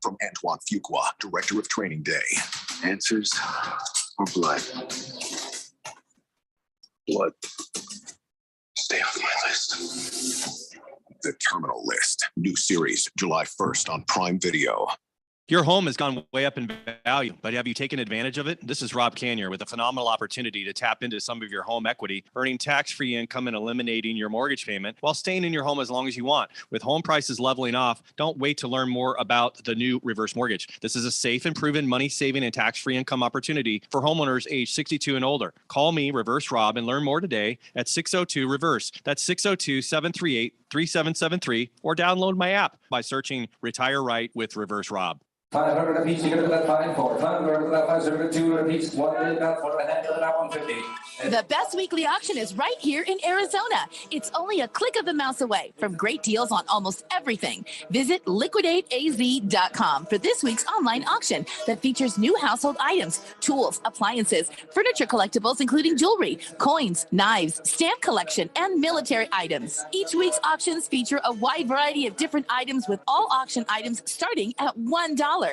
from Antoine Fuqua, director of Training Day. Answers or blood? Blood. Stay off my list. The Terminal List. New series, July 1st on Prime Video. Your home has gone way up in value, but have you taken advantage of it? This is Rob Canier with a phenomenal opportunity to tap into some of your home equity, earning tax-free income and eliminating your mortgage payment while staying in your home as long as you want. With home prices leveling off, don't wait to learn more about the new reverse mortgage. This is a safe and proven money-saving and tax-free income opportunity for homeowners age 62 and older. Call me, Reverse Rob, and learn more today at 602-REVERSE. That's 602-738-3773, or download my app by searching Retire Right with Reverse Rob. 500 apiece, you get that fine for 500 that 502 apiece, 1 minute out for the hand of that 150. The best weekly auction is right here in Arizona. It's only a click of the mouse away from great deals on almost everything. Visit liquidateaz.com for this week's online auction that features new household items, tools, appliances, furniture collectibles, including jewelry, coins, knives, stamp collection, and military items. Each week's auctions feature a wide variety of different items, with all auction items starting at $1.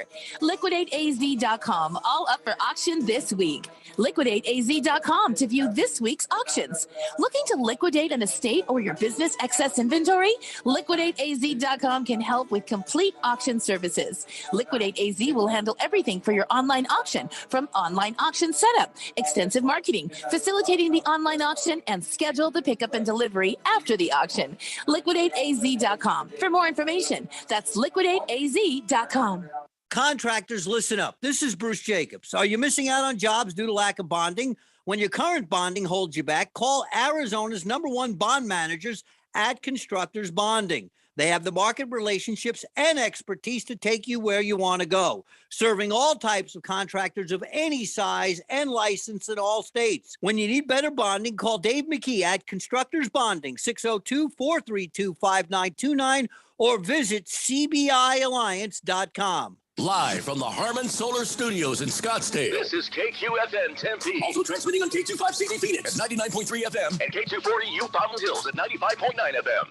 LiquidateAZ.com, all up for auction this week. LiquidateAZ.com to view this week's auctions. Looking to liquidate an estate or your business excess inventory? LiquidateAZ.com can help with complete auction services. LiquidateAZ will handle everything for your online auction, from online auction setup, extensive marketing, facilitating the online auction, and schedule the pickup and delivery after the auction. LiquidateAZ.com. For more information, that's LiquidateAZ.com. Contractors, listen up. This is Bruce Jacobs. Are you missing out on jobs due to lack of bonding? When your current bonding holds you back, call Arizona's #1 bond managers at Constructors Bonding. They have the market relationships and expertise to take you where you want to go, serving all types of contractors of any size and license in all states. When you need better bonding, call Dave McKee at Constructors Bonding, 602-432-5929, or visit cbialliance.com. Live from the Harmon Solar Studios in Scottsdale. This is KQFN Tempe. Also transmitting on K25CD Phoenix at 99.3 FM. And K240U Fountain Hills at 95.9 FM.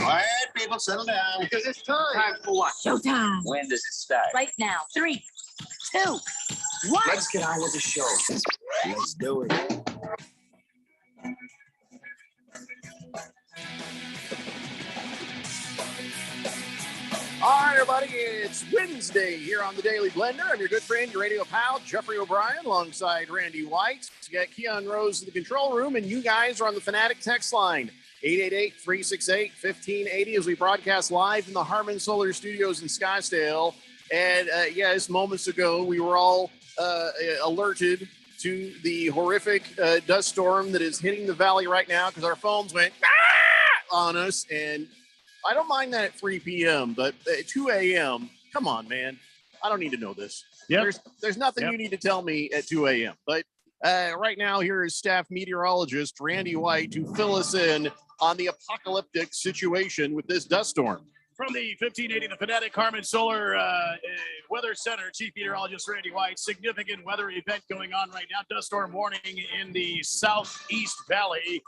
Quiet, people, settle down. Because it's time. Time for what? Showtime. When does it start? Right now. 3, 2, 1. Let's get on with the show. Let's do it. All right, everybody, it's Wednesday here on the Daily Blender. I'm your good friend, your radio pal, Jeffrey O'Brien, alongside Randy White. We got Keon Rose in the control room, and you guys are on the Fanatic text line, 888-368-1580, as we broadcast live from the Harmon Solar Studios in Scottsdale. And, yes, moments ago, we were all alerted to the horrific dust storm that is hitting the valley right now, because our phones went on us, and I don't mind that at 3 p.m., but at 2 a.m., come on, man. I don't need to know this. Yep. There's nothing you need to tell me at 2 a.m. But right now, here is staff meteorologist Randy White to fill us in on the apocalyptic situation with this dust storm. From the 1580, the Fanatic Harmon Solar Weather Center, Chief Meteorologist Randy White. Significant weather event going on right now. Dust storm warning in the southeast valley.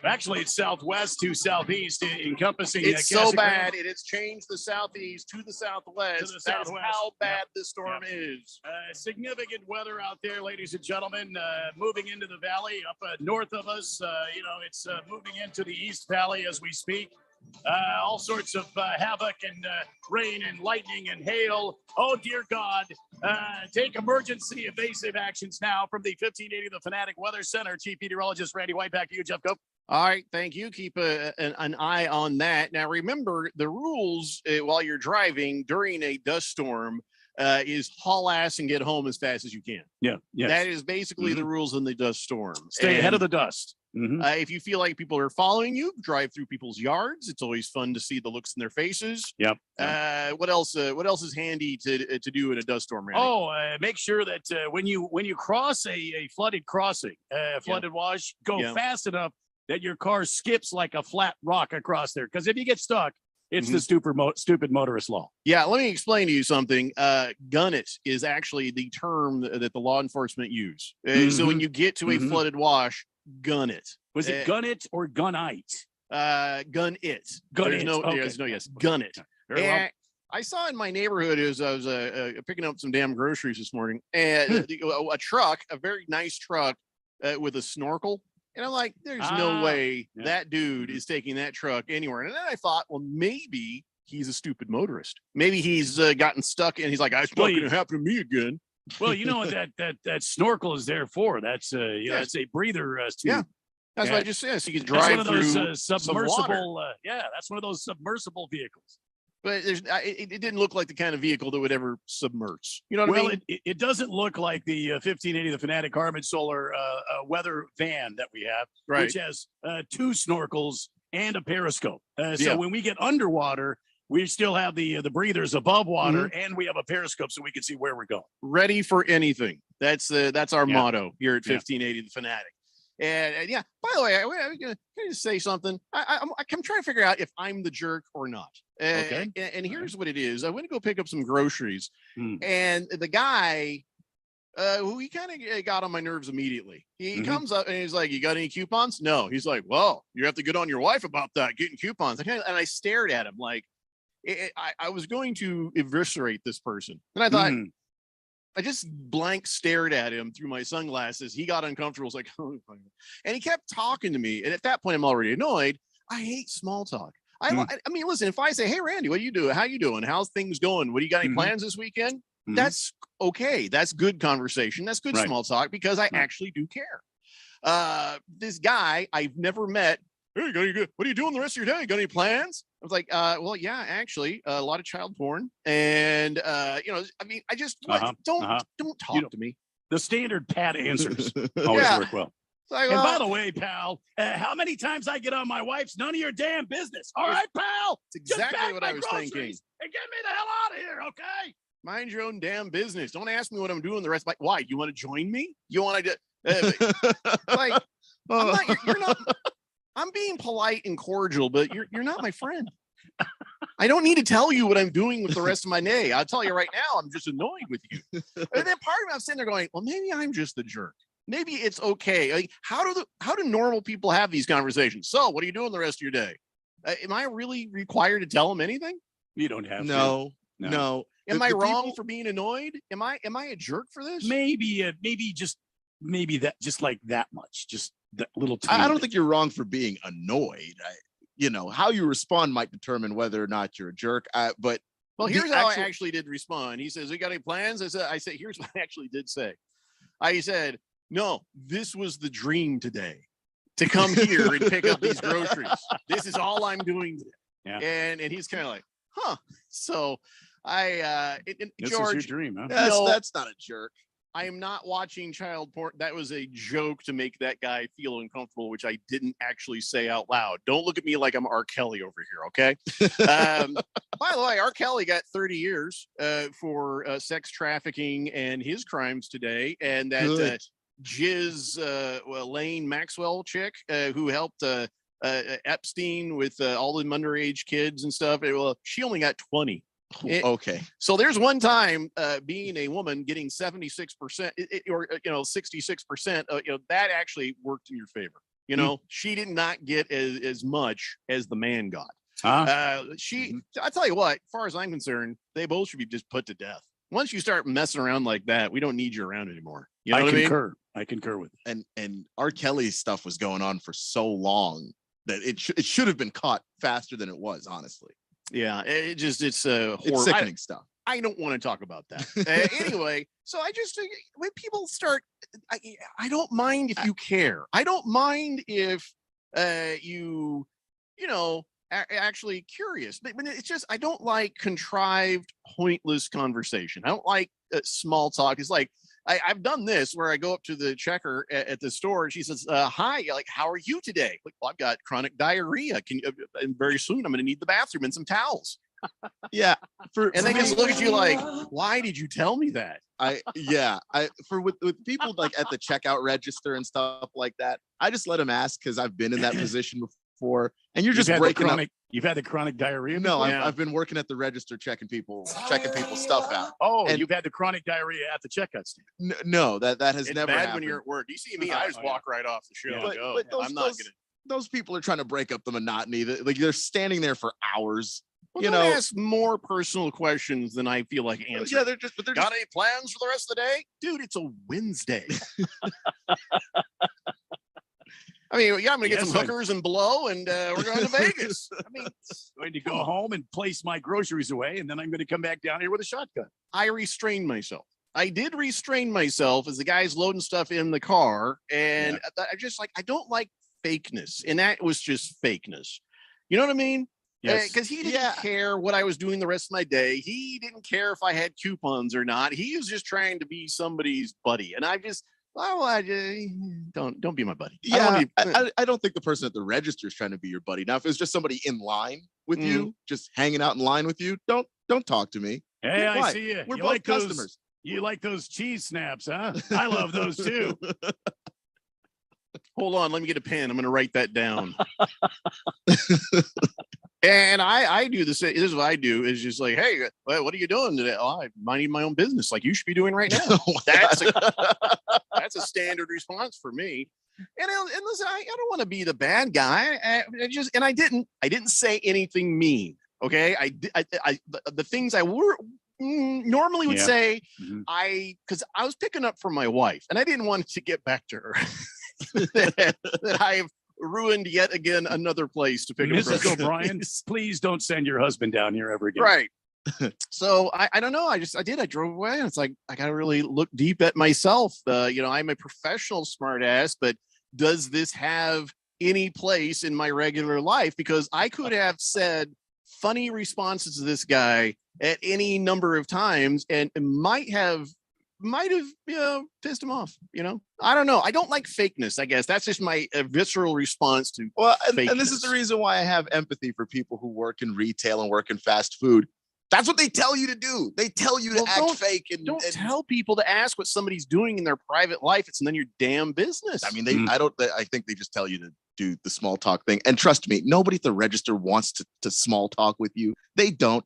Actually, it's southwest to southeast, encompassing. It's so bad, it has changed the southeast to the southwest. To the That is southwest. how bad this storm is. Significant weather out there, ladies and gentlemen, moving into the valley up north of us. It's moving into the East Valley as we speak. All sorts of havoc and rain and lightning and hail. Oh, dear God. Take emergency evasive actions now from the 1580 The Fanatic Weather Center. Chief Meteorologist Randy White, back to you, Jeff. Go. All right, thank you. Keep an eye on that. Now, remember, the rules while you're driving during a dust storm is haul ass and get home as fast as you can. Yeah. Yes. That is basically the rules in the dust storm. Stay ahead of the dust. If you feel like people are following you, drive through people's yards. It's always fun to see the looks in their faces. Yep. What else is handy to do in a dust storm, Randy? Make sure that when you cross a flooded crossing, flooded wash, go fast enough that your car skips like a flat rock across there. Because if you get stuck, it's the stupid motorist law. Yeah, let me explain to you something. Gun it is actually the term that the law enforcement use. So when you get to a flooded wash, gun it. Was it gun it or gunite? Gun it. Gun There's it. no, Okay. there's no yes. Gun it. Very well. I saw in my neighborhood as I was picking up some damn groceries this morning, and a truck, a very nice truck with a snorkel. And I'm like, there's no way that dude is taking that truck anywhere. And then I thought, well, maybe he's a stupid motorist. Maybe he's gotten stuck and he's like, it's not going to happen to me again. Well, you know what that snorkel is there for. That's it's a breather tube. Yeah. That's what I just said. So you can drive one of those through submersible. That's one of those submersible vehicles. But it didn't look like the kind of vehicle that would ever submerge. You know what I mean? It doesn't look like the 1580, the Fanatic Harman Solar weather van that we have, which has 2 snorkels and a periscope. So when we get underwater, we still have the breathers above water, and we have a periscope so we can see where we're going. Ready for anything. That's our motto here at 1580 the Fanatic. And yeah, by the way, I'm gonna just say something. I'm trying to figure out if I'm the jerk or not. And here's what it is. I went to go pick up some groceries, and the guy who he kind of got on my nerves immediately. He comes up and he's like, "You got any coupons?" No. He's like, "Well, you have to get on your wife about that, getting coupons." And I stared at him like I was going to eviscerate this person, and I thought. I just blank stared at him through my sunglasses. He got uncomfortable. Was like, oh, and he kept talking to me. And at that point, I'm already annoyed. I hate small talk. I mean, listen, if I say, "Hey, Randy, what you doing? How you doing? How's things going? What do you got any plans this weekend?" That's okay. That's good conversation. That's good small talk because I actually do care. This guy I've never met. Hey, what are you doing the rest of your day? Got any plans? I was like, well, yeah, actually, a lot of child porn. And, I mean, I just don't talk to me. The standard pat answers always work well. Like, and by the way, pal, how many times I get on my wife's none of your damn business. All right, pal. It's exactly what I was thinking. And get me the hell out of here, okay? Mind your own damn business. Don't ask me what I'm doing the rest of my. Why? You want to join me? You want to like? You're not. I'm being polite and cordial, but you're not my friend. I don't need to tell you what I'm doing with the rest of my day. I'll tell you right now, I'm just annoyed with you. And then part of me, I'm sitting there going, well, maybe I'm just the jerk. Maybe it's okay. Like, how do normal people have these conversations? So what are you doing the rest of your day? Am I really required to tell them anything? You don't have to. No. Am I wrong for being annoyed? Am I a jerk for this? Maybe that just like that much, just that little. I don't think you're wrong for being annoyed. How you respond might determine whether or not you're a jerk. But here's how I actually did respond. He says, "We got any plans?" I said, "Here's what I actually did say." I said, "No, this was the dream today, to come here and pick up these groceries. This is all I'm doing today." Yeah. And he's kind of like, "Huh." So this George, is your dream, huh? That's not a jerk. I am not watching child porn. That was a joke to make that guy feel uncomfortable, which I didn't actually say out loud. Don't look at me like I'm R. Kelly over here, okay? By the way, R. Kelly got 30 years for sex trafficking and his crimes today. And that Lane Maxwell chick who helped Epstein with all the underage kids and stuff. Well, she only got 20. Okay. So there's one time being a woman getting 76% or 66%, that actually worked in your favor. She did not get as much as the man got. I tell you what, as far as I'm concerned, they both should be just put to death. Once you start messing around like that, we don't need you around anymore. You know what I mean? I concur with you. And R. Kelly's stuff was going on for so long that it should have been caught faster than it was, honestly. Yeah, it's sickening stuff. I don't want to talk about that. Anyway, so I just when people start, I don't mind if you care. I don't mind if you actually curious. But it's just I don't like contrived, pointless conversation. I don't like small talk. It's like I've done this where I go up to the checker at the store and she says, "Hi, like how are you today?" Like, well, I've got chronic diarrhea. And very soon I'm going to need the bathroom and some towels. Yeah. And they just look at you like, why did you tell me that? With people like at the checkout register and stuff like that, I just let them ask because I've been in that position before. And you're just breaking up. You've had the chronic diarrhea? No, I've been working at the register checking people's stuff out. Oh, and you've had the chronic diarrhea at the checkout stand? No, that has it's never bad happened. when you're at work. You see me, I just walk right off the show and go. But those people are trying to break up the monotony. Like they're standing there for hours Well, you don't know, ask more personal questions than I feel like answering. yeah, they're just, but they're Got just, any plans for the rest of the day? Dude, it's a Wednesday. I mean, yeah, I'm going to get Yes, some hookers and blow, and we're going to Vegas. I mean, Going to go home and place my groceries away, and then I'm going to come back down here with a shotgun. I restrained myself. I did restrain myself as the guy's loading stuff in the car. And I just I don't like fakeness. And that was just fakeness. You know what I mean? Yes. Because he didn't care what I was doing the rest of my day. He didn't care if I had coupons or not. He was just trying to be somebody's buddy. And I just, don't be my buddy. yeah, I don't think the person at the register is trying to be your buddy. Now, if it's just somebody in line with you, just hanging out in line with you, don't talk to me. Hey, Why? I see you. We're You both like those- customers. You like those cheese snaps, huh? I love those too. Hold on, let me get a pen. I'm going to write that down. And I do the same. This is what I do is just like, hey, what are you doing today? Oh, I'm minding my own business like you should be doing right now. That's a standard response for me. And listen, I don't want to be the bad guy. I didn't say anything mean. Okay. The things I normally would say, because I was picking up for my wife and I didn't want to get back to her that I've ruined yet again another place to pick up. Mrs. O'Brien, please don't send your husband down here ever again. Right. So I don't know. I drove away and it's like, I got to really look deep at myself. I'm a professional smartass, but does this have any place in my regular life? Because I could have said funny responses to this guy at any number of times and it might have pissed him off. I don't know. I don't like fakeness. I guess that's just my visceral response to and this is the reason why I have empathy for people who work in retail and work in fast food. That's what they tell you to do. They tell you to act fake. And don't tell people to ask what somebody's doing in their private life. It's none of your damn business. I mean, I think they just tell you to do the small talk thing. And trust me, nobody at the register wants to small talk with you. They don't.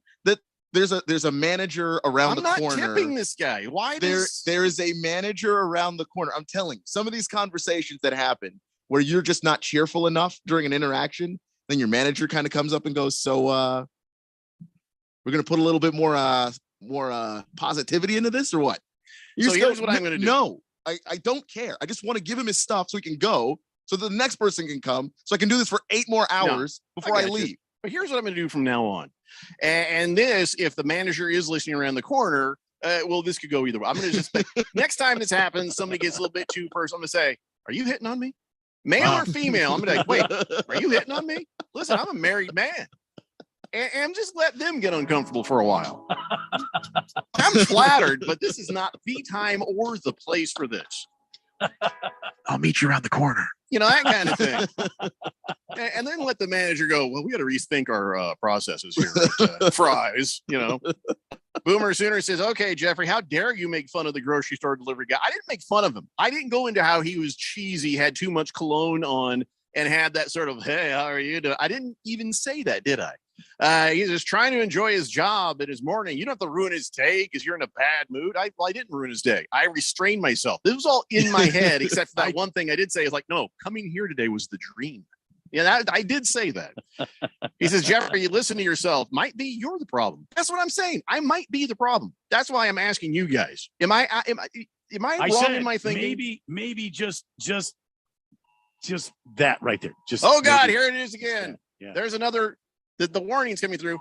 There's a manager around the corner. I'm not tipping this guy. Why there is a manager around the corner. I'm telling you, some of these conversations that happen where you're just not cheerful enough during an interaction, then your manager kind of comes up and goes, so we're going to put a little bit more positivity into this or what? Here's what I'm going to do. No, I don't care. I just want to give him his stuff so he can go so the next person can come so I can do this for 8 more hours before I leave. But here's what I'm going to do from now on. And this, if the manager is listening around the corner, this could go either way. I'm going to just, next time this happens, somebody gets a little bit too personal. I'm going to say, are you hitting on me? Male or female? I'm going to be like, wait, are you hitting on me? Listen, I'm a married man. And just let them get uncomfortable for a while. I'm flattered, but this is not the time or the place for this. I'll meet you around the corner. That kind of thing. And then let the manager go, well, we got to rethink our processes here at Fry's, Boomer Sooner says, okay, Jeffrey, how dare you make fun of the grocery store delivery guy? I didn't make fun of him. I didn't go into how he was cheesy, had too much cologne on, and had that sort of, hey, how are you doing? I didn't even say that, did I? He's just trying to enjoy his job in his morning. You don't have to ruin his day because you're in a bad mood. I didn't ruin his day. I restrained myself. This was all in my head, except for that one thing I did say is like, no, coming here today was the dream. Yeah, I did say that. He says, Jeffrey, you listen to yourself. Might be you're the problem. That's what I'm saying. I might be the problem. That's why I'm asking you guys. Am I wrong in my thinking? Maybe just that right there. Just oh God, maybe. Here it is again. Yeah. There's another. The warning's coming through.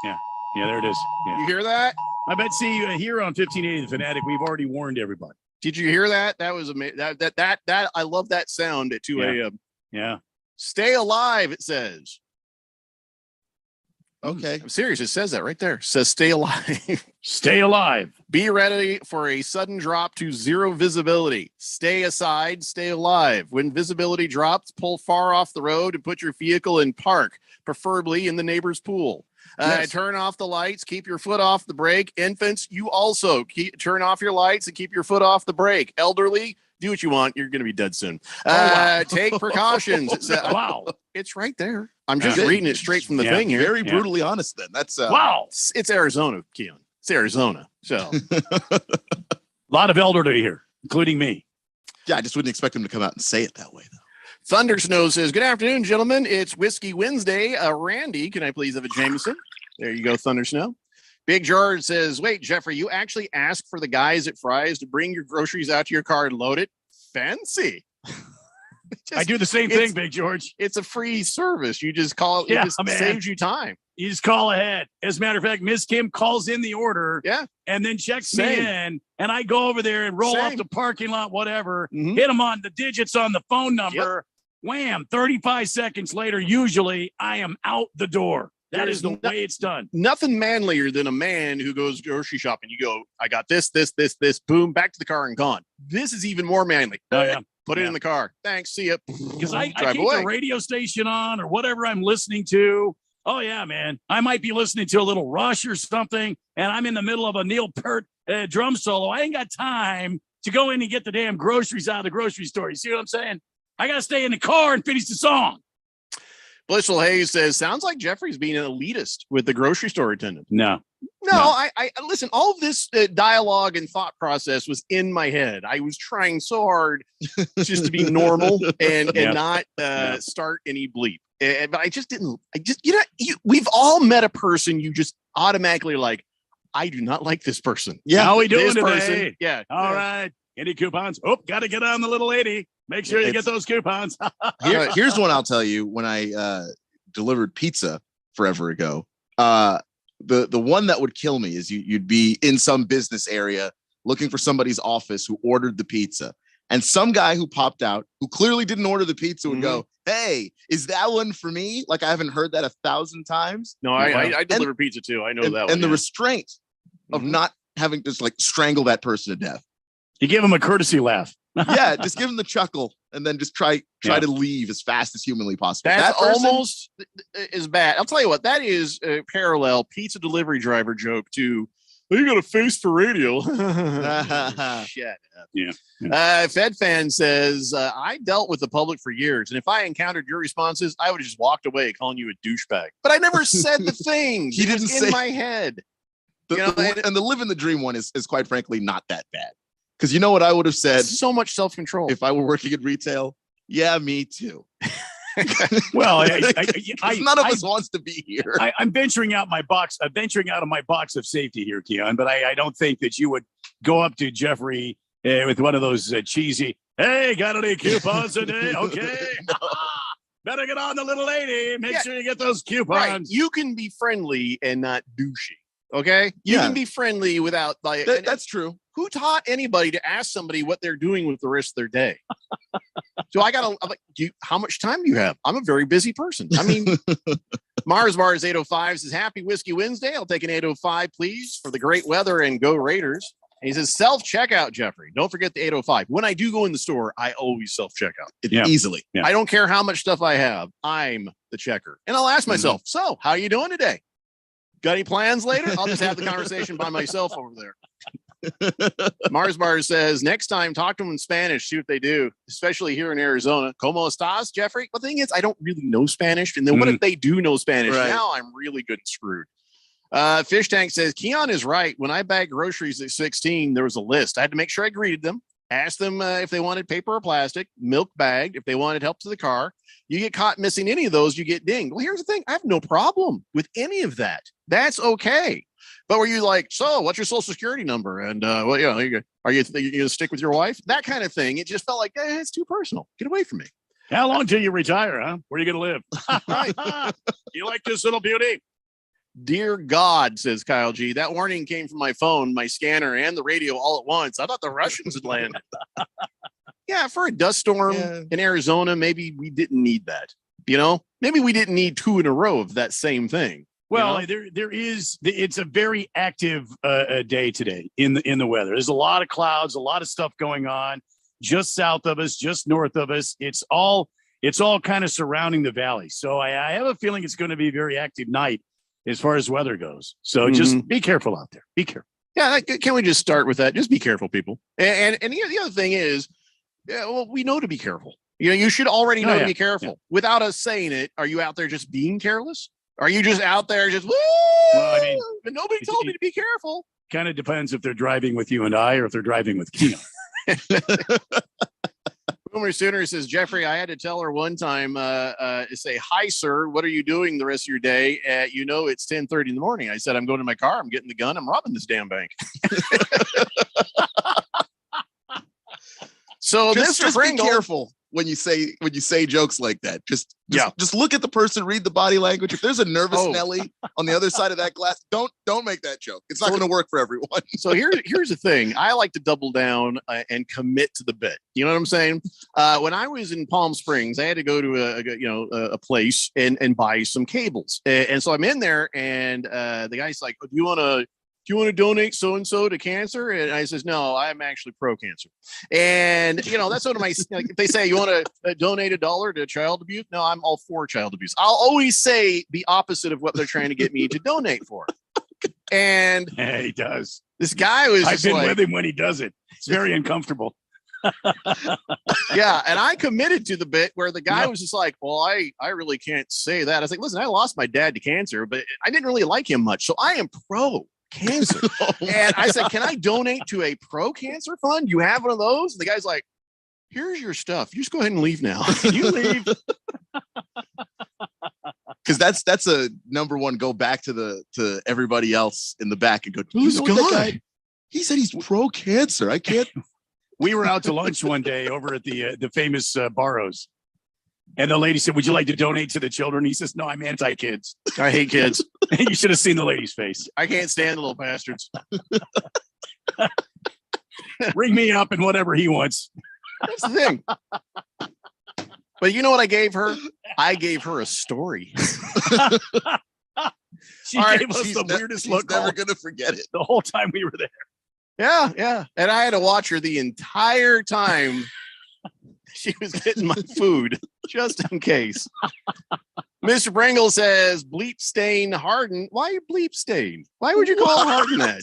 Yeah, there it is. Yeah. You hear that? I bet. See, here on 1580 The Fanatic, we've already warned everybody. Did you hear that? That was amazing. That I love that sound at 2 a.m. Yeah. Stay alive. It says. Okay. I'm serious. It says that right there. It says stay alive. Stay alive. Be ready for a sudden drop to 0 visibility. Stay aside. Stay alive. When visibility drops, pull far off the road and put your vehicle in park, preferably in the neighbor's pool. Yes. Turn off the lights. Keep your foot off the brake. Infants, you also turn off your lights and keep your foot off the brake. Elderly, do what you want. You're going to be dead soon. Take precautions. It's, wow. It's right there. I'm just reading it straight from the thing here. Very brutally honest then. That's wow. It's Arizona, Keon. It's Arizona. So a lot of elderly here, including me. Yeah, I just wouldn't expect him to come out and say it that way, though. Thunder Snow says, good afternoon, gentlemen. It's Whiskey Wednesday. Randy, can I please have a Jameson? There you go, Thunder Snow. Big George says, wait, Jeffrey, you actually ask for the guys at Fry's to bring your groceries out to your car and load it? Fancy. I do the same thing, Big George. It's a free service. You just call it. Yeah, It just saves you time. You just call ahead. As a matter of fact, Miss Kim calls in the order. Yeah. And then checks me Same. in. And I go over there and roll off Same. the parking lot, whatever, Mhm. hit them on the digits on the phone number. Wham, 35 seconds later, usually I am out the door. That There is is the no- way it's done. Nothing manlier than a man who goes grocery shopping. You go, I got this, boom, back to the car and gone. This is even more manly. Oh, yeah. Put it Yeah. in the car. Thanks. See ya. Because I Drive keep away. the radio station on or whatever I'm listening to. Oh, yeah, man. I might be listening to a little Rush or something, and I'm in the middle of a Neil Peart drum solo. I ain't got time to go in and get the damn groceries out of the grocery store. You see what I'm saying? I got to stay in the car and finish the song. Blissful Hayes says, sounds like Jeffrey's being an elitist with the grocery store attendant. No. No, I listen, all of this dialogue and thought process was in my head. I was trying so hard just to be normal and Yeah. not start any bleep. But I just didn't. We've all met a person you just automatically like, I do not like this person. Yeah. How we doing This today? person, yeah. All right. Any coupons? Oh, got to get on the little lady. Make sure you get those coupons. Here's one I'll tell you. When I delivered pizza forever ago, the one that would kill me is you'd be in some business area looking for somebody's office who ordered the pizza, and some guy who popped out who clearly didn't order the pizza would go, "Hey, is that one for me?" Like I haven't heard that 1,000 times. No, I deliver pizza too. I know that one. And the restraint of not having to just like strangle that person to death. You give him a courtesy laugh. Yeah, just give him the chuckle and then just try to leave as fast as humanly possible. That's That person- almost as bad. I'll tell you what, that is a parallel pizza delivery driver joke to, you got a face for radio. Shut up. Yeah. Fed Fan says, I dealt with the public for years, and if I encountered your responses, I would have just walked away calling you a douchebag. But I never said the thing. He It was didn't say- in my head. And the living the dream one is quite frankly not that bad. Because you know what I would have said? So much self-control. If I were working in retail. Yeah, me too. Well, none of us wants to be here. I'm venturing out my box. I'm venturing out of my box of safety here, Keon. But I don't think that you would go up to Jeffrey with one of those cheesy, "Hey, got any coupons today? Okay, better get on the little lady. Make sure you get those coupons." Right. You can be friendly and not douchey. Okay, you can be friendly without like. That's true. Who taught anybody to ask somebody what they're doing with the rest of their day? So I'm like, how much time do you have? I'm a very busy person. I mean, Mars Bars 805 says, "Happy Whiskey Wednesday. I'll take an 805, please, for the great weather and go Raiders." And he says, "Self-checkout, Jeffrey. Don't forget the 805. When I do go in the store, I always self-checkout. Easily. I don't care how much stuff I have. I'm the checker. And I'll ask myself, so how you doing today? Got any plans later? I'll just have the conversation by myself over there." Mars Bar says, next time, talk to them in Spanish, see what they do, especially here in Arizona. ¿Cómo estás, Jeffrey? But the thing is, I don't really know Spanish. And then what if they do know Spanish? Right. Now I'm really good and screwed. Fish Tank says, Keon is right. When I bagged groceries at 16, there was a list. I had to make sure I greeted them, asked them if they wanted paper or plastic, milk bagged, if they wanted help to the car. You get caught missing any of those, you get dinged. Well, here's the thing. I have no problem with any of that. That's okay. But were you like, so what's your social security number? And well, yeah, are you going to stick with your wife? That kind of thing. It just felt like, it's too personal. Get away from me. How long till you retire, huh? Where are you going to live? You like this little beauty? Dear God, says Kyle G, that warning came from my phone, my scanner, and the radio all at once. I thought the Russians had landed. Yeah, for a dust storm in Arizona, maybe we didn't need that. Maybe we didn't need 2 in a row of that same thing. Well, there is. It's a very active day today in the weather. There's a lot of clouds, a lot of stuff going on, just south of us, just north of us. It's all kind of surrounding the valley. So I have a feeling it's going to be a very active night as far as weather goes. So just be careful out there. Be careful. Yeah, can we just start with that? Just be careful, people. And the other thing is, we know to be careful. You should already know to be careful. Without us saying it, are you out there just being careless? Are you just out there just, woo? Well, I mean, but nobody told me to be careful. Kind of depends if they're driving with you and I or if they're driving with Keon. Homer Sooner says, Jeffrey, I had to tell her one time, say, hi, sir. What are you doing the rest of your day? It's 10:30 in the morning. I said, I'm going to my car. I'm getting the gun. I'm robbing this damn bank. So just Mr. be Pringle, careful when you say jokes like that. Just look at the person, read the body language. If there's a nervous Nelly on the other side of that glass, don't make that joke. It's not going to work for everyone. So here's the thing. I like to double down and commit to the bit. You know what I'm saying? When I was in Palm Springs, I had to go to a place and buy some cables. And so I'm in there, and the guy's like, "Do you want to donate so-and-so to cancer?" And I says, "No, I'm actually pro-cancer." And, that's one of my, if they say, "You want to donate $1 to child abuse?" No, I'm all for child abuse. I'll always say the opposite of what they're trying to get me to donate for. And yeah, he does. This guy was I've been with him when he does it. It's very uncomfortable. Yeah. And I committed to the bit where the guy was just like, well, I really can't say that. I was like, listen, I lost my dad to cancer, but I didn't really like him much. So I am pro-cancer. And I said, can I donate to a pro-cancer fund? You have one of those? And the guy's like, here's your stuff. You just go ahead and leave now. Can you leave? Because that's a number one. Go back to everybody else in the back and go, who's guy? He said he's pro-cancer. I can't. We were out to lunch one day over at the famous Barrows. And the lady said, would you like to donate to the children? He says, no, I'm anti-kids. I hate kids. You should have seen the lady's face. I can't stand the little bastards. Ring me up and whatever he wants. That's the thing. But you know what I gave her? I gave her a story. She gave us the weirdest look. Never going to forget it. The whole time we were there. Yeah, yeah. And I had to watch her the entire time she was getting my food, just in case. Mr. Pringle says, bleep stain Harden. Why bleep stain? Why would you call Harden that?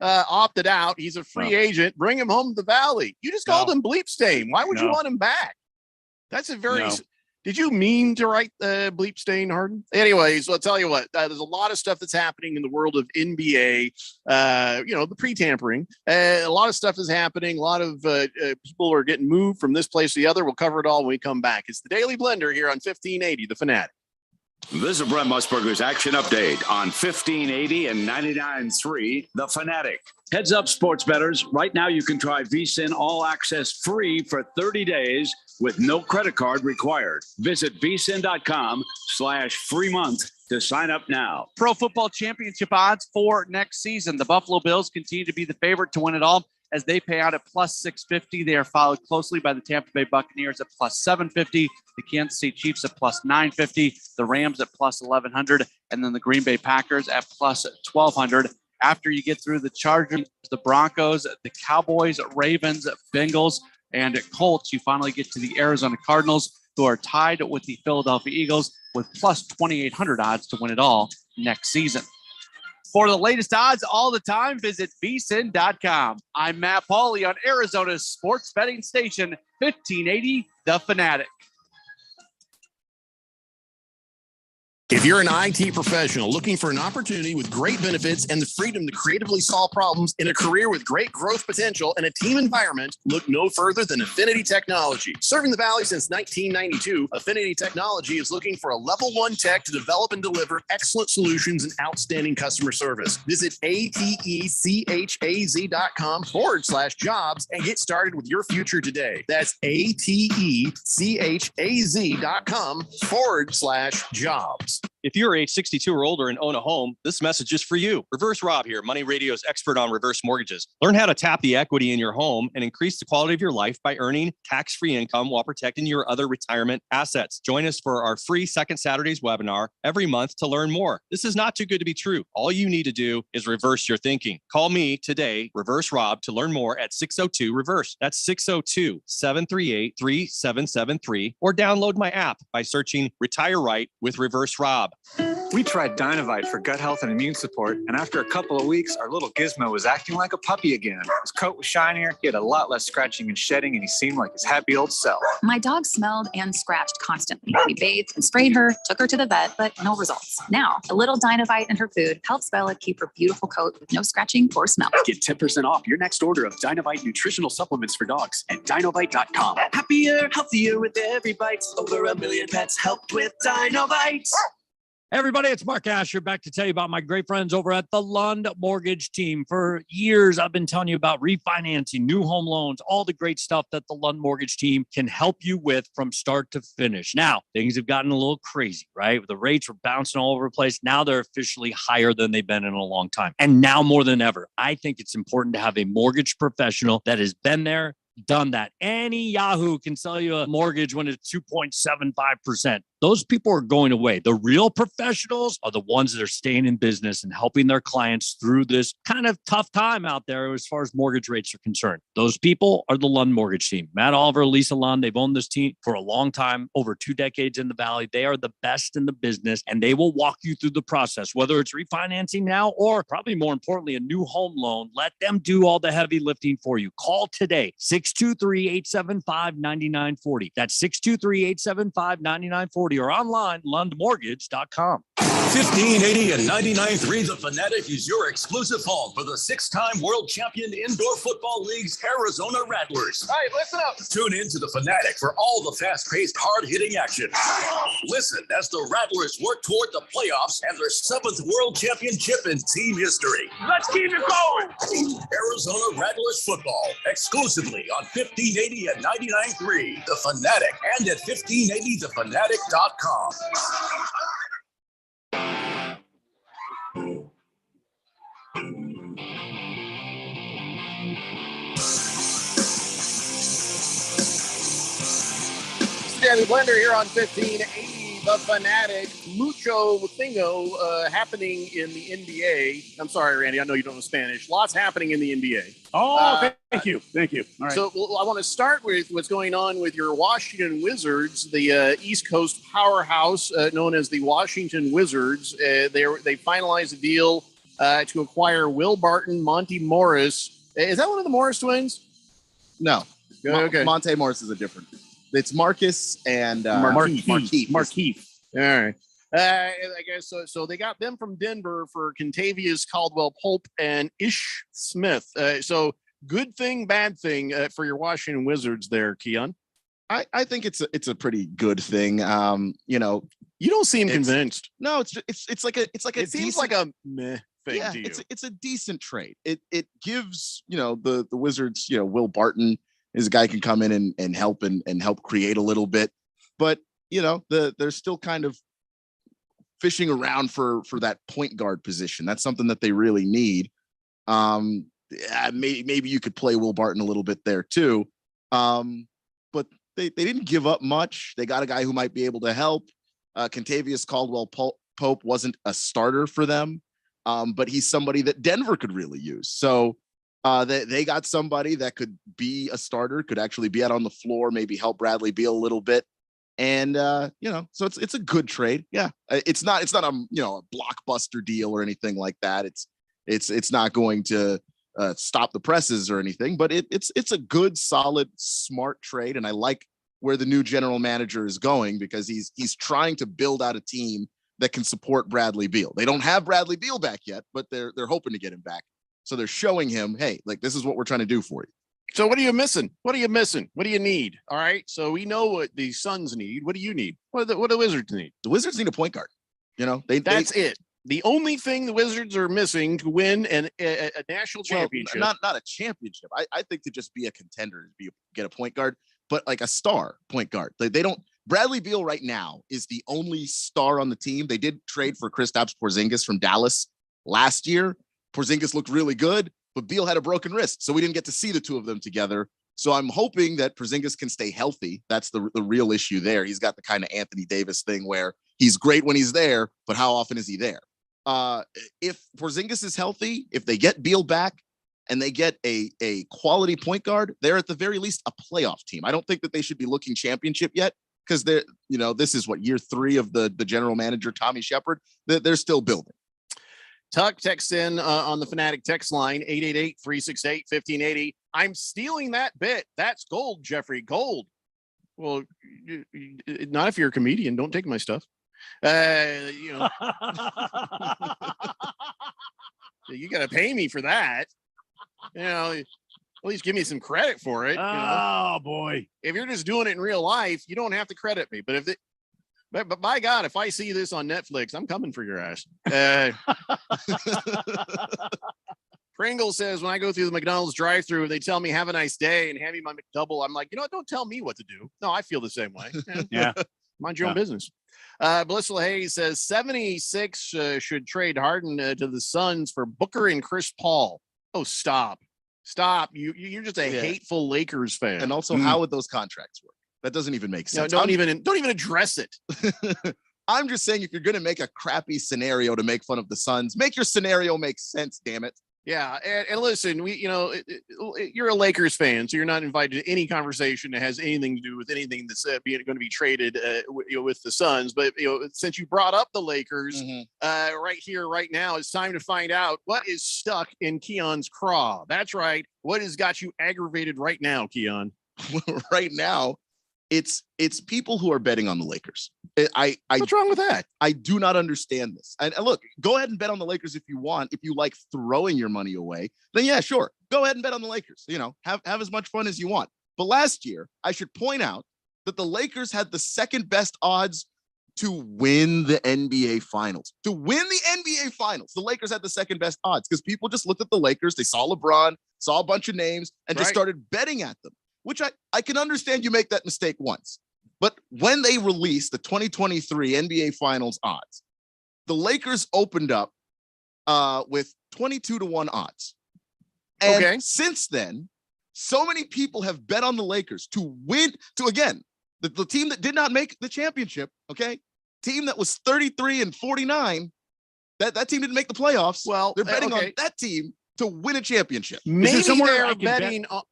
Opted out. He's a free agent. Bring him home to the Valley. You just called him bleep stain. Why would you want him back? That's a very... Did you mean to write bleep stain Harden? Anyways, I'll tell you what, there's a lot of stuff that's happening in the world of NBA, the pre-tampering. A lot of stuff is happening. A lot of people are getting moved from this place to the other. We'll cover it all when we come back. It's the Daily Blender here on 1580, The Fanatic. This is Brent Musburger's Action Update on 1580 and 99.3 The Fanatic. Heads up, sports bettors. Right now, you can try VSiN All Access free for 30 days with no credit card required. Visit vsin.com/free month to sign up now. Pro Football Championship odds for next season. The Buffalo Bills continue to be the favorite to win it all as they pay out at plus 650. They are followed closely by the Tampa Bay Buccaneers at plus 750, the Kansas City Chiefs at plus 950, the Rams at plus 1100, and then the Green Bay Packers at plus 1200. After you get through the Chargers, the Broncos, the Cowboys, Ravens, Bengals, and Colts, you finally get to the Arizona Cardinals, who are tied with the Philadelphia Eagles with plus 2,800 odds to win it all next season. For the latest odds all the time, visit vsin.com. I'm Matt Pauley on Arizona's sports betting station, 1580 The Fanatic. If you're an IT professional looking for an opportunity with great benefits and the freedom to creatively solve problems in a career with great growth potential and a team environment, look no further than Affinity Technology. Serving the Valley since 1992, Affinity Technology is looking for a level 1 tech to develop and deliver excellent solutions and outstanding customer service. Visit atechaz.com/jobs and get started with your future today. That's atechaz.com/jobs. If you're age 62 or older and own a home, this message is for you. Reverse Rob here, Money Radio's expert on reverse mortgages. Learn how to tap the equity in your home and increase the quality of your life by earning tax-free income while protecting your other retirement assets. Join us for our free Second Saturdays webinar every month to learn more. This is not too good to be true. All you need to do is reverse your thinking. Call me today, Reverse Rob, to learn more at 602-REVERSE. That's 602-738-3773, or download my app by searching Retire Right with Reverse Rob. job. We tried Dynovite for gut health and immune support, and after a couple of weeks, our little Gizmo was acting like a puppy again. His coat was shinier, he had a lot less scratching and shedding, and he seemed like his happy old self. My dog smelled and scratched constantly. We bathed and sprayed her, took her to the vet, but no results. Now, a little Dynovite in her food helps Bella keep her beautiful coat with no scratching or smell. Get 10% off your next order of Dynovite nutritional supplements for dogs at Dynovite.com. Happier, healthier with every bite. Over 1 million pets helped with Dynovite. Hey everybody, it's Mark Asher back to tell you about my great friends over at the Lund Mortgage Team. For years, I've been telling you about refinancing, new home loans, all the great stuff that the Lund Mortgage Team can help you with from start to finish. Now, things have gotten a little crazy, right? The rates were bouncing all over the place. Now they're officially higher than they've been in a long time. And now more than ever, I think it's important to have a mortgage professional that has been there, done that. Any Yahoo can sell you a mortgage when it's 2.75%. Those people are going away. The real professionals are the ones that are staying in business and helping their clients through this kind of tough time out there as far as mortgage rates are concerned. Those people are the Lund Mortgage Team. Matt Oliver, Lisa Lund, they've owned this team for a long time, over 2 decades in the Valley. They are the best in the business, and they will walk you through the process, whether it's refinancing now or probably more importantly, a new home loan. Let them do all the heavy lifting for you. Call today, 623-875-9940. That's 623-875-9940. or online, lundmortgage.com. 1580 and 99.3 The Fanatic is your exclusive home for the 6-time world champion Indoor Football League's Arizona Rattlers. All right, listen up. Tune in to The Fanatic for all the fast-paced, hard-hitting action. Listen as the Rattlers work toward the playoffs and their 7th world championship in team history. Let's keep it going. Arizona Rattlers football, exclusively on 1580 and 99.3 The Fanatic and at 1580thefanatic.com. Stanley Blender here on 1580 The Fanatic. Mucho thingo happening in the NBA. I'm sorry, Randy, I know you don't know Spanish. Lots happening in the NBA. Oh, thank you. Thank you. All right. So I want to start with what's going on with your Washington Wizards, the East Coast powerhouse known as the Washington Wizards. They finalized a deal to acquire Will Barton, Monty Morris. Is that one of the Morris twins? No. Okay. Monte Morris is a different. It's Marcus and Markeith. All right. I guess so. They got them from Denver for Kentavious Caldwell-Pope and Ish Smith. So good thing, bad thing for your Washington Wizards there, Keon. I think it's a pretty good thing. You don't seem convinced. No, it's like a it seems like a meh thing to you. It's a decent trade. It gives the Wizards Will Barton is a guy who can come in and help and help create a little bit, but they're still kind of fishing around for that point guard position. That's something that they really need. Maybe you could play Will Barton a little bit there too, but they didn't give up much. They got a guy who might be able to help. Kentavious Caldwell-Pope wasn't a starter for them, but he's somebody that Denver could really use. So they got somebody that could be a starter, could actually be out on the floor, maybe help Bradley Beal a little bit. And, so it's a good trade. Yeah. It's not a blockbuster deal or anything like that. It's not going to stop the presses or anything, but it's a good, solid, smart trade. And I like where the new general manager is going because he's trying to build out a team that can support Bradley Beal. They don't have Bradley Beal back yet, but they're hoping to get him back. So they're showing him, hey, like this is what we're trying to do for you. So what are you missing? What do you need? All right. So we know what the Suns need. What do you need? What do the Wizards need? The Wizards need a point guard. That's it. The only thing the Wizards are missing to win a national championship. Not a championship. I think to just be a contender, get a point guard, but like a star point guard. They don't. Bradley Beal right now is the only star on the team. They did trade for Kristaps Porzingis from Dallas last year. Porzingis looked really good, but Beal had a broken wrist, so we didn't get to see the two of them together. So I'm hoping that Porzingis can stay healthy. That's the real issue there. He's got the kind of Anthony Davis thing where he's great when he's there, but how often is he there? If Porzingis is healthy, if they get Beal back and they get a quality point guard, they're at the very least a playoff team. I don't think that they should be looking championship yet, because they're, this is what, year 3 of the general manager, Tommy Shepard. They're still building. Tuck texts in on the Fanatic text line, 888-368-1580. I'm stealing that bit. That's gold, Jeffrey. Gold. Well, not if you're a comedian. Don't take my stuff. You got to pay me for that. At least give me some credit for it. Oh, boy. If you're just doing it in real life, you don't have to credit me. But but by God, if I see this on Netflix, I'm coming for your ass. Pringle says, when I go through the McDonald's drive-thru, they tell me have a nice day and hand me my McDouble. I'm like, don't tell me what to do. No, I feel the same way. Yeah. Mind your own business. Blissful Hayes says 76 should trade Harden to the Suns for Booker and Chris Paul. Oh, stop. You're just a hateful Lakers fan. And also, how would those contracts work? That doesn't even make sense. No, don't even address it. I'm just saying, if you're going to make a crappy scenario to make fun of the Suns, make your scenario make sense, damn it. Yeah, and listen, you're a Lakers fan, so you're not invited to any conversation that has anything to do with anything that's going to be traded with the Suns. But since you brought up the Lakers, right here, right now, it's time to find out what is stuck in Keon's craw. That's right. What has got you aggravated right now, Keon? Right now, it's people who are betting on the Lakers. What's wrong with that? I do not understand this. And look, go ahead and bet on the Lakers if you want. If you like throwing your money away, then yeah, sure. Go ahead and bet on the Lakers. Have as much fun as you want. But last year, I should point out that the Lakers had the second best odds to win the NBA Finals. To win the NBA Finals, the Lakers had the second best odds because people just looked at the Lakers. They saw LeBron, saw a bunch of names, and just started betting at them. Which I can understand you make that mistake once. But when they released the 2023 NBA Finals odds, the Lakers opened up with 22-1 odds. And since then, so many people have bet on the Lakers to win, again, the team that did not make the championship, team that was 33-49, that team didn't make the playoffs. Well, they're betting on that team to win a championship. Maybe they're betting on...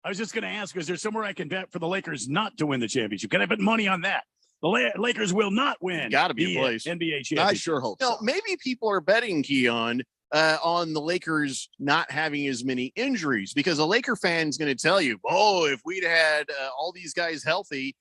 I was just going to ask, is there somewhere I can bet for the Lakers not to win the championship? Can I put money on that? The Lakers will not win. Got to be a place. NBA championship. I sure hope so. Maybe people are betting, Keon, on the Lakers not having as many injuries, because a Laker fan is going to tell you, if we'd had all these guys healthy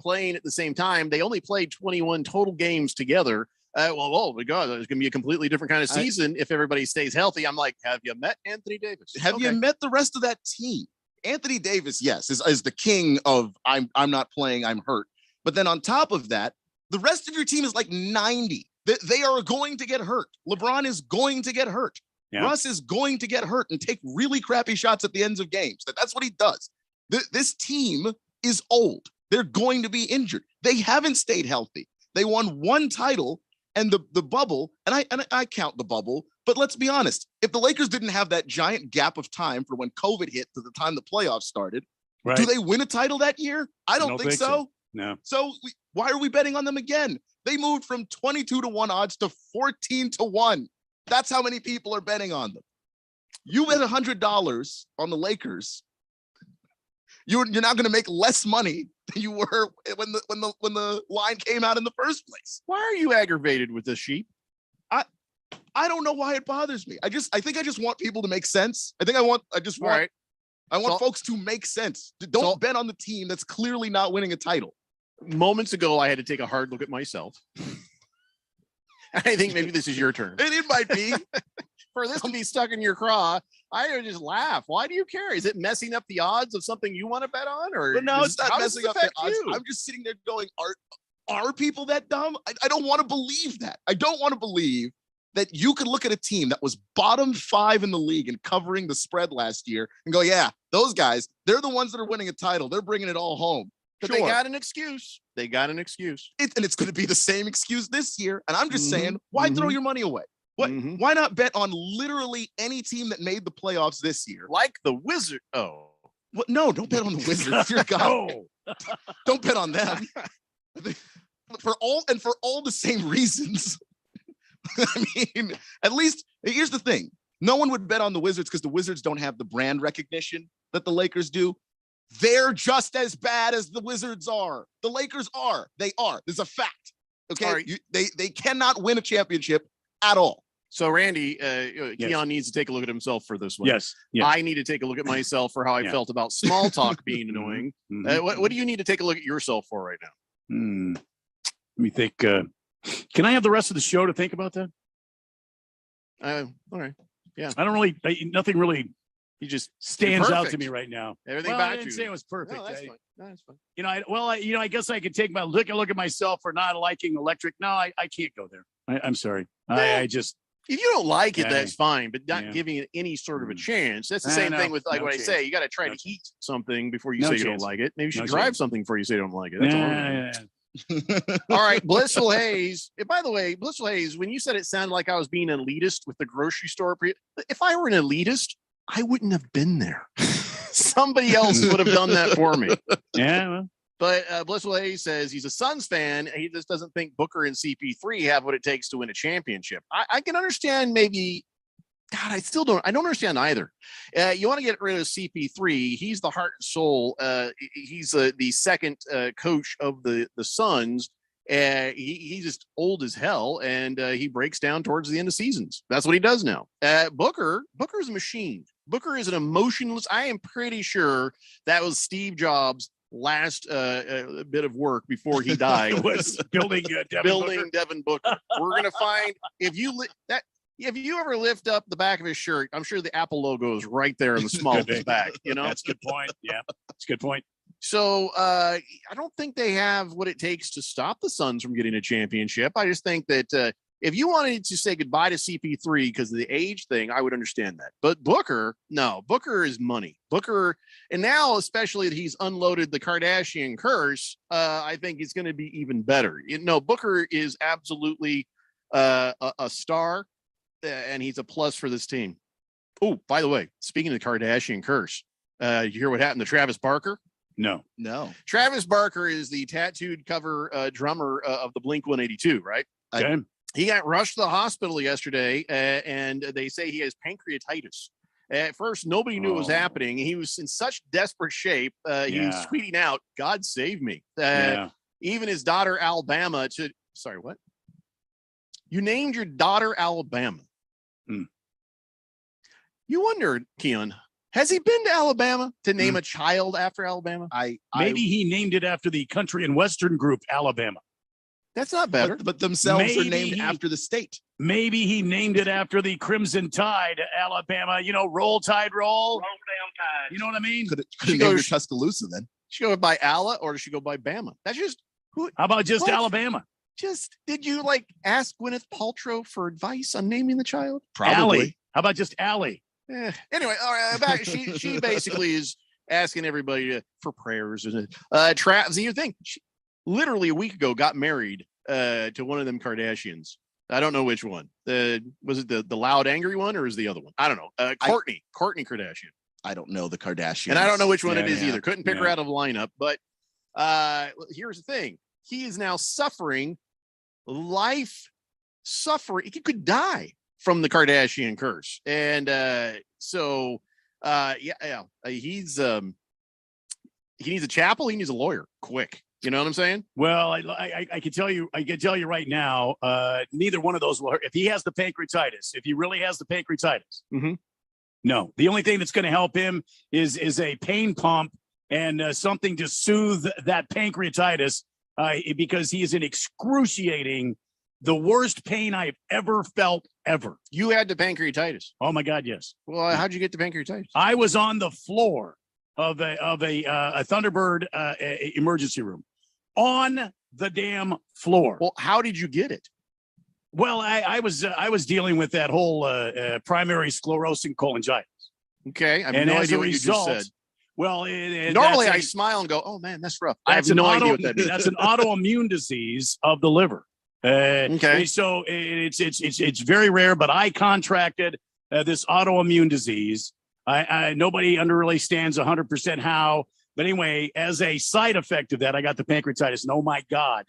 playing at the same time, they only played 21 total games together. Oh my God, there's going to be a completely different kind of season if everybody stays healthy. I'm like, have you met Anthony Davis? Have you met the rest of that team? Anthony Davis, yes, is the king of I'm not playing, I'm hurt. But then on top of that, the rest of your team is like 90. They are going to get hurt. LeBron is going to get hurt. Yeah. Russ is going to get hurt and take really crappy shots at the ends of games. That's what he does. This team is old. They're going to be injured. They haven't stayed healthy. They won one title, and the bubble, and I count the bubble. But let's be honest, if the Lakers didn't have that giant gap of time for when COVID hit to the time the playoffs started, do they win a title that year? I don't think so. No. So why are we betting on them again? They moved from 22-1 odds to 14-1. That's how many people are betting on them. You bet $100 on the Lakers, you're not going to make less money than you were when the line came out in the first place. Why are you aggravated with this, Sheep? I don't know why it bothers me. I think I just want people to make sense. I want folks to make sense. Don't bet on the team that's clearly not winning a title. Moments ago, I had to take a hard look at myself. I think maybe this is your turn. It might be. For this to be stuck in your craw, I would just laugh. Why do you care? Is it messing up the odds of something you want to bet on? But no, it's not messing up the odds. I'm just sitting there going, are people that dumb? I don't want to believe that. I don't want to believe that you could look at a team that was bottom 5 in the league and covering the spread last year and go, yeah, those guys, they're the ones that are winning a title. They're bringing it all home. But they got an excuse. And it's going to be the same excuse this year. And I'm just saying, why throw your money away? Why not bet on literally any team that made the playoffs this year? Like the Wizards. Oh. What? No, don't bet on the Wizards. Dear God. Don't bet on them. For all the same reasons. I mean, at least here's the thing. No one would bet on the Wizards because the Wizards don't have the brand recognition that the Lakers do. They're just as bad as the Wizards are. The Lakers are. They are. There's a fact. Okay. All right. They cannot win a championship at all. So, Randy, Keon needs to take a look at himself for this one. Yes. I need to take a look at myself for how I felt about small talk being annoying. What do you need to take a look at yourself for right now? Let me think. Can I have the rest of the show to think about that? All right. Yeah. I don't really, nothing really you just stands out to me right now. Everything well, about I didn't you. say it was perfect. No, that's fine. No, that's fine. You know, I guess I could take my look at myself for not liking electric. No, I can't go there. I'm sorry. I just. If you don't like it, Yeah. that's fine, but not Yeah. giving it any sort of a chance. That's the same no, thing with like no what chance. I say. You got to try to heat something before you No say you don't chance. like it. Maybe you should No drive chance. something before you say you don't like it. That's all. Yeah. All right, Blissful Haze. By the way, Blissful Haze, when you said it sounded like I was being elitist with the grocery store, if I were an elitist, I wouldn't have been there. Somebody else would have done that for me. Yeah. Well. But Blissful Haze says he's a Suns fan. He just doesn't think Booker and CP3 have what it takes to win a championship. I can understand maybe. God, I don't understand either. You want to get rid of CP3. He's the heart and soul. He's the second coach of the Suns. He's just old as hell, and he breaks down towards the end of seasons. That's what he does now. Booker's a machine. Booker is an emotionless. I am pretty sure that was Steve Jobs' last bit of work before he died. was building Devin Booker. We're gonna find if you ever lift up the back of his shirt, I'm sure the Apple logo is right there in the small of his back. You know, that's a good point. Yeah, that's a good point. So I don't think they have what it takes to stop the Suns from getting a championship. I just think that if you wanted to say goodbye to CP3 because of the age thing, I would understand that. But Booker, no, Booker is money. Booker, and now especially that he's unloaded the Kardashian curse, I think he's going to be even better. Booker is absolutely a star, and he's a plus for this team. Oh, by the way, speaking of the Kardashian curse, you hear what happened to Travis Barker? No. Travis Barker is the tattooed cover drummer of the Blink-182, right? Okay. He got rushed to the hospital yesterday, and they say he has pancreatitis. At first, nobody knew what was happening. He was in such desperate shape. He was tweeting out, "God save me." Even his daughter, Alabama, sorry, what? You named your daughter Alabama. You wondered, Keon, has he been to Alabama to name a child after Alabama? Maybe he named it after the country and western group, Alabama. That's not better. But themselves are named after the state. Maybe he named it after the Crimson Tide, Alabama. Roll Tide, roll. Roll damn Tide. You know what I mean? Could have named her Tuscaloosa then. She go by Alla, or does she go by Bama? That's just who. How about just Alabama? Did you ask Gwyneth Paltrow for advice on naming the child? Probably. Allie. How about just Allie? Anyway, all right. She basically is asking everybody for prayers. And you think literally a week ago got married to one of them Kardashians. I don't know which one. Was it the loud, angry one, or is the other one? I don't know. Kourtney Kardashian. I don't know the Kardashians. And I don't know which one it is either. Couldn't pick her out of the lineup. But here's the thing. He is now suffering suffering. He could die from the Kardashian curse. And he needs a chapel. He needs a lawyer quick. You know what I'm saying? Well, I can tell you right now, neither one of those will hurt. If he has the pancreatitis, if he really has the pancreatitis, no. The only thing that's going to help him is a pain pump and something to soothe that pancreatitis, because he is in excruciating, the worst pain I've ever felt ever. You had the pancreatitis? Oh my God, yes. Well, how'd you get the pancreatitis? I was on the floor of a Thunderbird emergency room. On the damn floor. Well, how did you get it? Well, I was dealing with that whole primary sclerosing cholangitis. Okay, I have no idea what you just said. Well, normally I smile and go, "Oh man, that's rough." I have That's no idea what that is. That's an autoimmune disease of the liver. Okay, so it's very rare, but I contracted this autoimmune disease. Nobody really stands 100% how. But anyway, as a side effect of that, I got the pancreatitis. And oh my God,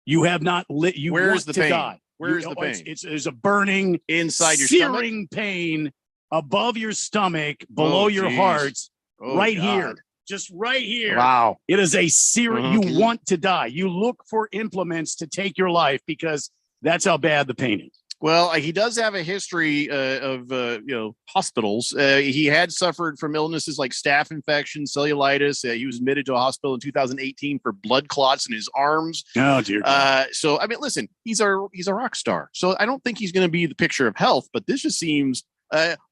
you have not lit. You Where's want the to pain? die. Where's the pain? There's a burning inside your searing pain above your stomach, below your heart, right here. just right here. Wow. It is a serious, Mhm. you want to die. You look for implements to take your life because that's how bad the pain is. Well, he does have a history of hospitals. He had suffered from illnesses like staph infection, cellulitis. He was admitted to a hospital in 2018 for blood clots in his arms. Oh, dear God. So I mean, listen, he's a rock star. So I don't think he's going to be the picture of health, but this just seems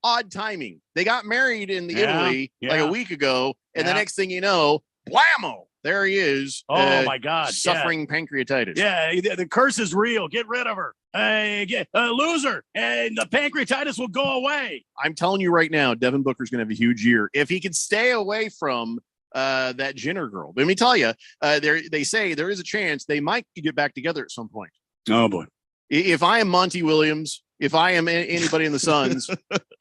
odd timing. They got married in Italy like a week ago, and the next thing you know, blammo! There he is. Oh my God! Suffering pancreatitis. Yeah, the curse is real. Get rid of her. Lose her, and the pancreatitis will go away. I'm telling you right now, Devin Booker's going to have a huge year if he can stay away from that Jenner girl. Let me tell you, they say there is a chance they might get back together at some point. Oh boy! If I am Monty Williams, if I am anybody in the Suns,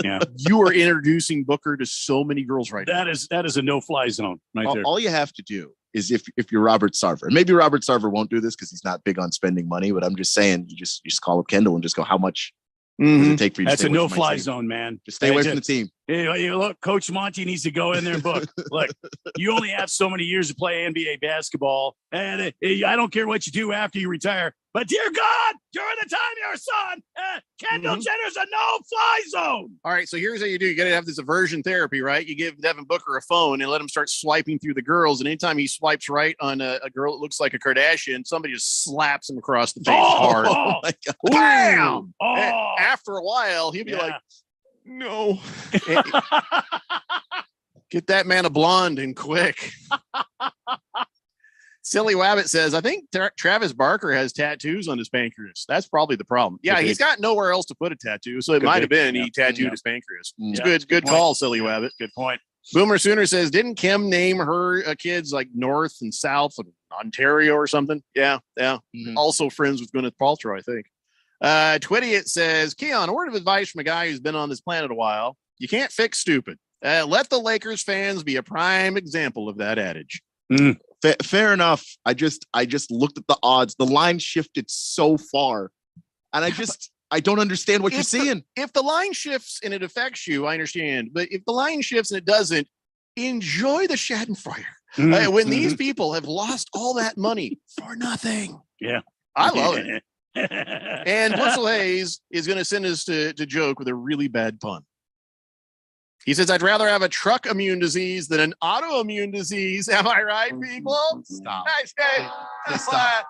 yeah, you are introducing Booker to so many girls right now. That is a no-fly zone right there. All you have to do is if you're Robert Sarver, and maybe Robert Sarver won't do this because he's not big on spending money, but I'm just saying you just call up Kendall and just go, how much does it take for you to That's stay a away from my no-fly team? zone, man. Just stay away from the team. Hey, look, Coach Monty needs to go in there and book. Look, you only have so many years to play NBA basketball, and I don't care what you do after you retire. But dear God, during the time you're a son, Kendall Jenner's a no-fly zone. All right, so here's how you do. You got to have this aversion therapy, right? You give Devin Booker a phone and let him start swiping through the girls. And anytime he swipes right on a girl that looks like a Kardashian, somebody just slaps him across the face hard. Oh my God. Bam! And Oh. after a while, he'll be like, no. Get that man a blonde and quick. Silly Wabbit says, I think Travis Barker has tattoos on his pancreas. That's probably the problem. Yeah, he's got nowhere else to put a tattoo, so it might have been he tattooed his pancreas. It's good call, Silly Wabbit. Good point. Boomer Sooner says, didn't Kim name her kids like North and South and Ontario or something? Yeah. Also friends with Gwyneth Paltrow, I think. Twittiot says, Keon, a word of advice from a guy who's been on this planet a while. You can't fix stupid. Let the Lakers fans be a prime example of that adage. Fair enough. I just looked at the odds. The line shifted so far, and I don't understand what you're seeing. If the line shifts and it affects you, I understand. But if the line shifts and it doesn't, enjoy the Schadenfreude. When these people have lost all that money for nothing. Yeah, I love it. And Blissel Hayes is going to send us to joke with a really bad pun. He says, I'd rather have a truck immune disease than an autoimmune disease. Am I right, people? Stop. Nice, Stop.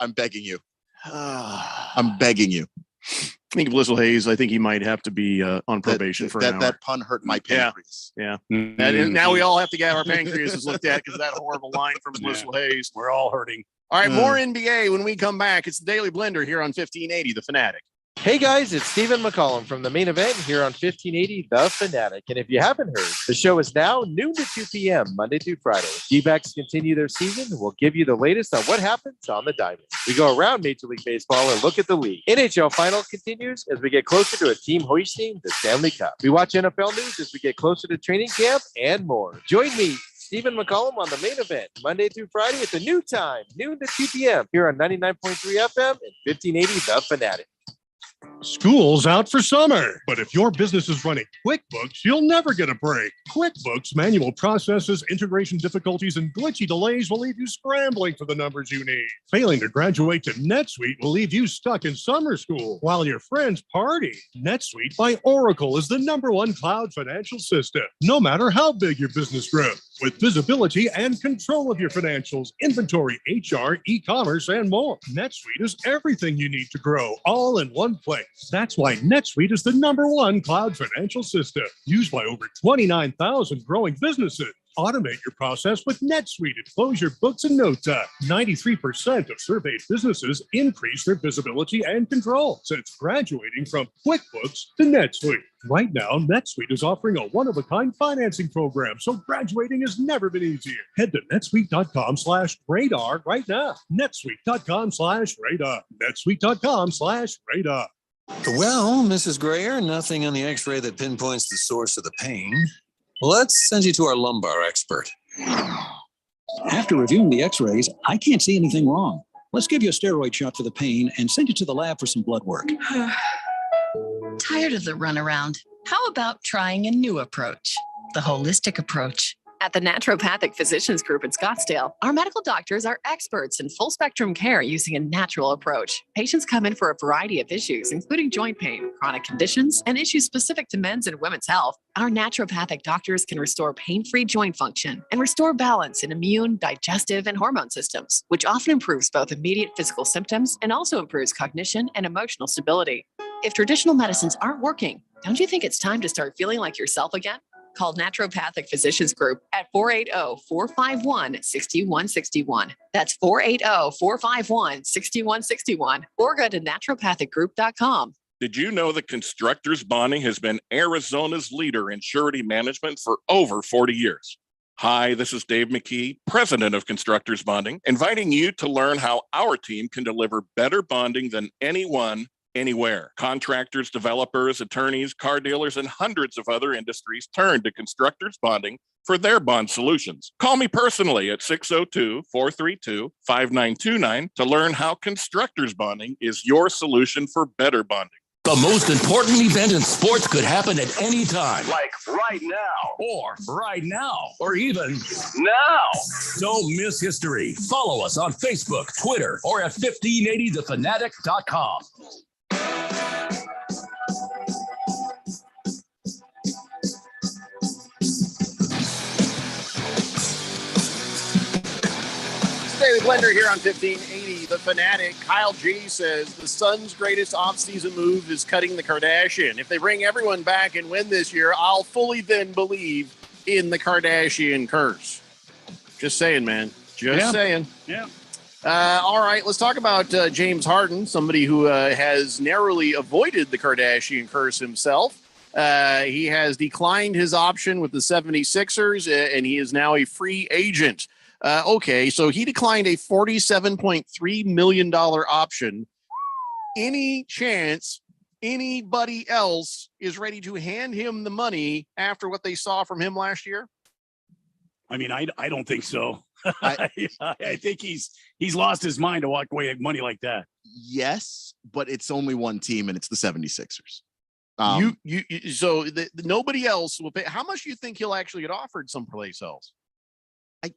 I'm begging you. I'm begging you. I think Blissel Hayes, I think he might have to be on probation for an hour. That pun hurt my pancreas. Yeah. And now we all have to get our pancreases looked at because of that horrible line from Blissel Hayes. We're all hurting. All right, more NBA when we come back. It's the Daily Blender here on 1580, The Fanatic. Hey guys, it's Stephen McCollum from the main event here on 1580 The Fanatic. And if you haven't heard, the show is now noon to 2 p.m. Monday through Friday. D-backs continue their season. We'll give you the latest on what happens on the diamond. We go around Major League Baseball and look at the league. NHL final continues as we get closer to a team hoisting the Stanley Cup. We watch NFL news as we get closer to training camp and more. Join me, Stephen McCollum, on the main event Monday through Friday at the new time, noon to 2 p.m. here on 99.3 FM and 1580 The Fanatic. School's out for summer, but if your business is running QuickBooks, you'll never get a break. QuickBooks manual processes, integration difficulties, and glitchy delays will leave you scrambling for the numbers you need. Failing to graduate to NetSuite will leave you stuck in summer school while your friends party. NetSuite by Oracle is the #1 cloud financial system, no matter how big your business grows. With visibility and control of your financials, inventory, HR, e-commerce, and more. NetSuite is everything you need to grow, all in one place. That's why NetSuite is the #1 cloud financial system, used by over 29,000 growing businesses. Automate your process with NetSuite and close your books in no time. 93% of surveyed businesses increase their visibility and control since graduating from QuickBooks to NetSuite. Right now, NetSuite is offering a one-of-a-kind financing program, so graduating has never been easier. Head to netsuite.com/radar right now. netsuite.com/radar. netsuite.com/radar. Well, Mrs. Grayer, nothing on the x-ray that pinpoints the source of the pain. Let's send you to our lumbar expert. After reviewing the x-rays, I can't see anything wrong. Let's give you a steroid shot for the pain and send you to the lab for some blood work. Tired of the runaround? How about trying a new approach? The holistic approach. At the Naturopathic Physicians Group in Scottsdale, our medical doctors are experts in full spectrum care using a natural approach. Patients come in for a variety of issues, including joint pain, chronic conditions, and issues specific to men's and women's health. Our naturopathic doctors can restore pain-free joint function and restore balance in immune, digestive, and hormone systems, which often improves both immediate physical symptoms and also improves cognition and emotional stability. If traditional medicines aren't working, don't you think it's time to start feeling like yourself again? Call Naturopathic Physicians Group at 480-451-6161. That's 480-451-6161. Or go to naturopathicgroup.com. Did you know that Constructors Bonding has been Arizona's leader in surety management for over 40 years? Hi, this is Dave McKee, president of Constructors Bonding, inviting you to learn how our team can deliver better bonding than anyone, anywhere. Contractors, developers, attorneys, car dealers, and hundreds of other industries turn to Constructors Bonding for their bond solutions. Call me personally at 602-432-5929 to learn how Constructors Bonding is your solution for better bonding. The most important event in sports could happen at any time. Like right now. Or right now. Or even now. Don't miss history. Follow us on Facebook, Twitter, or at 1580thefanatic.com. Daily Blender here on 1580 The Fanatic. Kyle G says the Suns' greatest offseason move is cutting the Kardashian. If they bring everyone back and win this year, I'll fully then believe in the Kardashian curse. Just saying, man. Just saying. Yeah. All right, let's talk about James Harden, somebody who has narrowly avoided the Kardashian curse himself. He has declined his option with the 76ers, and he is now a free agent. Okay, so he declined a $47.3 million option. Any chance anybody else is ready to hand him the money after what they saw from him last year? I mean, I don't think so. I think he's lost his mind to walk away with money like that. Yes, but it's only one team, and it's the 76ers. Nobody else will pay. How much do you think he'll actually get offered someplace else?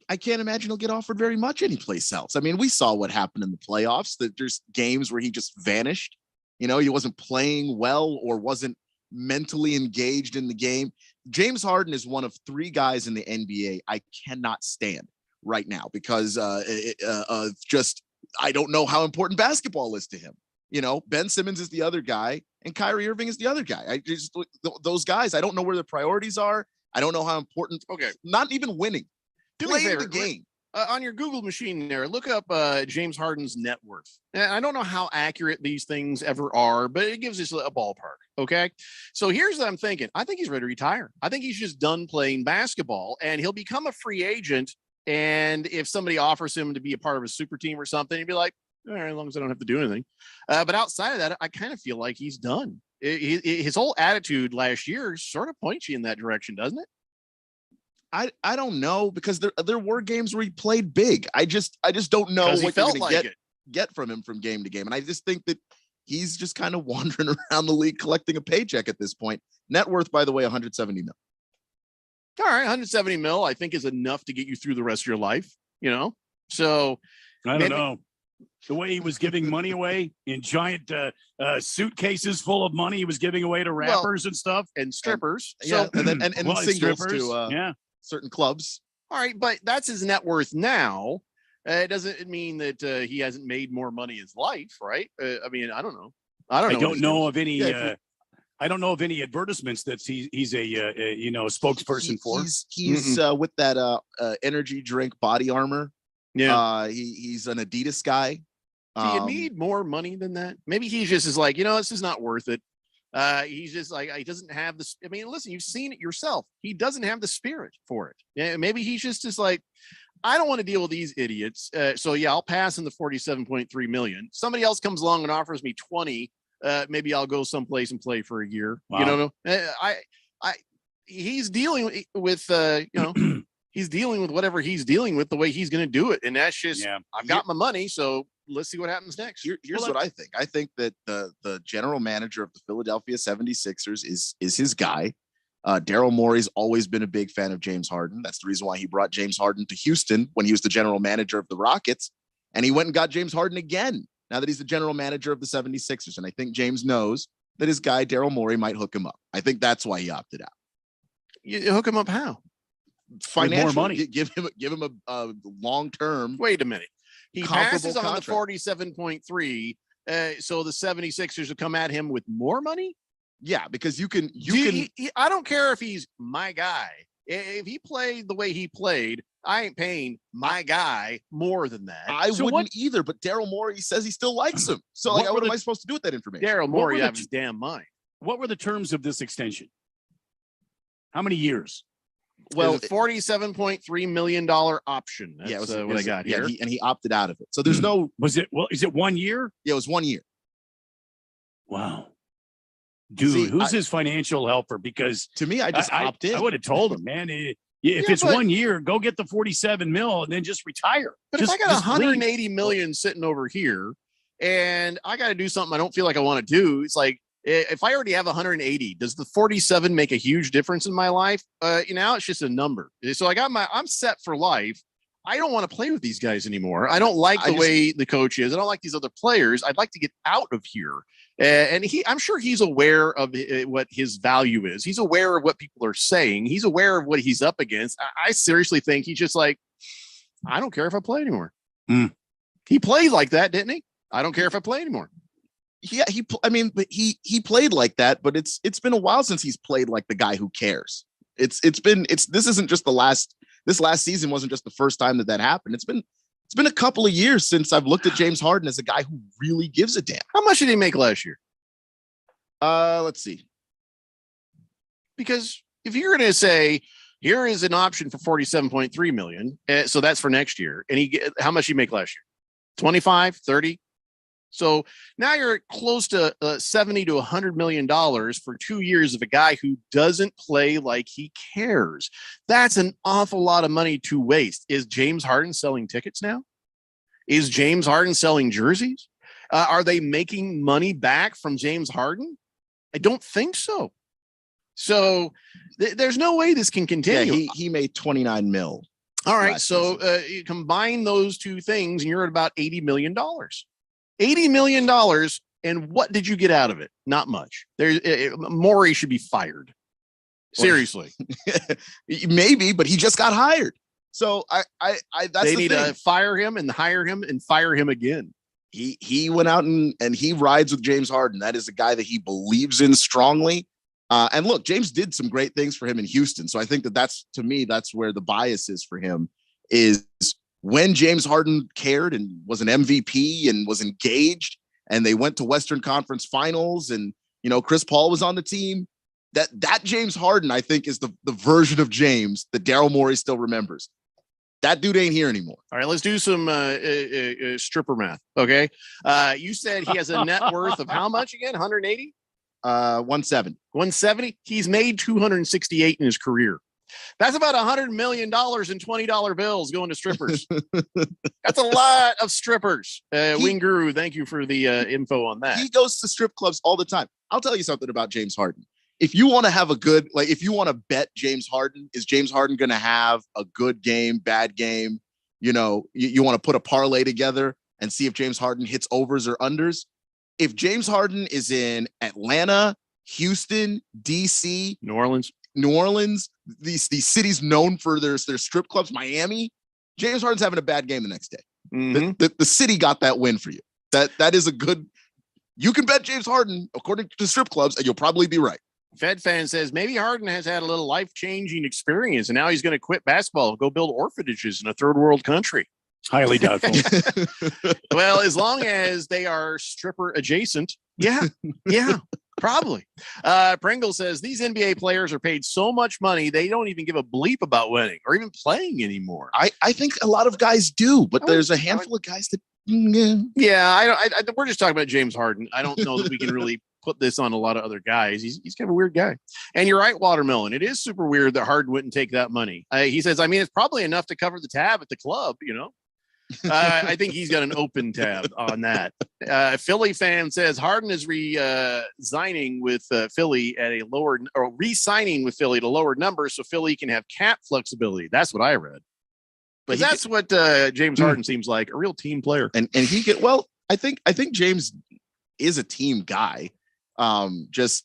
I can't imagine he'll get offered very much anyplace else. I mean, we saw what happened in the playoffs, that there's games where he just vanished. You know, he wasn't playing well or wasn't mentally engaged in the game. James Harden is one of three guys in the NBA I cannot stand right now because I don't know how important basketball is to him. You know, Ben Simmons is the other guy and Kyrie Irving is the other guy. Those guys, I don't know where their priorities are. I don't know how important. Okay. Not even winning. Do me a favor, the game. On your Google machine there, look up James Harden's net worth. And I don't know how accurate these things ever are, but it gives us a ballpark. Okay. So here's what I'm thinking. I think he's ready to retire. I think he's just done playing basketball and he'll become a free agent. And if somebody offers him to be a part of a super team or something, he'd be like, all right, as long as I don't have to do anything. But outside of that, I kind of feel like he's done. His whole attitude last year sort of points you in that direction, doesn't it? I don't know, because there were games where he played big. I just don't know what you're going to get from him from game to game. And I just think that he's just kind of wandering around the league collecting a paycheck at this point. Net worth, by the way, 170 mil. All right, 170 mil, I think, is enough to get you through the rest of your life, you know? So I don't know. The way he was giving money away in giant suitcases full of money, he was giving away to rappers and stuff and strippers. And singles to certain clubs. All right, but that's his net worth now. It doesn't mean that he hasn't made more money in his life, right? I mean, I don't know. I don't know of any. I don't know of any advertisements that he's a spokesperson for. He's with that energy drink Body Armor. Yeah, he's an Adidas guy. Do you need more money than that? Maybe he just is like, this is not worth it. He's just like, he doesn't have this. I mean, listen, you've seen it yourself. He doesn't have the spirit for it. Yeah, maybe he's just like, I don't want to deal with these idiots. So yeah, I'll pass in the 47.3 million. Somebody else comes along and offers me 20. Maybe I'll go someplace and play for a year. Wow. You know, he's dealing with, he's dealing with whatever he's dealing with the way he's going to do it. And that's just, I've got my money. So let's see what happens next. Here's what I think. I think that the general manager of the Philadelphia 76ers is his guy. Daryl Morey's always been a big fan of James Harden. That's the reason why he brought James Harden to Houston when he was the general manager of the Rockets. And he went and got James Harden again now that he's the general manager of the 76ers. And I think James knows that his guy, Daryl Morey, might hook him up. I think that's why he opted out. You hook him up how? Financially, more money. Give him a long-term. Wait a minute. He comparable passes on the contract. 47.3. So the 76ers will come at him with more money? Yeah, because you can. I don't care if he's my guy. If he played the way he played, I ain't paying my guy more than that. I wouldn't either, but Daryl Morey says he still likes him. So like, what am I supposed to do with that information? Daryl What Morey were the out of his damn mind. What were the terms of this extension? How many years? Well, $47.3 million option. That's Yeah, it was what I got here. and he opted out of it. So there's no. Is it 1 year? Yeah, it was 1 year. Wow. Dude, See, who's his financial helper? Because to me, I just opt in. I would have told him, man, if it's 1 year, go get the 47 mil and then just retire. But just, if I got 180 million sitting over here and I got to do something I don't feel like I want to do, it's like, if I already have 180, does the 47 make a huge difference in my life? Now it's just a number. So I'm set for life. I don't want to play with these guys anymore. I don't like the way the coach is. I don't like these other players. I'd like to get out of here. And I'm sure he's aware of what his value is. He's aware of what people are saying. He's aware of what he's up against. I seriously think he's just like, I don't care if I play anymore. He played like that, didn't he? I don't care if I play anymore. Yeah, but he played like that, but it's been a while since he's played like the guy who cares. This isn't just this last season wasn't just the first time that happened. It's been a couple of years since I've looked at James Harden as a guy who really gives a damn. How much did he make last year? Let's see. Because if you're going to say here is an option for 47.3 million, so that's for next year, and how much did he make last year? 25, 30. So now you're close to 70 to $100 million for 2 years of a guy who doesn't play like he cares. That's an awful lot of money to waste. Is James Harden selling tickets now? Is James Harden selling jerseys? Are they making money back from James Harden? I don't think so. So there's no way this can continue. Yeah, he made 29 mil. All right. So you combine those two things and you're at about $80 million. $80 million. And what did you get out of it? Not much. Morey should be fired. Seriously. Maybe, but he just got hired. So they need to fire him and hire him and fire him again. He went out and he rides with James Harden. That is a guy that he believes in strongly. And look, James did some great things for him in Houston. So I think that's where the bias is for him is when James Harden cared and was an MVP and was engaged and they went to Western Conference Finals and, Chris Paul was on the team. That James Harden, I think, is the version of James that Daryl Morey still remembers. That dude ain't here anymore. All right, let's do some stripper math. Okay. You said he has a net worth of how much again? 180? 170. 170. He's made 268 in his career. That's about $100 million in $20 bills going to strippers. That's a lot of strippers. Wing Guru, thank you for the info on that. He goes to strip clubs all the time. I'll tell you something about James Harden. If you want to have if you want to bet James Harden, is James Harden going to have a good game, bad game? You want to put a parlay together and see if James Harden hits overs or unders. If James Harden is in Atlanta, Houston, DC, New Orleans, these cities known for their strip clubs, Miami, James Harden's having a bad game the next day. Mm-hmm. The city got that win for you. That is a good. You can bet James Harden according to strip clubs, and you'll probably be right. Fed fan says maybe Harden has had a little life-changing experience, and now he's going to quit basketball and go build orphanages in a third world country. Highly doubtful. Well, as long as they are stripper adjacent, yeah, probably. Pringle says these NBA players are paid so much money they don't even give a bleep about winning or even playing anymore. I think a lot of guys do, but there's a handful of guys that. Yeah, we're just talking about James Harden. I don't know that we can really put this on a lot of other guys. He's kind of a weird guy. And you're right, Watermelon. It is super weird that Harden wouldn't take that money. He says, it's probably enough to cover the tab at the club, I think he's got an open tab on that. Philly fan says Harden is resigning with Philly at a lower, or re-signing with Philly at a lower number, so Philly can have cap flexibility. That's what I read. But that's what James Harden seems like, a real team player. And he could. Well, I think James is a team guy. Just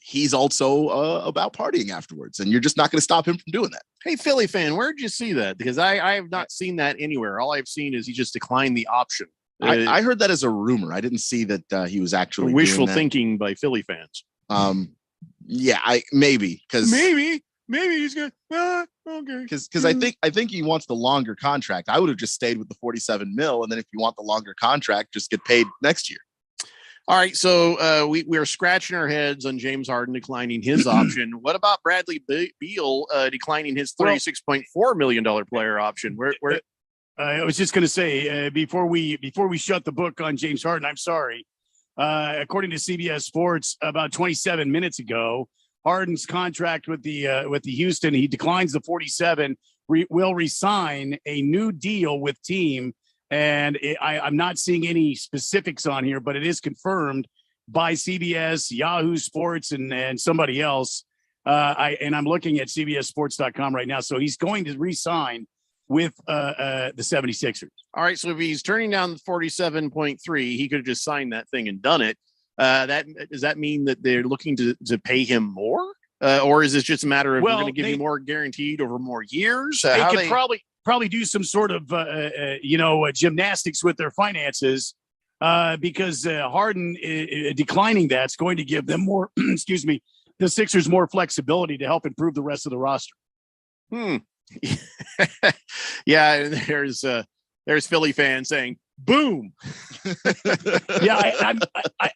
he's also about partying afterwards, and you're just not going to stop him from doing that. Hey, Philly fan, where'd you see that? Because I have not seen that anywhere. All I've seen is he just declined the option. I heard that as a rumor. I didn't see that he was actually wishful doing that. thinking by Philly fans. Yeah, maybe he's good. Okay. Because I think he wants the longer contract. I would have just stayed with the 47 mil, and then if you want the longer contract, just get paid next year. All right, so we are scratching our heads on James Harden declining his option. What about Bradley Beal declining his $36.4 million player option? Where I was just going to say before we shut the book on James Harden, I'm sorry. According to CBS Sports, about 27 minutes ago, Harden's contract with the Houston, he declines the 47, will resign a new deal with team. And I'm not seeing any specifics on here, but it is confirmed by CBS, Yahoo Sports, and somebody else. I'm looking at CBSSports.com right now. So he's going to re-sign with the 76ers. All right. So if he's turning down the 47.3, he could have just signed that thing and done it. Does that mean that they're looking to pay him more? Or is this just a matter of we're going to give you more guaranteed over more years? They could probably do some sort of gymnastics with their finances because Harden declining that's going to give them more the Sixers more flexibility to help improve the rest of the roster. Yeah, there's Philly fans saying boom. Yeah,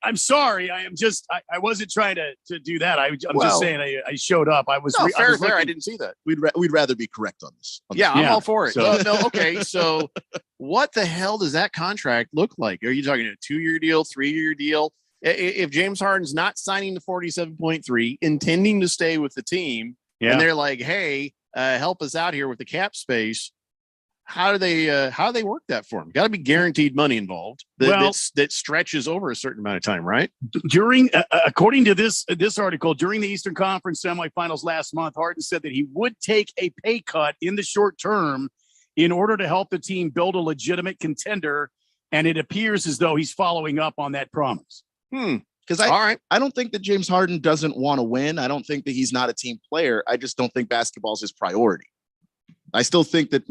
I'm sorry. I wasn't trying to do that. I'm just saying I showed up. I was fair. I didn't see that. We'd rather be correct on this. I'm all for it. So. No, okay. So what the hell does that contract look like? Are you talking a 2-year deal, 3-year deal? If James Harden's not signing the 47.3, intending to stay with the team, and they're like, hey, help us out here with the cap space. How do they work that for him? Got to be guaranteed money involved that stretches over a certain amount of time, right? According to this article, during the Eastern Conference semifinals last month, Harden said that he would take a pay cut in the short term in order to help the team build a legitimate contender, and it appears as though he's following up on that promise. Because I don't think that James Harden doesn't want to win. I don't think that he's not a team player. I just don't think basketball is his priority. I still think that,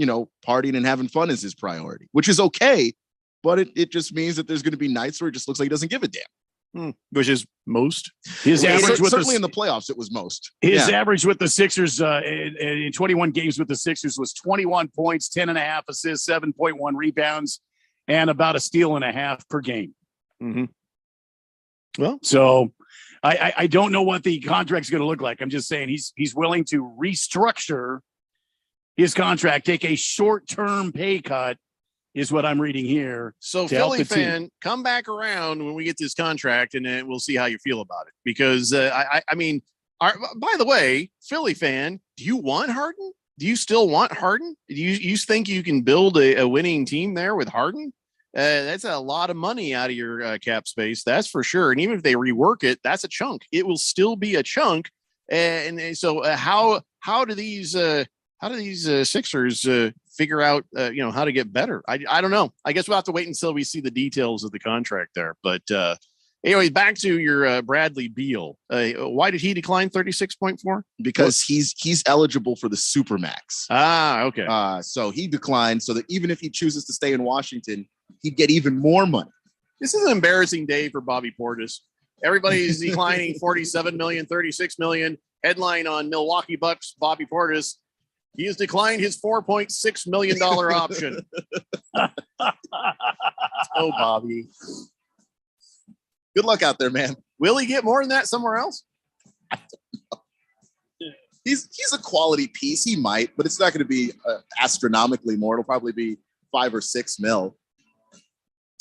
partying and having fun is his priority, which is okay. But it just means that there's going to be nights where it just looks like he doesn't give a damn. Which is most. His average certainly in the playoffs, it was most. His average with the Sixers in 21 games with the Sixers was 21 points, 10.5 assists, 7.1 rebounds, and about a steal and a half per game. Mm-hmm. Well, so I don't know what the contract's going to look like. I'm just saying he's willing to restructure his contract, take a short-term pay cut, is what I'm reading here. So, Philly fan, come back around when we get this contract, and then we'll see how you feel about it. Because, by the way, Philly fan, do you want Harden? Do you still want Harden? Do you think you can build a winning team there with Harden? That's a lot of money out of your cap space, that's for sure. And even if they rework it, that's a chunk. It will still be a chunk. And so, how do these Sixers figure out, how to get better? I don't know. I guess we'll have to wait until we see the details of the contract there. But anyways, back to your Bradley Beal. Why did he decline 36.4? Because he's eligible for the Supermax. Okay. So he declined so that even if he chooses to stay in Washington, he'd get even more money. This is an embarrassing day for Bobby Portis. Everybody's declining 47 million, 36 million. Headline on Milwaukee Bucks, Bobby Portis. He has declined his $4.6 million option. Oh, Bobby. Good luck out there, man. Will he get more than that somewhere else? I don't know. He's a quality piece. He might, but it's not going to be astronomically more. It'll probably be 5 or 6 mil.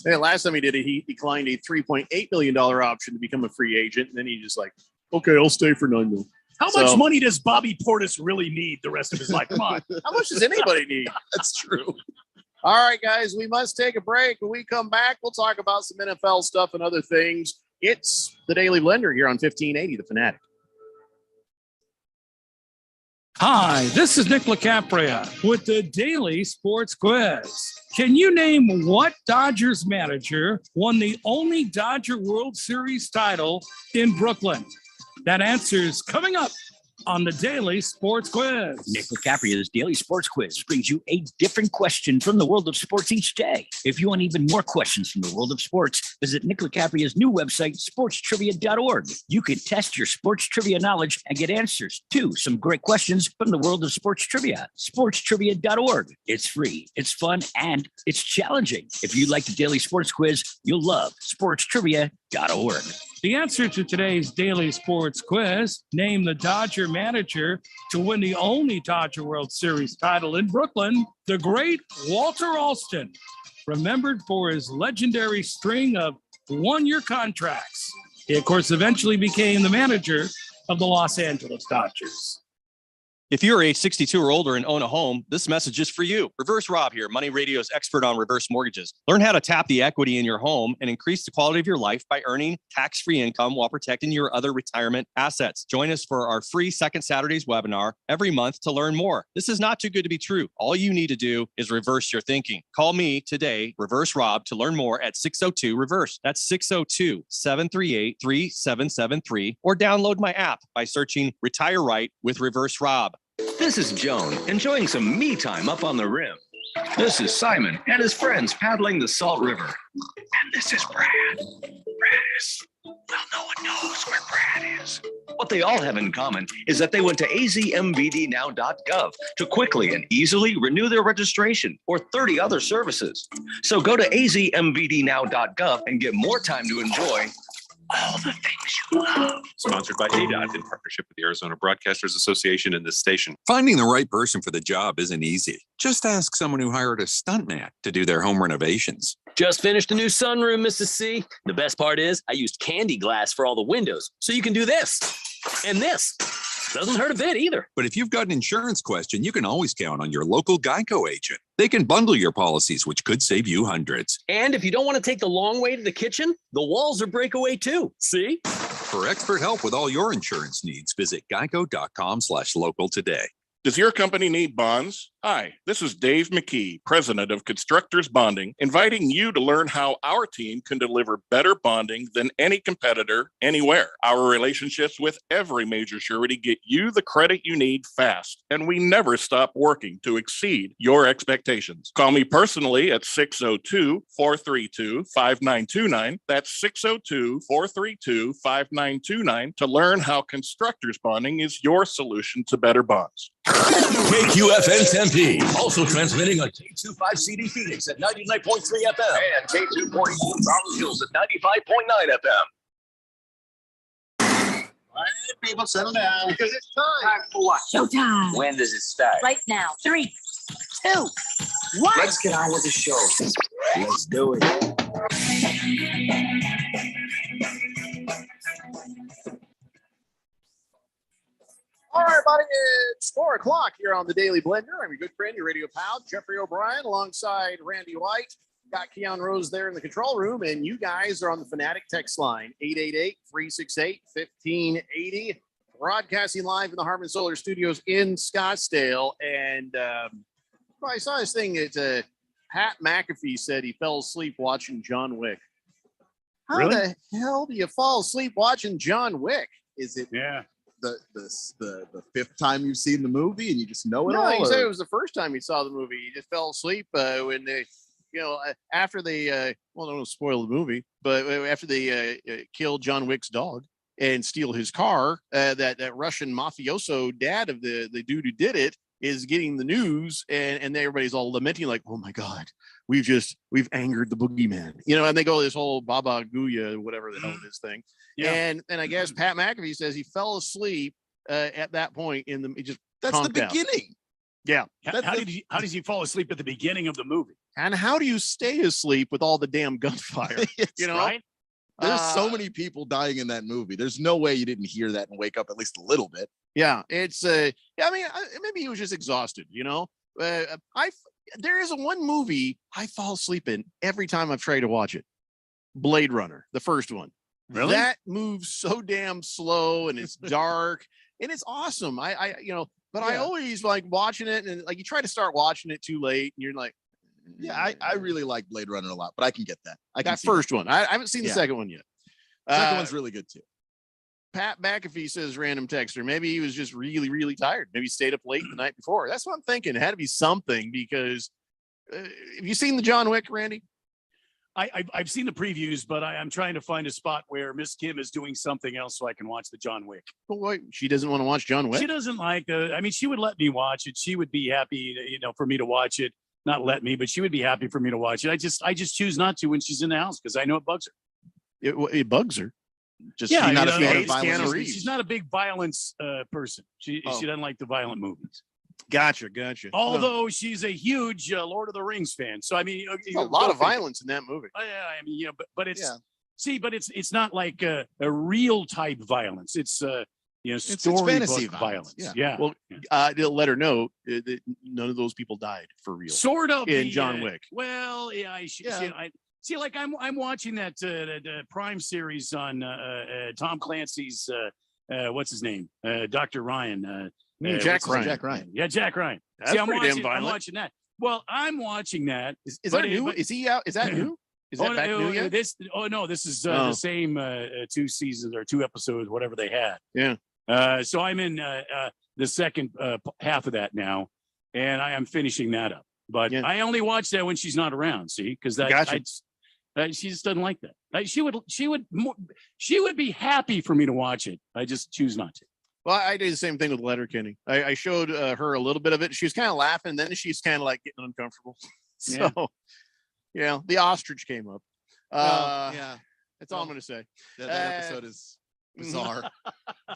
Hey, last time he did it, he declined a $3.8 million option to become a free agent. And then he just like, okay, I'll stay for $9 million. How much money does Bobby Portis really need the rest of his life? Come on. How much does anybody need? That's true. All right, guys, we must take a break. When we come back, we'll talk about some NFL stuff and other things. It's the Daily Blender here on 1580, The Fanatic. Hi, this is Nick LaCapria with the Daily Sports Quiz. Can you name what Dodgers manager won the only Dodger World Series title in Brooklyn? That answer is coming up on the Daily Sports Quiz. Nick LaCapria's Daily Sports Quiz brings you a different question from the world of sports each day. If you want even more questions from the world of sports, visit Nick LaCapria's new website, sportstrivia.org. You can test your sports trivia knowledge and get answers to some great questions from the world of sports trivia. Sportstrivia.org. It's free, it's fun, and it's challenging. If you like the Daily Sports Quiz, you'll love sportstrivia.org. The answer to today's Daily Sports Quiz, name the Dodger manager to win the only Dodger World Series title in Brooklyn, the great Walter Alston, remembered for his legendary string of one-year contracts. He, of course, eventually became the manager of the Los Angeles Dodgers. If you're age 62 or older and own a home, this message is for you. Reverse Rob here, Money Radio's expert on reverse mortgages. Learn how to tap the equity in your home and increase the quality of your life by earning tax-free income while protecting your other retirement assets. Join us for our free Second Saturdays webinar every month to learn more. This is not too good to be true. All you need to do is reverse your thinking. Call me today, Reverse Rob, to learn more at 602-REVERSE. That's 602-738-3773, or download my app by searching Retire Right with Reverse Rob. This is Joan, enjoying some me time up on the rim. This is Simon and his friends paddling the Salt River. And this is Brad. Brad is, well, no one knows where Brad is. What they all have in common is that they went to azmbdnow.gov to quickly and easily renew their registration or 30 other services. So go to azmbdnow.gov and get more time to enjoy all the things you love. Sponsored by ADOT in partnership with the Arizona Broadcasters Association and this station. Finding the right person for the job isn't easy. Just ask someone who hired a stuntman to do their home renovations. Just finished a new sunroom, Mrs. C. The best part is I used candy glass for all the windows, so you can do this and this. Doesn't hurt a bit either. But if you've got an insurance question, you can always count on your local Geico agent. They can bundle your policies, which could save you hundreds. And if you don't want to take the long way to the kitchen, the walls are breakaway too. See? For expert help with all your insurance needs, visit geico.com/local today. Does your company need bonds? Hi, this is Dave McKee, president of Constructors Bonding, inviting you to learn how our team can deliver better bonding than any competitor anywhere. Our relationships with every major surety get you the credit you need fast, and we never stop working to exceed your expectations. Call me personally at 602-432-5929. That's 602-432-5929 to learn how Constructors Bonding is your solution to better bonds. KQFN Tempe, also transmitting on K25 CD Phoenix at 99.3 FM and K242 Round Hills at 95.9 FM. All right, people, settle down. Because it's time for what? Showtime. When does it start? Right now. 3, 2, 1. Let's get on with the show. Let's do it. All right, buddy, it's 4 o'clock here on the Daily Blender. I'm your good friend, your radio pal, Jeffrey O'Brien, alongside Randy White. Got Keon Rose there in the control room, and you guys are on the Fanatic text line, 888-368-1580. Broadcasting live in the Harman Solar Studios in Scottsdale. And I saw this thing that Pat McAfee said he fell asleep watching John Wick. How the hell do you fall asleep watching John Wick? Is it the fifth time you've seen the movie and you just know it all? He said it was the first time he saw the movie. He just fell asleep when they, after they, don't spoil the movie, but after they killed John Wick's dog and steal his car, that Russian mafioso dad of the dude who did it is getting the news, and everybody's all lamenting like, oh my God, we've angered the boogeyman, and they go this whole Baba Guya, whatever the hell this thing. Yeah. And I guess Pat McAfee says he fell asleep at that point that's the beginning. Yeah. How does he fall asleep at the beginning of the movie? And how do you stay asleep with all the damn gunfire? Right? There's so many people dying in that movie. There's no way you didn't hear that and wake up at least a little bit. Yeah, it's maybe he was just exhausted, There is one movie I fall asleep in every time I've tried to watch it. Blade Runner, the first one. Really? That moves so damn slow and it's dark and it's awesome. I always like watching it, and like you try to start watching it too late and you're like, yeah, I really like Blade Runner a lot, but I can get that. that first one. I haven't seen the second one yet. Second one's really good too. Pat McAfee says, random texter, maybe he was just really, really tired. Maybe he stayed up late the night before. That's what I'm thinking. It had to be something because have you seen the John Wick, Randy? I've seen the previews, but I'm trying to find a spot where Miss Kim is doing something else so I can watch the John Wick. But wait, she doesn't want to watch John Wick? She doesn't like she would let me watch it. She would be happy, for me to watch it. Not let me, but she would be happy for me to watch it. I just choose not to when she's in the house because I know it bugs her. It bugs her. Just she's not a fan of violence. She's not a big violence person. She doesn't like the violent movies. Gotcha. Although she's a huge Lord of the Rings fan, so I mean, a lot of violence in that movie. Oh, yeah, I mean, but it's but it's not like a real type violence. It's storybook fantasy violence. Yeah. Well, let her know that none of those people died for real. Sort of in John Wick. Well, yeah, I see. Like I'm watching that Prime series on Tom Clancy's what's his name, Dr. Ryan. Jack Ryan. Jack Ryan. Yeah, Jack Ryan. That's See, I'm pretty damn watching, I'm violent. watching that. Well, I'm watching that. Is that new? Is he out? Is that new? Is that back new yet? This is the same 2 seasons or 2 episodes, whatever they had. Yeah. So I'm in the second half of that now, and I am finishing that up. But I only watch that when she's not around. See, because she just doesn't like that. She would be happy for me to watch it. I just choose not to. Well, I do the same thing with Letterkenny. I showed her a little bit of it. She was kind of laughing, then she's kind of like getting uncomfortable. So, the ostrich came up. That's all I'm going to say. That episode is bizarre.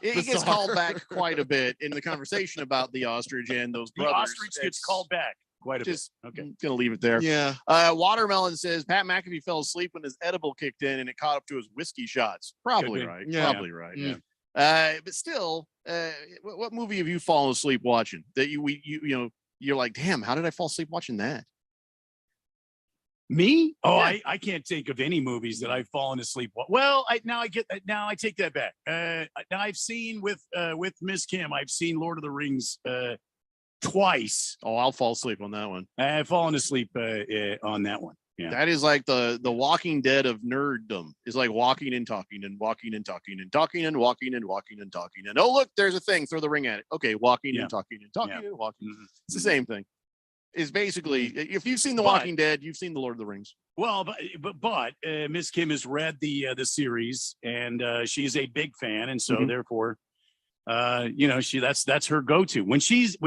It gets called back quite a bit in the conversation about the ostrich and those brothers. The ostrich gets called back quite a bit. Okay. I'm going to leave it there. Yeah. Watermelon says, Pat McAfee fell asleep when his edible kicked in and it caught up to his whiskey shots. Probably right. Yeah. Probably right. Yeah. But still, what movie have you fallen asleep watching that you're like, damn, how did I fall asleep watching that? Me? Oh, yeah. I can't think of any movies that I've fallen asleep. Well, I take that back. Now I've seen with Miss Kim, I've seen Lord of the Rings twice. Oh, I'll fall asleep on that one. I've fallen asleep on that one. Yeah. That is like the Walking Dead of nerddom. Is like walking and talking and walking and talking and talking and walking and walking and talking. And oh, look, there's a thing. Throw the ring at it. Okay, walking and talking and talking and walking. Mm-hmm. It's the same thing. Is basically, if you've seen The Walking Dead, you've seen The Lord of the Rings. Well, but Miss Kim has read the series, and she's a big fan, and so therefore, that's her go-to when she's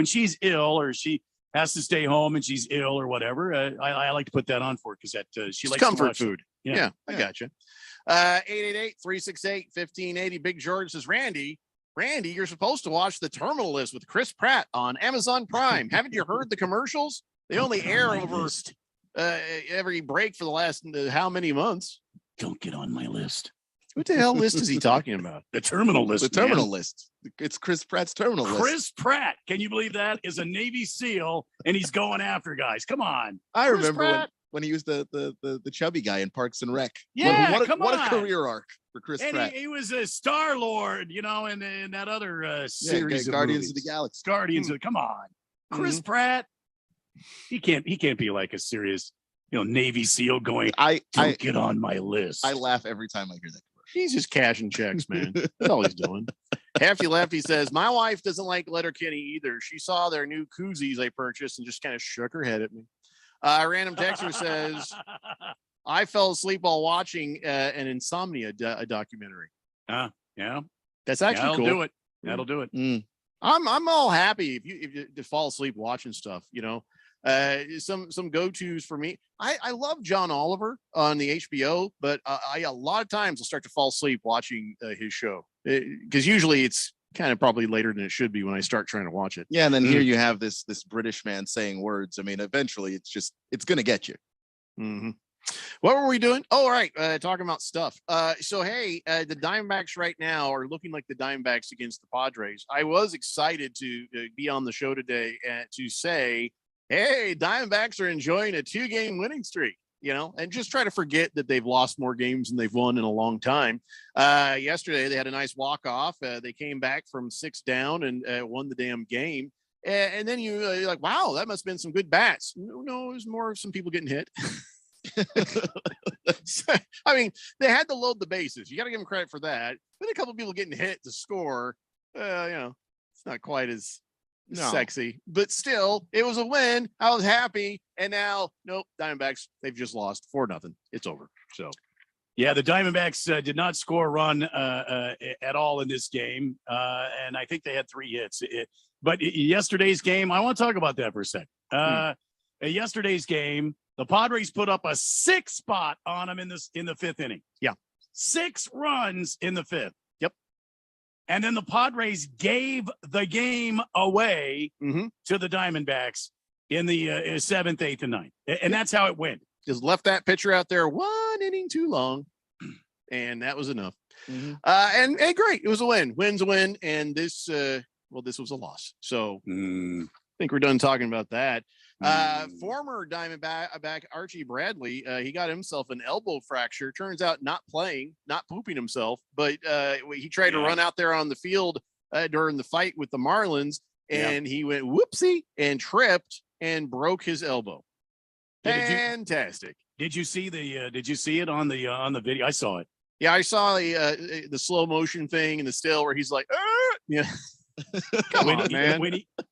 ill or she has to stay home and she's ill or whatever. I like to put that on for her because she likes comfort food. Yeah, I got you. 888-368-1580. Big George says, Randy, you're supposed to watch The Terminal List with Chris Pratt on Amazon Prime. Haven't you heard the commercials? They only air over every break for the last how many months? Don't get on my list. What the hell list is he talking about? The Terminal List. The Terminal List. It's Chris Pratt's Terminal List. Chris Pratt, can you believe that? Is a Navy SEAL and he's going after guys. Come on. I remember when he was the chubby guy in Parks and Rec. Yeah, what a career arc for Chris Pratt. He was a Star-Lord, in that other series of Guardians movies. of the Galaxy. Guardians of come on. Chris Pratt. He can't be like a serious, Navy SEAL going, don't get on my list. I laugh every time I hear that. He's just cashing checks, man. That's all he's doing. Hefty Lefty says, my wife doesn't like Letterkenny either. She saw their new koozies I purchased and just kind of shook her head at me. Random Texter says, I fell asleep while watching an insomnia documentary. Yeah. That's actually cool. That'll do it. I'm all happy if you to fall asleep watching stuff, some go-tos for me. I love John Oliver on the HBO, but I a lot of times I'll start to fall asleep watching his show because usually it's kind of probably later than it should be when I start trying to watch it. Yeah, and then here you have this British man saying words. I mean, eventually it's gonna get you. Mm-hmm. What were we doing? Oh, all right. Talking about stuff. So, hey, the Diamondbacks right now are looking like the Diamondbacks against the Padres. I was excited to be on the show today and to say Hey, Diamondbacks are enjoying a 2-game winning streak, and just try to forget that they've lost more games than they've won in a long time. Yesterday, they had a nice walk-off. They came back from 6 down and won the damn game. And then you're like, wow, that must have been some good bats. No, it was more of some people getting hit. I mean, they had to load the bases. You got to give them credit for that. But a couple of people getting hit to score, it's not quite as sexy. But still, it was a win. I was happy. And now, nope, Diamondbacks, they've just lost 4-0. It's over. So, yeah, the Diamondbacks did not score a run at all in this game. And I think they had 3 hits. But yesterday's game, I want to talk about that for a second. Yesterday's game, the Padres put up a 6 spot on them in the 5th inning. Yeah. 6 runs in the 5th. Yep. And then the Padres gave the game away to the Diamondbacks in the 7th, 8th, and 9th. And that's how it went. Just left that pitcher out there 1 inning too long. And that was enough. And great. It was a win. Win's a win. And this was a loss. So I think we're done talking about that. Former Diamondback Archie Bradley, he got himself an elbow fracture. Turns out not playing, not pooping himself, but he tried to run out there on the field during the fight with the Marlins, and he went whoopsie and tripped and broke his elbow. Fantastic. Did you see it on the video? I saw it. Yeah, I saw the slow motion thing and the still where he's like, yeah. Come on, man.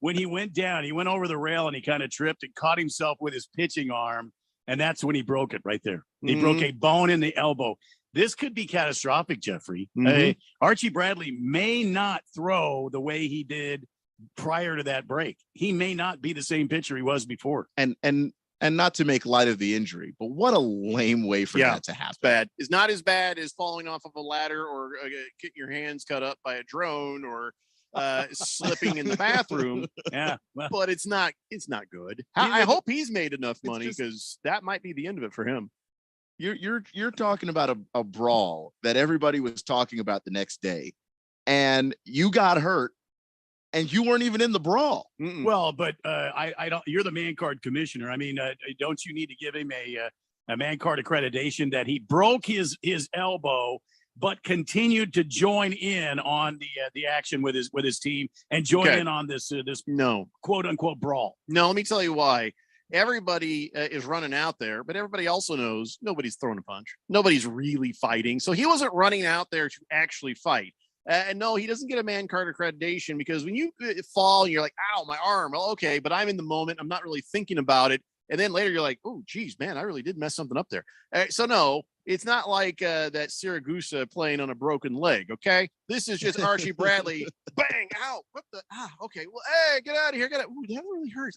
When he went down, he went over the rail and he kind of tripped and caught himself with his pitching arm. And that's when he broke it right there. He broke a bone in the elbow. This could be catastrophic, Jeffrey. Archie Bradley may not throw the way he did prior to that break. He may not be the same pitcher he was before. And not to make light of the injury, but what a lame way for that to happen. Bad. It's not as bad as falling off of a ladder or getting your hands cut up by a drone or slipping in the bathroom. Yeah, but it's not good. I hope he's made enough money because that might be the end of it for him. You're talking about a brawl that everybody was talking about the next day, and you got hurt, and you weren't even in the brawl. Well, but I don't. You're the man card commissioner. I mean, don't you need to give him a man card accreditation that he broke his elbow, but continued to join in on the action with his team and join in on this no quote unquote brawl? No, let me tell you why. Everybody is running out there, but everybody also knows nobody's throwing a punch. Nobody's really fighting. So he wasn't running out there to actually fight. And no, he doesn't get a man card accreditation because when you fall, you're like, ow, my arm. Well, okay, but I'm in the moment. I'm not really thinking about it. And then later you're like, oh, geez, man, I really did mess something up there. So no, it's not like that Siragusa playing on a broken leg, okay? This is just Archie Bradley, bang, ow, okay, well, hey, get out of here, ooh, that really hurts,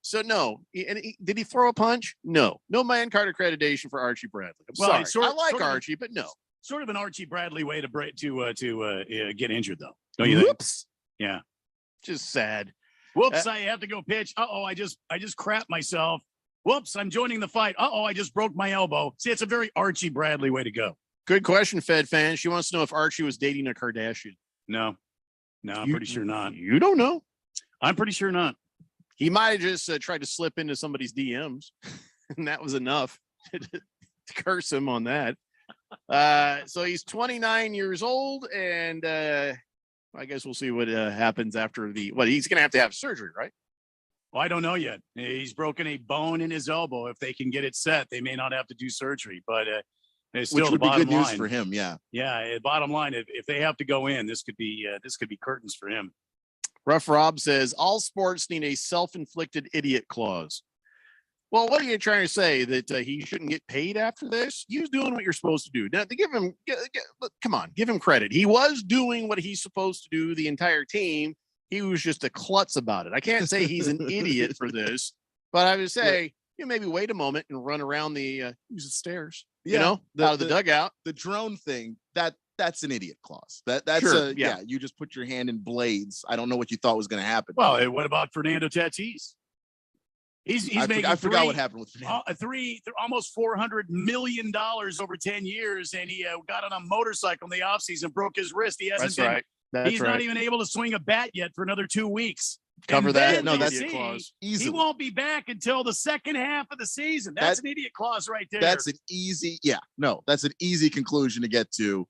So no, did he throw a punch? No man card accreditation for Archie Bradley. I'm sorry. I like Archie, but no. Sort of an Archie Bradley way to get injured, though. Don't you think? Whoops. Yeah. Just sad. Whoops, I have to go pitch. I just crapped myself. Whoops, I'm joining the fight. I just broke my elbow. See, it's a very Archie Bradley way to go. Good question, Fed fan. She wants to know if Archie was dating a Kardashian. No, I'm pretty sure not. You don't know? I'm pretty sure not. He might have just tried to slip into somebody's DMs, and that was enough to curse him on that. So he's 29 years old, and I guess we'll see what happens after he's going to have surgery, right? Well, I don't know yet. He's broken a bone in his elbow. If they can get it set, they may not have to do surgery, but it's still which would the bottom be good line. News for him. Yeah. Yeah. Bottom line, if they have to go in, this could be curtains for him. Rough Rob says all sports need a self-inflicted idiot clause. Well, what are you trying to say? That he shouldn't get paid after this? He was doing what you're supposed to do. Now, to give him, come on, give him credit. He was doing what he's supposed to do, the entire team. He was just a klutz about it. I can't say he's an idiot for this, but I would say, maybe wait a moment and run around use the stairs, out of the dugout. The drone thing, that's an idiot clause. That's sure, you just put your hand in blades. I don't know what you thought was going to happen. Well, what about Fernando Tatis? I forgot what happened with almost $400 million over 10 years, and he got on a motorcycle in the offseason, broke his wrist. He hasn't That's right. He's not even able to swing a bat yet for another 2 weeks. Cover And that. then No, they that's see he easily. won't be back until the second half of the season. That's That- an idiot clause right there. That's an easy, that's an easy conclusion to get to.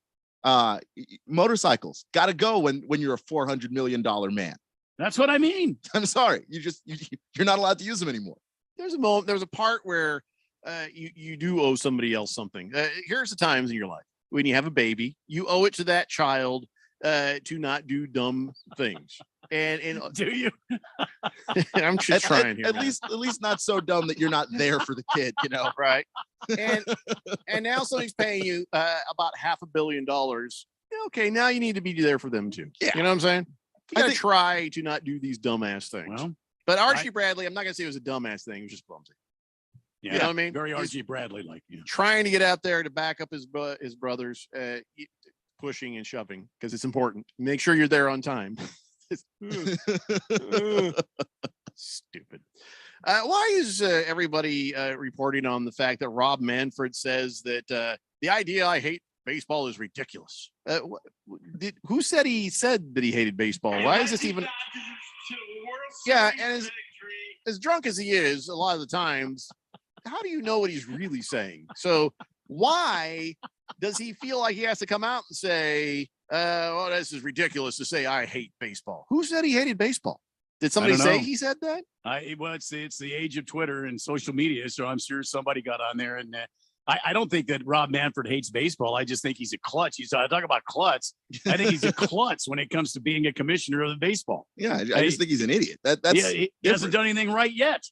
Motorcycles got to go when you're a $400 million man. That's what I mean. I'm sorry, you're not allowed to use them anymore. There's a part where you do owe somebody else something. Here's the times in your life when you have a baby, you owe it to that child to not do dumb things. And Do you? I'm just trying here. At man. least not so dumb that you're not there for the kid, Right. And now somebody's paying you about $500 million. Yeah, okay, now you need to be there for them too. Yeah. You know what I'm saying? You I gotta think- try to not do these dumbass things. Well, but Archie Bradley, I'm not gonna say it was a dumbass thing. It was just clumsy. yeah, You know what I mean? very He's R.G. Bradley like. Yeah. trying to get out there to back up his brothers, pushing and shoving because it's important. Make sure you're there on time. Stupid. Why is everybody reporting on the fact that Rob Manfred says that the idea I hate baseball is ridiculous? Who said he said that he hated baseball? Why is this even? Yeah, and as drunk as he is, a lot of the times, how do you know what he's really saying? So why does he feel like he has to come out and say, well, this is ridiculous to say I hate baseball? Who said he hated baseball? Did somebody don't say know. he said that? Well, it's the age of Twitter and social media, so I'm sure somebody got on there. And I don't think that Rob Manfred hates baseball. I just think he's a klutz. I talk about klutz. I think he's a klutz when it comes to being a commissioner of the baseball. Yeah, I just think he's an idiot. That's he hasn't done anything right yet.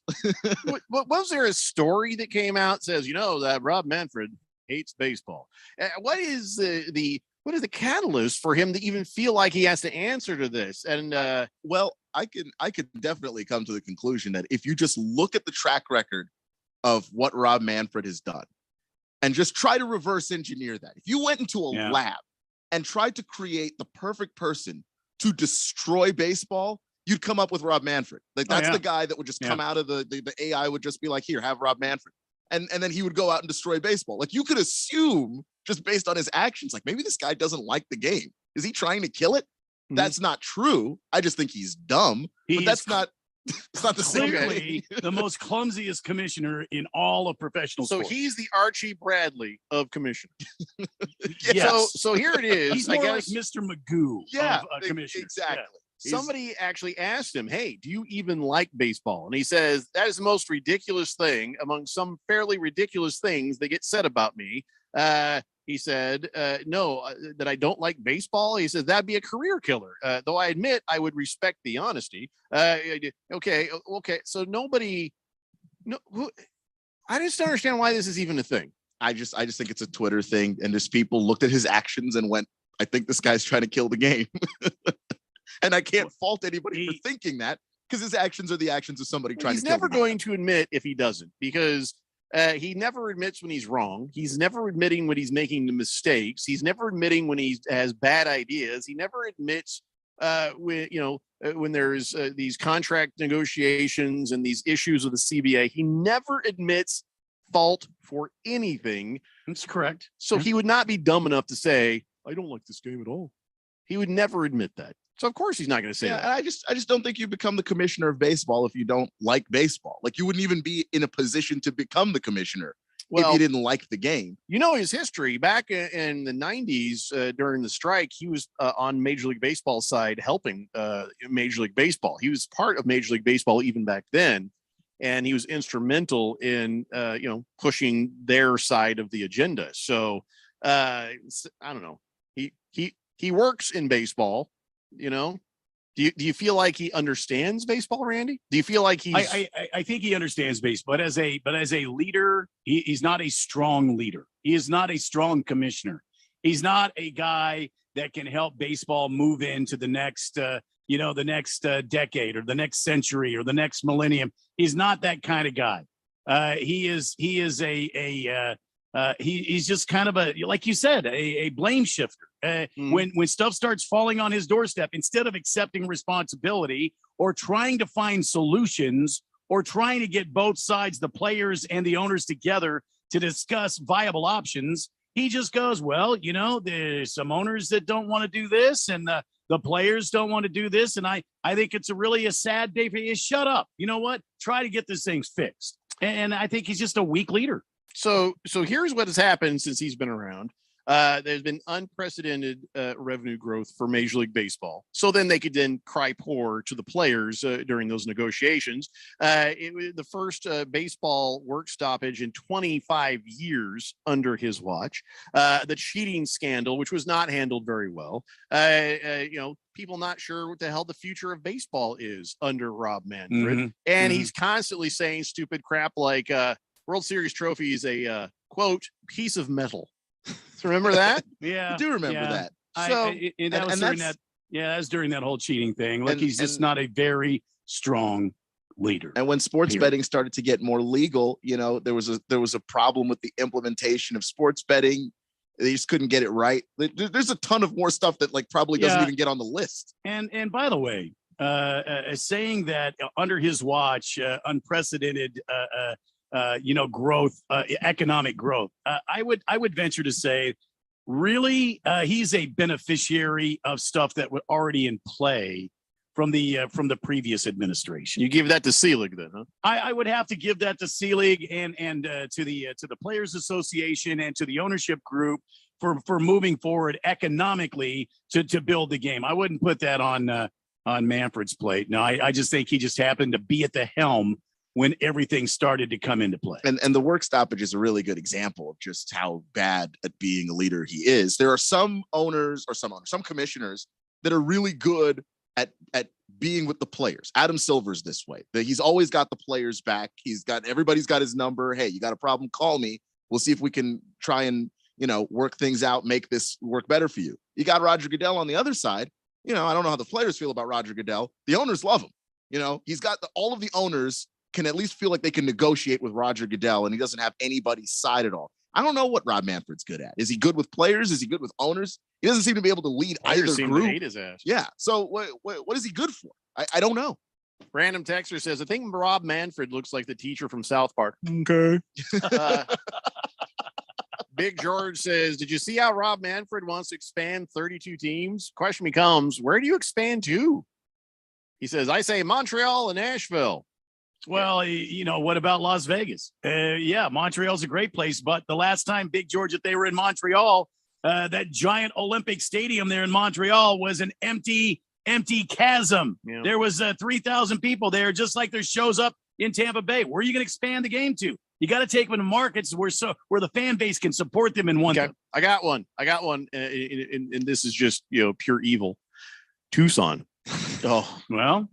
Was there a story that came out that says, that Rob Manfred hates baseball? What is the catalyst for him to even feel like he has to answer to this? And well, I can definitely come to the conclusion that if you just look at the track record of what Rob Manfred has done and just try to reverse engineer that. If you went into a lab and tried to create the perfect person to destroy baseball, you'd come up with Rob Manfred. Like that's the guy that would just come out of the AI would just be like, here, have Rob Manfred. And then he would go out and destroy baseball. Like you could assume just based on his actions, like maybe this guy doesn't like the game. Is he trying to kill it? Mm-hmm. That's not true. I just think he's dumb. But that's not it's not the same. Clearly the most clumsiest commissioner in all of professional sports. So he's the Archie Bradley of commissioner. Yes. So here it is. He's more like Mr. Magoo of commissioner. Exactly. Yeah. Somebody actually asked him, hey, do you even like baseball? And he says, that is the most ridiculous thing among some fairly ridiculous things that get said about me. He said, no, that I don't like baseball. He says, that'd be a career killer. Though I admit I would respect the honesty. Okay. So I just don't understand why this is even a thing. I just think it's a Twitter thing. And just people looked at his actions and went, I think this guy's trying to kill the game. And I can't fault anybody for thinking that because his actions are the actions of somebody trying to kill He's never the game. going to admit if he doesn't, because he never admits when he's wrong. He's never admitting when he's making the mistakes. He's never admitting when he has bad ideas. He never admits when there's these contract negotiations and these issues with the CBA. He never admits fault for anything. That's correct. So he would not be dumb enough to say, I don't like this game at all. He would never admit that. So of course he's not going to say that. And I just don't think you become the commissioner of baseball if you don't like baseball. Like you wouldn't even be in a position to become the commissioner if you didn't like the game. His history back in the 90s during the strike, he was on Major League Baseball side helping Major League Baseball. He was part of Major League Baseball even back then. And he was instrumental in, pushing their side of the agenda. So I don't know. He works in baseball. Do you feel like he understands baseball, Randy? Do you feel like he's? I think he understands baseball, but as a leader, he's not a strong leader. He is not a strong commissioner. He's not a guy that can help baseball move into the next, the next decade or the next century or the next millennium. He's not that kind of guy. He's just kind of like you said, a blame shifter. When stuff starts falling on his doorstep, instead of accepting responsibility or trying to find solutions or trying to get both sides, the players and the owners together to discuss viable options, he just goes, well, there's some owners that don't want to do this, and the players don't want to do this. And I think it's really a sad day for you. Shut up. You know what? Try to get this thing fixed. And I think he's just a weak leader. So here's what has happened since he's been around. There's been unprecedented revenue growth for Major League Baseball. So then they could then cry poor to the players during those negotiations. It was the first baseball work stoppage in 25 years under his watch. The cheating scandal, which was not handled very well. People not sure what the hell the future of baseball is under Rob Manfred. And he's constantly saying stupid crap like World Series trophy is a, quote, piece of metal. Remember that? Yeah, I do remember that. So that was during that whole cheating thing. Like he's just not a very strong leader. And when sports betting started to get more legal, there was a problem with the implementation of sports betting. They just couldn't get it right. There's a ton of more stuff that probably doesn't even get on the list. And by the way, saying that under his watch, unprecedented growth, economic growth. I would venture to say, really, he's a beneficiary of stuff that was already in play from the previous administration. You give that to Selig then, huh? I would have to give that to Selig and to the Players Association and to the ownership group for moving forward economically to build the game. I wouldn't put that on Manfred's plate. No, I just think he just happened to be at the helm when everything started to come into play. And the work stoppage is a really good example of just how bad at being a leader he is. There are some commissioners that are really good at being with the players. Adam Silver's this way. He's always got the players back. Everybody's got his number. Hey, you got a problem? Call me. We'll see if we can try and, work things out, make this work better for you. You got Roger Goodell on the other side. I don't know how the players feel about Roger Goodell. The owners love him. He's got all of the owners can at least feel like they can negotiate with Roger Goodell, and he doesn't have anybody's side at all. I don't know what Rob Manfred's good at. Is he good with players? Is he good with owners? He doesn't seem to be able to lead either group. To hate his ass. Yeah. So what is he good for? I don't know. Random texter says, I think Rob Manfred looks like the teacher from South Park. Okay. Big George says, did you see how Rob Manfred wants to expand 32 teams? Question becomes, where do you expand to? He says, I say Montreal and Nashville. Well, what about Las Vegas? Montreal's a great place, but the last time, Big George, that they were in Montreal, that giant Olympic stadium there in Montreal was an empty chasm. Yeah. There was 3,000 people there, just like there shows up in Tampa Bay. Where are you going to expand the game to? You got to take them to markets where the fan base can support them in one thing. I got one. And this is just, pure evil. Tucson. Oh, well.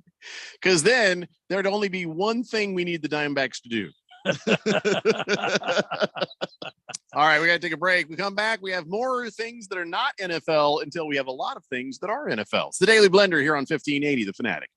Because then there'd only be one thing we need the Diamondbacks to do. All right, we got to take a break. We come back. We have more things that are not NFL until we have a lot of things that are NFL. It's the Daily Blender here on 1580, The Fanatic.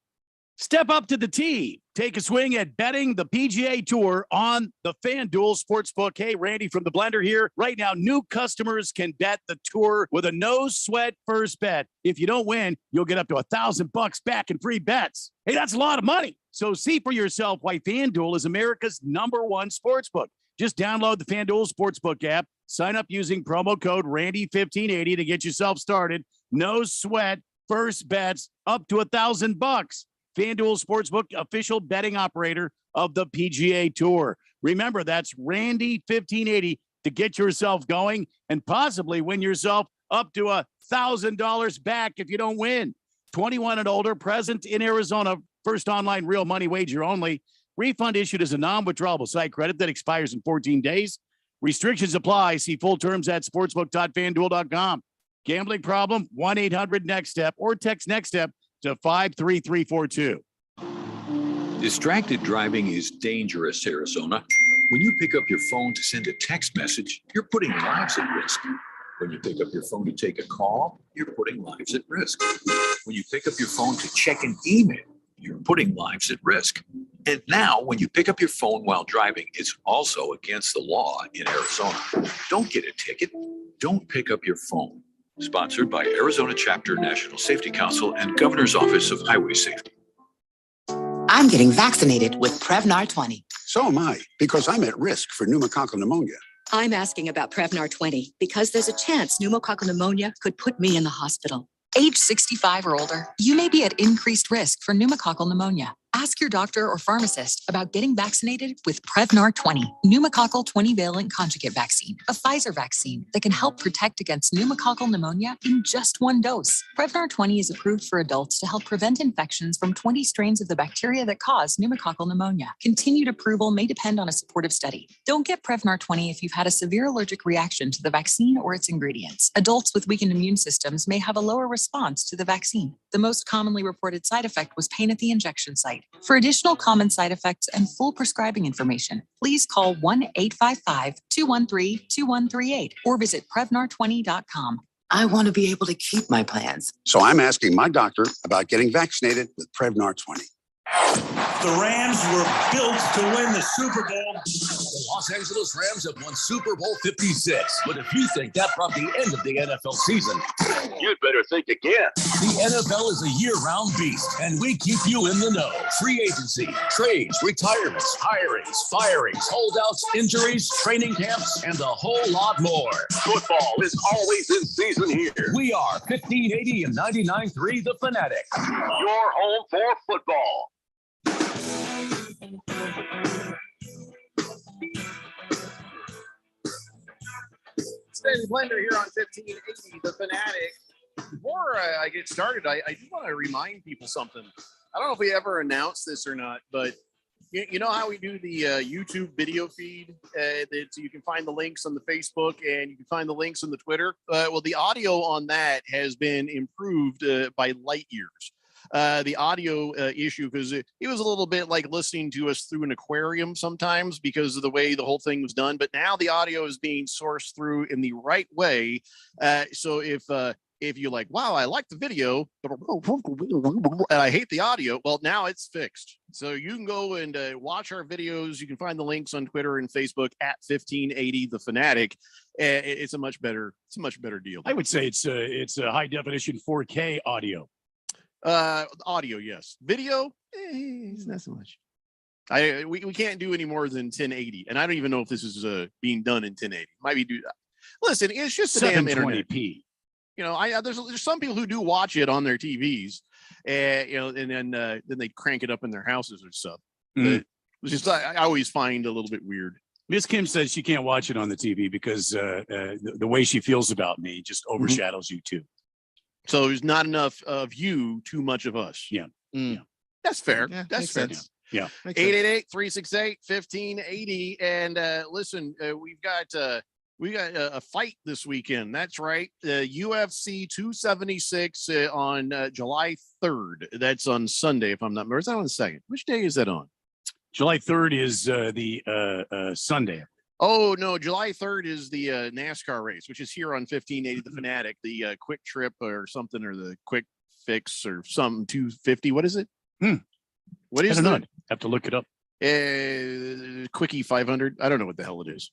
Step up to the tee. Take a swing at betting the PGA Tour on the FanDuel Sportsbook. Hey, Randy from the Blender here. Right now, new customers can bet the tour with a no-sweat first bet. If you don't win, you'll get up to $1,000 back in free bets. Hey, that's a lot of money. So see for yourself why FanDuel is America's #1 sportsbook. Just download the FanDuel Sportsbook app. Sign up using promo code Randy1580 to get yourself started. No sweat first bets up to $1,000. FanDuel Sportsbook, official betting operator of the PGA Tour. Remember, that's Randy1580 to get yourself going and possibly win yourself up to $1,000 back if you don't win. 21 and older, present in Arizona, first online real money wager only. Refund issued as a non-withdrawable site credit that expires in 14 days. Restrictions apply. See full terms at sportsbook.fanduel.com. Gambling problem? 1-800-NEXT-STEP or text NEXT STEP to 53342. Distracted driving is dangerous, Arizona. When you pick up your phone to send a text message, you're putting lives at risk. When you pick up your phone to take a call, you're putting lives at risk. When you pick up your phone to check an email, you're putting lives at risk. And now, when you pick up your phone while driving, it's also against the law in Arizona. Don't get a ticket. Don't pick up your phone. Sponsored by Arizona Chapter National Safety Council and Governor's Office of Highway Safety. I'm getting vaccinated with Prevnar 20. So am I, because I'm at risk for pneumococcal pneumonia. I'm asking about Prevnar 20 because there's a chance pneumococcal pneumonia could put me in the hospital. Age 65 or older, you may be at increased risk for pneumococcal pneumonia. Ask your doctor or pharmacist about getting vaccinated with Prevnar 20, pneumococcal 20-valent conjugate vaccine, a Pfizer vaccine that can help protect against pneumococcal pneumonia in just one dose. Prevnar 20 is approved for adults to help prevent infections from 20 strains of the bacteria that cause pneumococcal pneumonia. Continued approval may depend on a supportive study. Don't get Prevnar 20 if you've had a severe allergic reaction to the vaccine or its ingredients. Adults with weakened immune systems may have a lower response to the vaccine. The most commonly reported side effect was pain at the injection site. For additional common side effects and full prescribing information, please call 1-855-213-2138 or visit Prevnar20.com. I want to be able to keep my plans. So I'm asking my doctor about getting vaccinated with Prevnar 20. The Rams were built to win the Super Bowl. The Los Angeles Rams have won Super Bowl 56. But if you think that brought the end of the NFL season, You'd better think again. the NFL is a year-round beast, and we keep you in the know. Free agency, trades, retirements, hirings, firings, holdouts, injuries, training camps, and a whole lot more. Football is always in season here. We are 1580 and 99.3 The Fanatic. Your home for football. Steady Blender here on 1580 The Fanatic. Before I get started, I do want to remind people something. I don't know if we ever announced this or not, but you know how we do the YouTube video feed? That you can find the links on the Facebook and you can find the links on the Twitter. Well, the audio on that has been improved by light years. The audio issue, because it was a little bit like listening to us through an aquarium sometimes because of the way the whole thing was done. But now the audio is being sourced through in the right way. So if you're like, wow, I like the video, and I hate the audio, well, now it's fixed. So you can go and watch our videos. You can find the links on Twitter and Facebook at 1580 The Fanatic. It's a much better deal. I would say it's a high definition 4K audio. Audio, yes. Video, it's not so much. We can't do any more than 1080, and I don't even know if this is being done in 1080. Might be do that. Listen, it's just the damn internet. 720p. You know, there's some people who do watch it on their TVs, and then they crank it up in their houses or stuff. But it's just I always find a little bit weird. Miss Kim says she can't watch it on the TV because the way she feels about me just overshadows you too. So there's not enough of you, too much of us. Yeah. Yeah. That's fair. Yeah, That's makes fair. sense. Yeah. 888-368-1580. And listen, we've got a fight this weekend. That's right. UFC 276 on July 3rd. That's on Sunday, if I'm not mistaken. Is that on the 2nd? Which day is that on? July 3rd is the Sunday. Oh, no. July 3rd is the NASCAR race, which is here on 1580 The Fanatic, the Quick Trip or something, or the Quick Fix or something 250. What is it? What is I don't it? know. Have to look it up. Quickie 500. I don't know what the hell it is.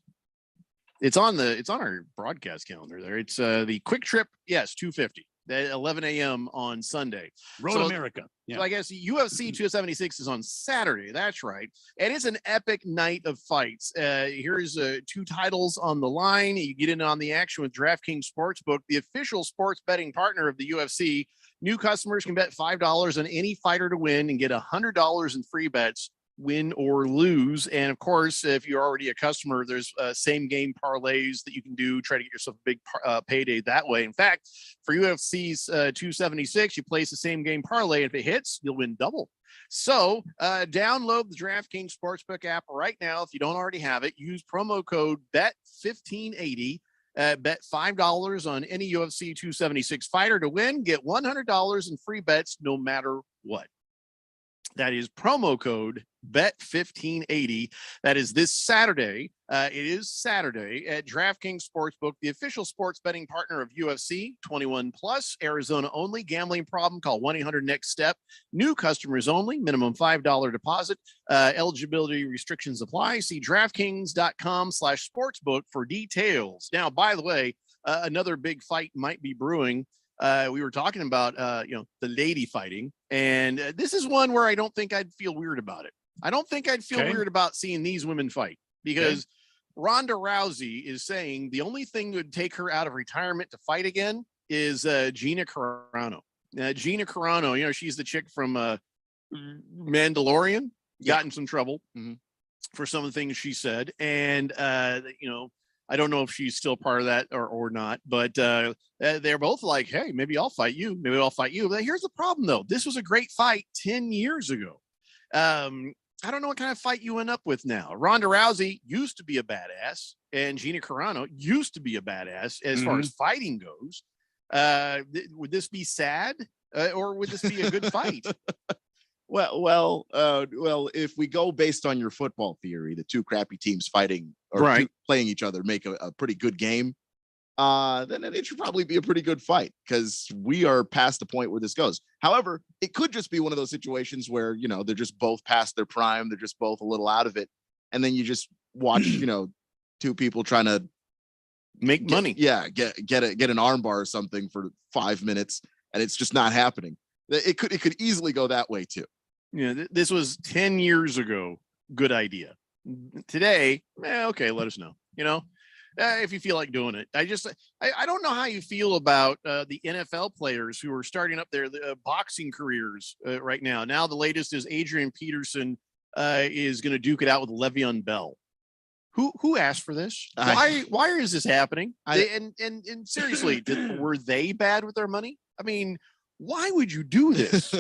It's on our broadcast calendar there. It's the Quick Trip. Yes, 250 at 11 a.m. on Sunday. Road America. Yeah. So I guess UFC 276 is on Saturday. That's right. And it's an epic night of fights. Here's 2 titles on the line. You get in on the action with DraftKings Sportsbook, the official sports betting partner of the UFC. New customers can bet $5 on any fighter to win and get $100 in free bets, win or lose. And of course, if you're already a customer, there's same game parlays that you can do, try to get yourself a big payday that way. In fact, for UFC's 276, you place the same game parlay. If it hits, you'll win double. So download the DraftKings Sportsbook app right now. If you don't already have it, use promo code BET1580. Bet $5 on any UFC 276 fighter to win. Get $100 in free bets no matter what. That is promo code BET1580. That is this Saturday. It is Saturday at DraftKings Sportsbook, the official sports betting partner of UFC. 21 plus, Arizona only. Gambling problem? Call 1-800-NEXT-STEP. New customers only. Minimum $5 deposit. Eligibility restrictions apply. See DraftKings.com/sportsbook for details. Now, by the way, another big fight might be brewing. We were talking about, the lady fighting, and this is one where I don't think I'd feel weird about it. I don't think I'd feel weird about seeing these women fight because Ronda Rousey is saying the only thing that would take her out of retirement to fight again is Gina Carano. Gina Carano, she's the chick from Mandalorian, got in some trouble for some of the things she said. And, I don't know if she's still part of that or not, but they're both like, hey, maybe I'll fight you. Maybe I'll fight you. But here's the problem, though. This was a great fight 10 years ago. I don't know what kind of fight you end up with now. Ronda Rousey used to be a badass, and Gina Carano used to be a badass as far as fighting goes. Would this be sad, or would this be a good fight? Well, if we go based on your football theory, the two crappy teams fighting or playing each other make a pretty good game, then it should probably be a pretty good fight because we are past the point where this goes. However, it could just be one of those situations where, they're just both past their prime. They're just both a little out of it. And then you just watch, two people trying to make money. Yeah. Get an arm bar or something for 5 minutes. And it's just not happening. It could easily go that way too. This was 10 years ago. Good idea. Today, okay, let us know. If you feel like doing it. I don't know how you feel about the NFL players who are starting up their boxing careers right now. Now the latest is Adrian Peterson is going to duke it out with Le'Veon Bell. Who asked for this? Why is this happening? And seriously, were they bad with their money? I mean, why would you do this?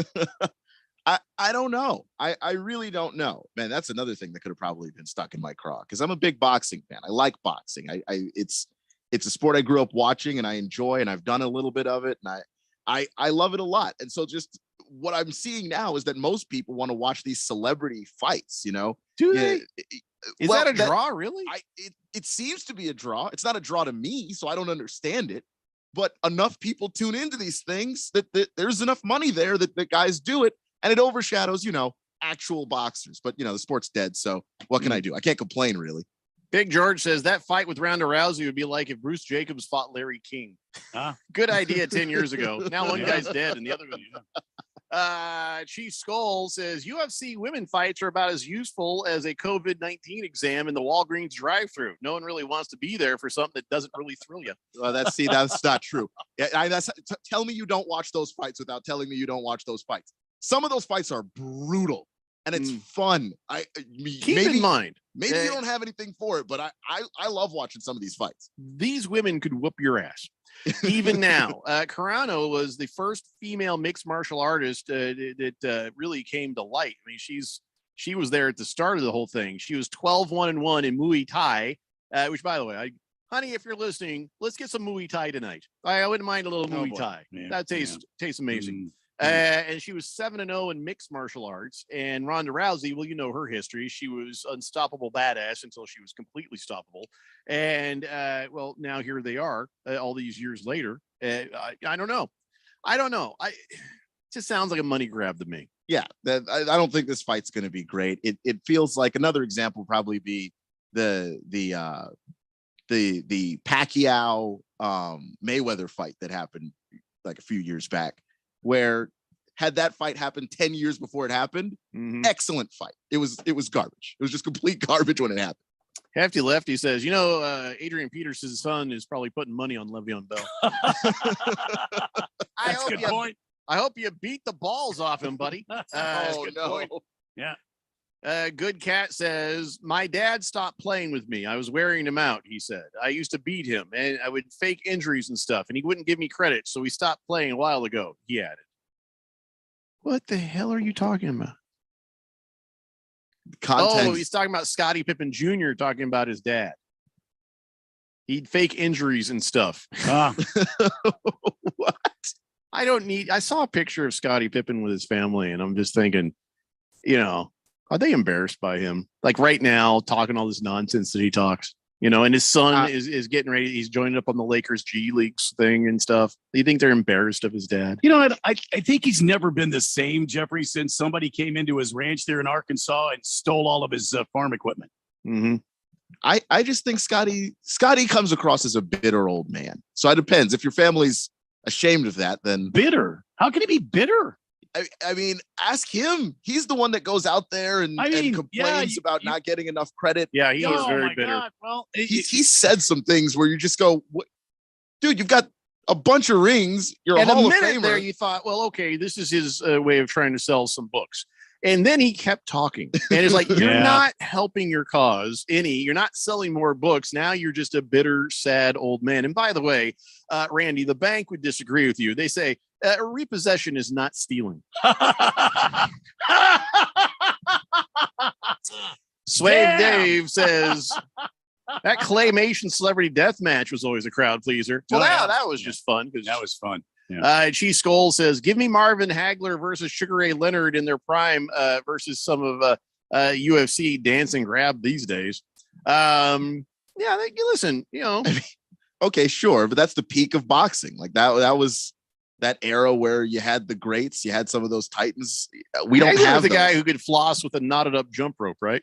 I don't know. I really don't know. Man, that's another thing that could have probably been stuck in my craw because I'm a big boxing fan. I like boxing. It's a sport I grew up watching and I enjoy, and I've done a little bit of it, and I love it a lot. And so just what I'm seeing now is that most people want to watch these celebrity fights, Do they? Is that a draw, really? It seems to be a draw. It's not a draw to me, so I don't understand it. But enough people tune into these things that there's enough money there that guys do it. And it overshadows, actual boxers. But, the sport's dead. So what can I do? I can't complain, really. Big George says that fight with Ronda Rousey would be like if Bruce Jacobs fought Larry King. Good idea 10 years ago. Now one guy's dead and the other one. Chief Skull says UFC women fights are about as useful as a COVID-19 exam in the Walgreens drive-thru. No one really wants to be there for something that doesn't really thrill you. That's not true. Tell me you don't watch those fights without telling me you don't watch those fights. Some of those fights are brutal and it's fun. Keep in mind, maybe you don't have anything for it, but I love watching some of these fights. These women could whoop your ass. Even now, Carano was the first female mixed martial artist that really came to light. I mean, she was there at the start of the whole thing. She was 12-1-1 in Muay Thai, which, by the way, honey, if you're listening, let's get some Muay Thai tonight. I wouldn't mind a little Muay Thai. Yeah, that tastes amazing. And she was 7-0 in mixed martial arts. And Ronda Rousey, well, you know her history. She was unstoppable badass until she was completely stoppable. And well, now here they are, all these years later. I don't know. It just sounds like a money grab to me. Yeah, I don't think this fight's going to be great. It feels like another example would probably be the Pacquiao Mayweather fight that happened like a few years back, where had that fight happened 10 years before it happened, excellent fight. It was garbage. It was just complete garbage when it happened. Hefty Lefty says, Adrian Peterson's son is probably putting money on Le'Veon Bell. That's a good point. I hope you beat the balls off him, buddy. Oh, no. Point. Yeah. Good Cat says, my dad stopped playing with me. I was wearing him out, he said. I used to beat him and I would fake injuries and stuff, and he wouldn't give me credit. So he stopped playing a while ago, he added. What the hell are you talking about? Content. Oh, he's talking about Scottie Pippen Jr. talking about his dad. He'd fake injuries and stuff. What? I saw a picture of Scottie Pippen with his family, and I'm just thinking, are they embarrassed by him? Like right now, talking all this nonsense that he talks, and his son is getting ready. He's joining up on the Lakers G Leagues thing and stuff. Do you think they're embarrassed of his dad? I think he's never been the same, Jeffrey, since somebody came into his ranch there in Arkansas and stole all of his farm equipment. Mm-hmm. I just think Scotty comes across as a bitter old man. So it depends. If your family's ashamed of that, then bitter. How can he be bitter? I mean, ask him. He's the one that goes out there and complains about not getting enough credit. Yeah, he was very bitter. God. Well, He said some things where you just go, what? Dude, you've got a bunch of rings. You're a and Hall a of minute Famer. there, you thought, well, okay, this is his way of trying to sell some books. And then he kept talking. And it's like, you're not helping your cause any. You're not selling more books. Now you're just a bitter, sad old man. And by the way, Randy, the bank would disagree with you. They say repossession is not stealing. Slave Dave says that claymation celebrity death match was always a crowd pleaser. Well, that was just fun. That was fun. Yeah. She Skoll says, give me Marvin Hagler versus Sugar Ray Leonard in their prime versus some of UFC dance and grab these days. Listen, okay, sure. But that's the peak of boxing. Like that was that era where you had the greats, you had some of those titans. We don't have the those. guy who could floss with a knotted up jump rope, right?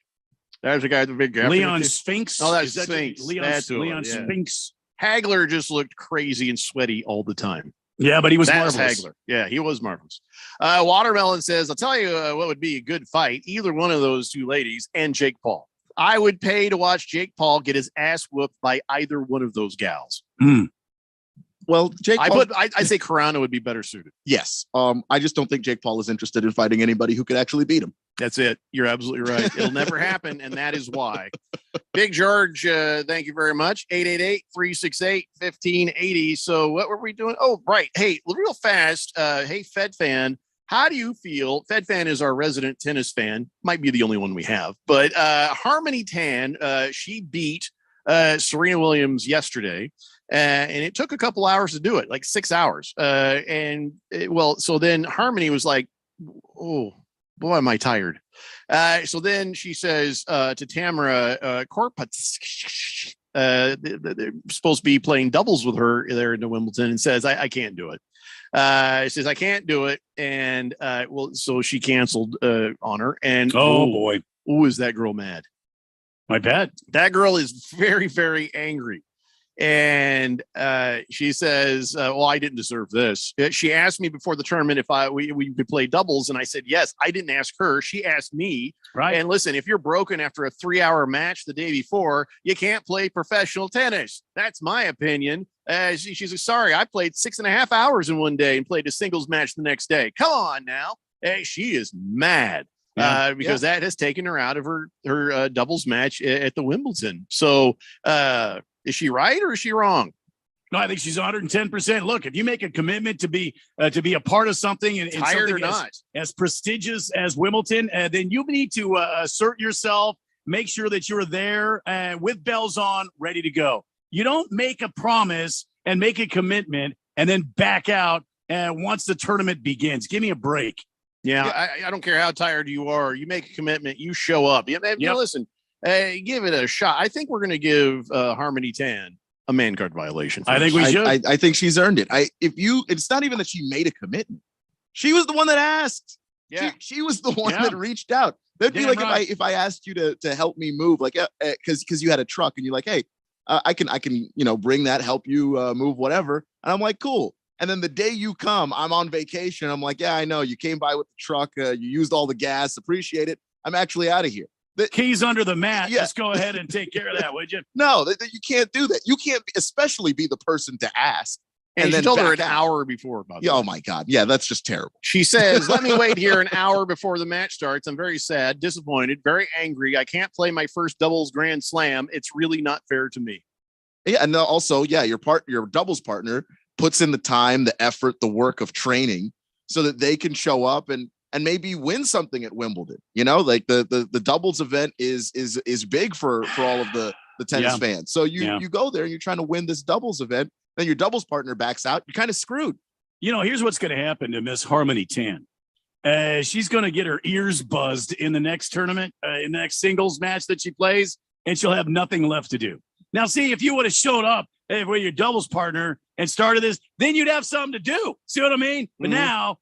There's a guy with the big Leon Spinks. Oh, that's Spinks. Leon Spinks. Hagler just looked crazy and sweaty all the time. Yeah, but he was That's marvelous. Hagler. Yeah, he was marvelous. Watermelon says, I'll tell you what would be a good fight. Either one of those two ladies and Jake Paul. I would pay to watch Jake Paul get his ass whooped by either one of those gals. Well, Jake Paul, I say Carano would be better suited. Yes. I just don't think Jake Paul is interested in fighting anybody who could actually beat him. That's it. You're absolutely right. It'll never happen, and that is why. Big George, thank you very much. 888-368-1580. So what were we doing? Oh, right. Hey, real fast. Hey, Fed fan, how do you feel? Fed fan is our resident tennis fan. Might be the only one we have. But Harmony Tan, she beat Serena Williams yesterday. And it took a couple hours to do it, like 6 hours. So then Harmony was like, oh, boy, am I tired. So then she says to Tamara Korpatz, they're supposed to be playing doubles with her there in Wimbledon, and says, I can't do it. She says, I can't do it. And so she canceled on her. And boy. Oh, is that girl mad? My bad. That girl is very, very angry. And she says, well, I didn't deserve this. She asked me before the tournament if we could play doubles. And I said, yes. I didn't ask her. She asked me. Right. And listen, if you're broken after a 3-hour match the day before, you can't play professional tennis. That's my opinion. She's like, sorry, I played 6.5 hours in one day and played a singles match the next day. Come on now. She is mad. Because that has taken her out of her doubles match at the Wimbledon. So is she right or is she wrong? No, I think she's 110%. Look, if you make a commitment to be a part of something and tired something or not as prestigious as Wimbledon, then you need to assert yourself. Make sure that you're there with bells on, ready to go. You don't make a promise and make a commitment and then back out once the tournament begins. Give me a break. Yeah, I don't care how tired you are. You make a commitment, you show up. Listen, give it a shot. I think we're going to give Harmony Tan a man card violation. I think we should. I think she's earned it. It's not even that she made a commitment. She was the one that asked. Yeah, she was the one that reached out. That'd be like if I asked you to help me move, like because you had a truck and you're like, hey, I can bring that, help you move whatever, and I'm like, cool. And then the day you come, I'm on vacation. I'm like, yeah, I know. You came by with the truck. You used all the gas. Appreciate it. I'm actually out of here. The keys under the mat. Yeah. Just go ahead and take care of that, would you? No, you can't do that. You can't especially be the person to ask. And then told her an hour before about that. Oh, my God. Yeah, that's just terrible. She says, let me wait here an hour before the match starts. I'm very sad, disappointed, very angry. I can't play my first doubles grand slam. It's really not fair to me. Yeah, and also, your doubles partner puts in the time, the effort, the work of training so that they can show up and maybe win something at Wimbledon. Like the doubles event is big for all of the tennis fans. So you go there and you're trying to win this doubles event, then your doubles partner backs out. You're kind of screwed. Here's what's going to happen to Miss Harmony Tan. She's going to get her ears buzzed in the next tournament, in the next singles match that she plays, and she'll have nothing left to do. Now, see, if you would have showed up with your doubles partner and started this, then you'd have something to do. See what I mean? But now,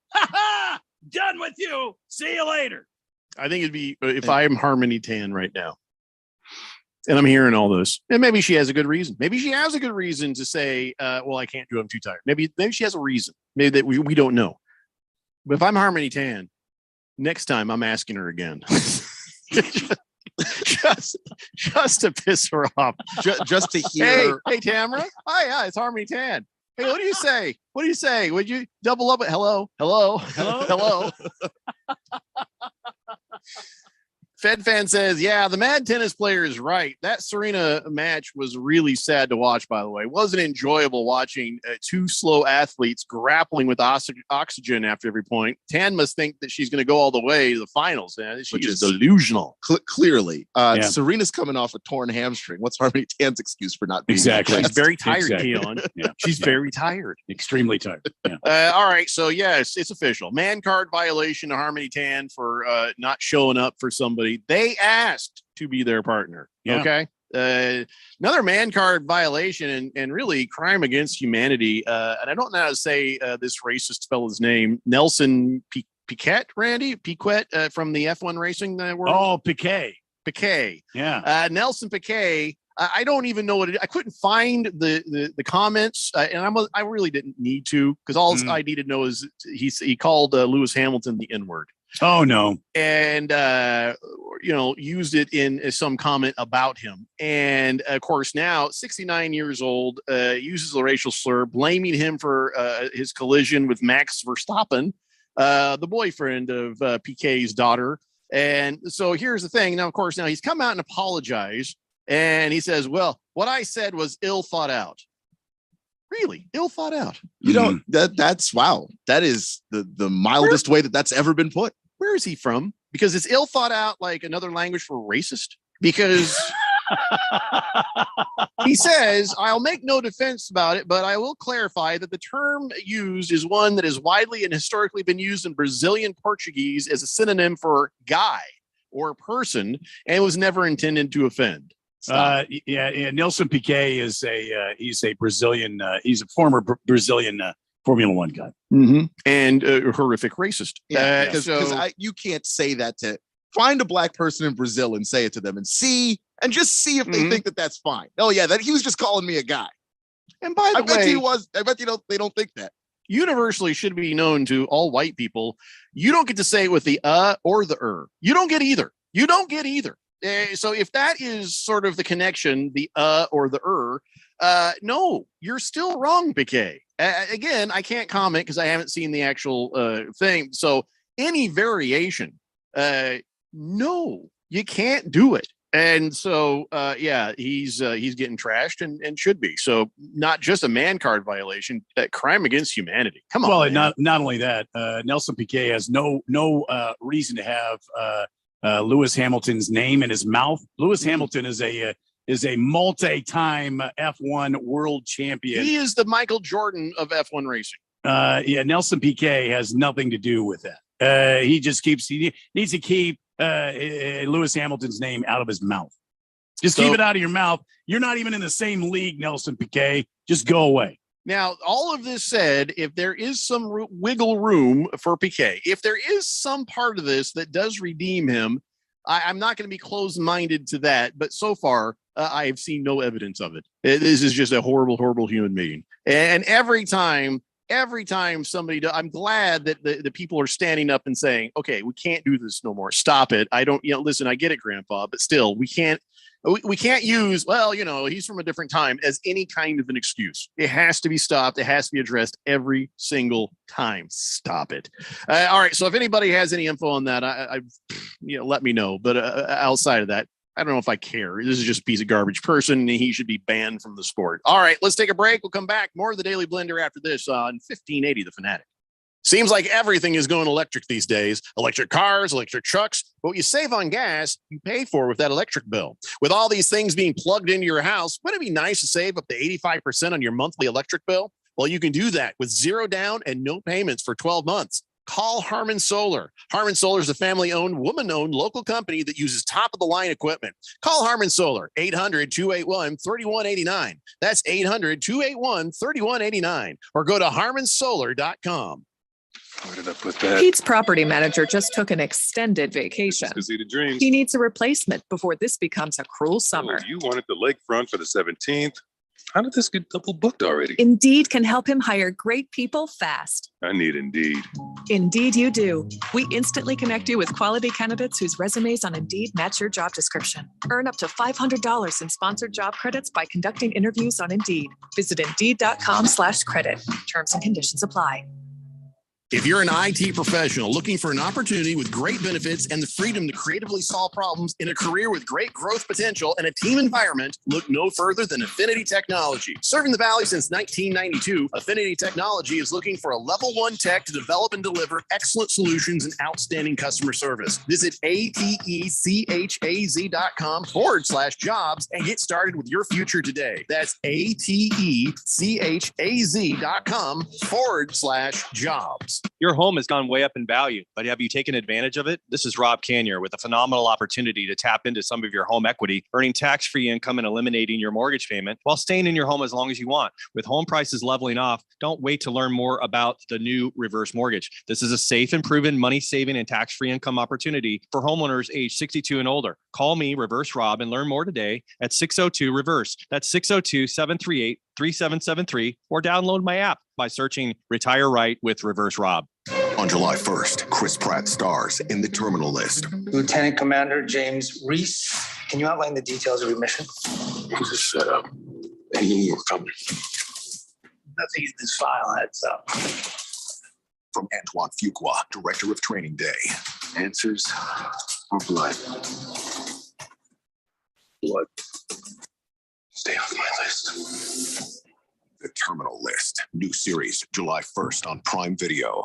done with you. See you later. I think it'd be if I'm Harmony Tan right now and I'm hearing all this, and maybe she has a good reason. Maybe she has a good reason to say, well, I can't do it. I'm too tired. Maybe she has a reason. Maybe that we don't know. But if I'm Harmony Tan, next time I'm asking her again. just to piss her off. Just to hear. Hey, Tamara. Hi, yeah, it's Harmony Tan. Hey, what do you say? What do you say? Would you double up? Hello. Fed Fan says, yeah, the mad tennis player is right. That Serena match was really sad to watch, by the way. It wasn't enjoyable watching two slow athletes grappling with oxygen after every point. Tan must think that she's going to go all the way to the finals. Which is delusional. Clearly. Serena's coming off a torn hamstring. What's Harmony Tan's excuse for not being exactly? She's very tired, exactly. Keon. Yeah. She's very tired. Extremely tired. Yeah. All right. So, yes, it's official. Man card violation to Harmony Tan for not showing up for somebody they asked to be their partner. Yeah. Okay. Another man card violation and really crime against humanity. And I don't know how to say this racist fella's name. Nelson Piquet, Randy Piquet from the F1 racing world. Oh, Piquet. Yeah. Nelson Piquet. I don't even know what it is. I couldn't find the comments, and I really didn't need to, because all I needed to know is he called Lewis Hamilton the N-word. Oh no! And used it in some comment about him. And of course, now 69 years old, uses the racial slur, blaming him for his collision with Max Verstappen, the boyfriend of Piquet's daughter. And so here's the thing. Now, of course, he's come out and apologized. And he says, well, what I said was ill thought out. Really? Ill thought out. You don't, that's wow. That is the mildest way that's ever been put. Where is he from? Because it's ill thought out, like another language for racist. Because he says, I'll make no defense about it, but I will clarify that the term used is one that has widely and historically been used in Brazilian Portuguese as a synonym for guy or person, and was never intended to offend. Nelson Piquet is he's a Brazilian. He's a former Brazilian Formula One guy, and a horrific racist. Because you can't say that to find a black person in Brazil and say it to them and just see if they think that that's fine. Oh yeah, that he was just calling me a guy. And by the way, I bet they don't think that. Universally should be known to all white people. You don't get to say it with the or the You don't get either. You don't get either. So if that is sort of the connection, the or the no, you're still wrong, Piquet. Again, I can't comment because I haven't seen the actual thing. So any variation, no, you can't do it. And so, he's getting trashed and should be. So not just a man card violation, crime against humanity. Come on. Well, not only that, Nelson Piquet has no reason to have Lewis Hamilton's name in his mouth. Lewis Hamilton is a multi-time F1 world champion. He is the Michael Jordan of F1 racing. Nelson Piquet has nothing to do with that. He needs to keep Lewis Hamilton's name out of his mouth. Just keep it out of your mouth. You're not even in the same league, Nelson Piquet. Just go away. Now, all of this said, if there is some wiggle room for Piquet, if there is some part of this that does redeem him, I'm not going to be closed-minded to that. But so far, I have seen no evidence of it. This is just a horrible, horrible human being. And every time somebody does, I'm glad that the people are standing up and saying, okay, we can't do this no more. Stop it. Listen, I get it, Grandpa, but still, we can't use, he's from a different time as any kind of an excuse. It has to be stopped. It has to be addressed every single time. Stop it. All right. So if anybody has any info on that, let me know. But outside of that, I don't know if I care. This is just a piece of garbage person, and he should be banned from the sport. All right, let's take a break. We'll come back. More of the Daily Blender after this on 1580 The Fanatic. Seems like everything is going electric these days. Electric cars, electric trucks. But what you save on gas, you pay for with that electric bill. With all these things being plugged into your house, wouldn't it be nice to save up to 85% on your monthly electric bill? Well, you can do that with zero down and no payments for 12 months. Call Harmon Solar. Harmon Solar is a family-owned, woman-owned local company that uses top-of-the-line equipment. Call Harmon Solar, 800-281-3189. That's 800-281-3189. Or go to harmonsolar.com. Where did I put that? Pete's property manager just took an extended vacation. Dreams. He needs a replacement before this becomes a cruel summer. You wanted the lakefront for the 17th. How did this get double booked already? Indeed can help him hire great people fast. I need Indeed. Indeed, you do. We instantly connect you with quality candidates whose resumes on Indeed match your job description. Earn up to $500 in sponsored job credits by conducting interviews on Indeed. Visit Indeed.com/credit. Terms and conditions apply. If you're an IT professional looking for an opportunity with great benefits and the freedom to creatively solve problems in a career with great growth potential and a team environment, look no further than Affinity Technology. Serving the Valley since 1992, Affinity Technology is looking for a level 1 tech to develop and deliver excellent solutions and outstanding customer service. Visit atechaz.com/jobs and get started with your future today. That's atechaz.com/jobs. Your home has gone way up in value, but have you taken advantage of it? This is Rob Canyer with a phenomenal opportunity to tap into some of your home equity, earning tax-free income and eliminating your mortgage payment while staying in your home as long as you want. With home prices leveling off, don't wait to learn more about the new reverse mortgage. This is a safe and proven money-saving and tax-free income opportunity for homeowners age 62 and older. Call me, Reverse Rob, and learn more today at 602-REVERSE. That's 602-738-3773, or download my app by searching Retire Right with Reverse Rob. On July 1st, Chris Pratt stars in The Terminal List. Lieutenant Commander James Reese, can you outline the details of your mission? It was a setup. They knew you were coming. Nothing in this file adds up. From Antoine Fuqua, director of Training Day. Answers or blood? Blood. Stay off my list. The Terminal List. New series, July 1st on Prime Video.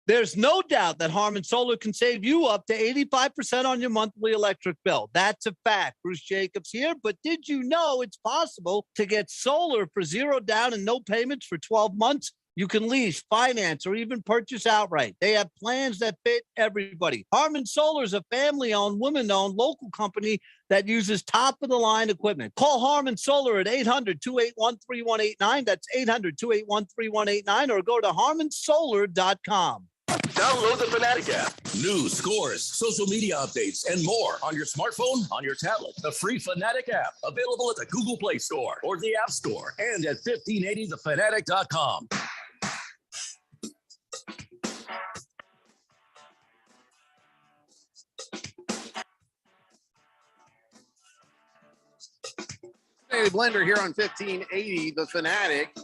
There's no doubt that Harman Solar can save you up to 85% on your monthly electric bill. That's a fact. Bruce Jacobs here. But did you know it's possible to get solar for zero down and no payments for 12 months? You can lease, finance, or even purchase outright. They have plans that fit everybody. Harman Solar is a family-owned, women-owned local company that uses top-of-the-line equipment. Call Harman Solar at 800-281-3189. That's 800-281-3189, or go to harmansolar.com. Download the Fanatic app. News, scores, social media updates, and more on your smartphone, on your tablet. The free Fanatic app, available at the Google Play Store or the App Store, and at 1580thefanatic.com. Daily Blender here on 1580 The Fanatic.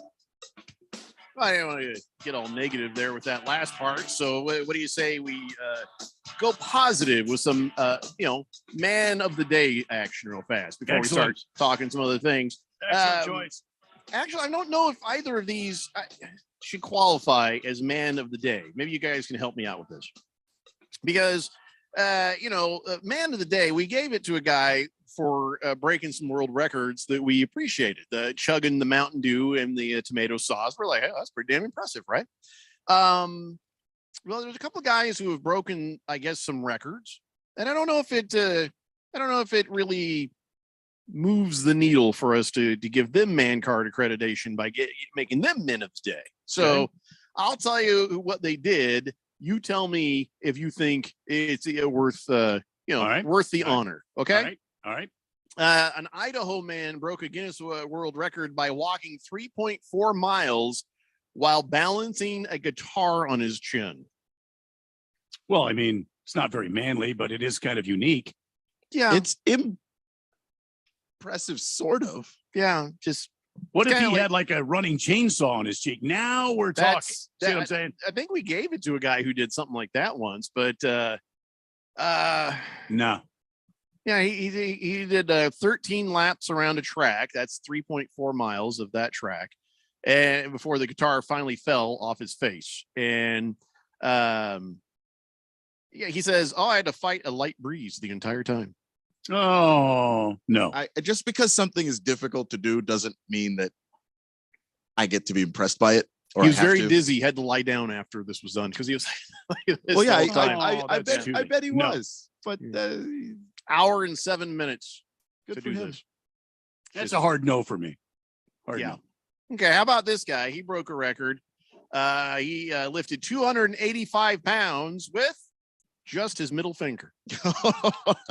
I don't want to get all negative there with that last part. So what do you say we go positive with some, man of the day action real fast before we start talking some other things? Excellent choice. Actually, I don't know if either of these should qualify as man of the day. Maybe you guys can help me out with this. Because, man of the day, we gave it to a guy for breaking some world records that we appreciated. The chugging the Mountain Dew and the tomato sauce. We're like, hey, that's pretty damn impressive, right? Well, there's a couple of guys who have broken, I guess, some records, and I don't know if it really moves the needle for us to give them man card accreditation by making them men of the day. So I'll tell you what they did. You tell me if you think it's worth worth the honor. Okay. All right. An Idaho man broke a Guinness World Record by walking 3.4 miles while balancing a guitar on his chin. Well, I mean, it's not very manly, but it is kind of unique. Yeah. It's impressive, sort of. Yeah. Just what if he had like a running chainsaw on his cheek? Now we're talking. See what I'm saying? I think we gave it to a guy who did something like that once, but no. Yeah, he did 13 laps around a track. That's 3.4 miles of that track, and before the guitar finally fell off his face. And he says, "Oh, I had to fight a light breeze the entire time." Oh no! Just because something is difficult to do doesn't mean that I get to be impressed by it. He was very dizzy. Had to lie down after this was done because he was. Well, yeah, I bet he was, but. Hour and 7 minutes. Good for him. That's a hard no for me. Hard no. Okay, how about this guy? He broke a record. He lifted 285 pounds with just his middle finger.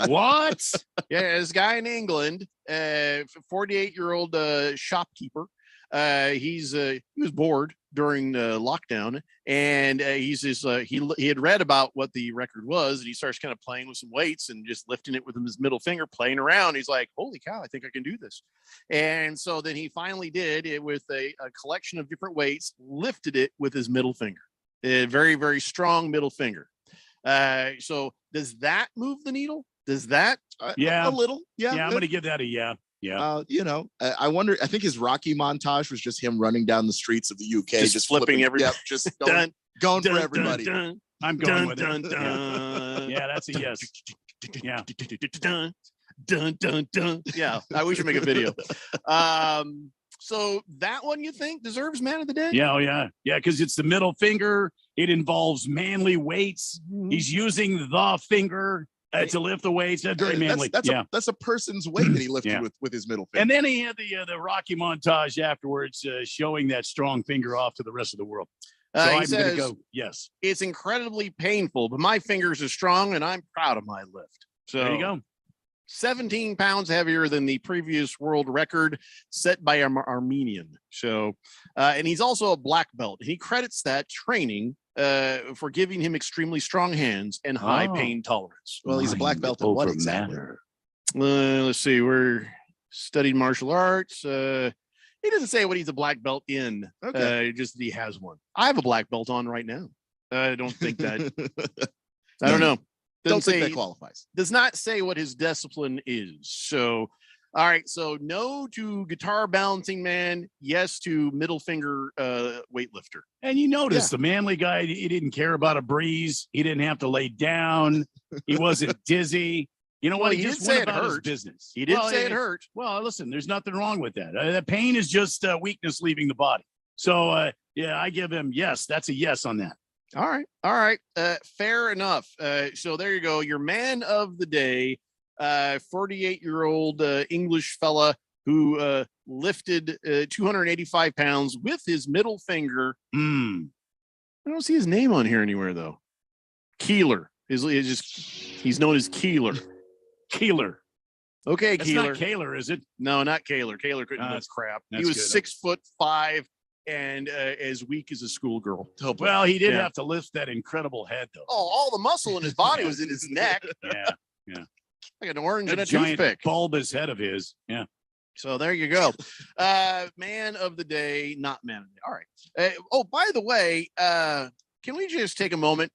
What? Yeah, this guy in England, 48-year-old shopkeeper, He was bored during lockdown, and he had read about what the record was, and he starts kind of playing with some weights and just lifting it with his middle finger, playing around. He's like, holy cow, I think I can do this. And so then he finally did it with a collection of different weights, lifted it with his middle finger, a very, very strong middle finger. So does that move the needle? Does that? Yeah, a little. Yeah, I'm going to give that a yeah. Yeah. I wonder. I think his Rocky montage was just him running down the streets of the UK, just flipping everybody. Yep, just going for everybody. I'm going with it. Yeah, that's a yes. Yeah. Yeah, we should make a video. So that one you think deserves man of the day? Yeah, because it's the middle finger. It involves manly weights. He's using the finger to lift the weights. That's very manly. That's a person's weight that he lifted with his middle finger. And then he had the Rocky montage afterwards, showing that strong finger off to the rest of the world. So I'm going to go yes. It's incredibly painful, but my fingers are strong, and I'm proud of my lift. So there you go. 17 pounds heavier than the previous world record set by an Armenian. So, and he's also a black belt. He credits that training for giving him extremely strong hands and high pain tolerance. Well, he's a black belt in what exactly? Let's see. We're studied martial arts. He doesn't say what he's a black belt in. Okay. Just that he has one. I have a black belt on right now. I don't think that. I don't know. Don't think that qualifies. Does not say what his discipline is. So, all right. So no to guitar balancing man. Yes to middle finger weightlifter. And you notice the manly guy, he didn't care about a breeze. He didn't have to lay down. He wasn't dizzy. You know what? He just did say went it about his hurt. business. He did say it hurt. Well, listen, there's nothing wrong with that. The pain is just weakness leaving the body. So, I give him yes. That's a yes on that. All right. Fair enough. So there you go. Your man of the day, 48-year-old English fella who lifted 285 pounds with his middle finger. I don't see his name on here anywhere though. Keeler he's known as Keeler. Keeler. Okay, That's Keeler. not Kaler, is it? No, not Kaler. Kaler couldn't lift crap. He was good. 6'5" and as weak as a schoolgirl. Well, he did have to lift that incredible head, though. Oh, all the muscle in his body was in his neck. Yeah. Like an orange and a giant toothpick. bulbous head of his. Yeah. So there you go. Man of the day, not man of the day. All right. By the way, can we just take a moment?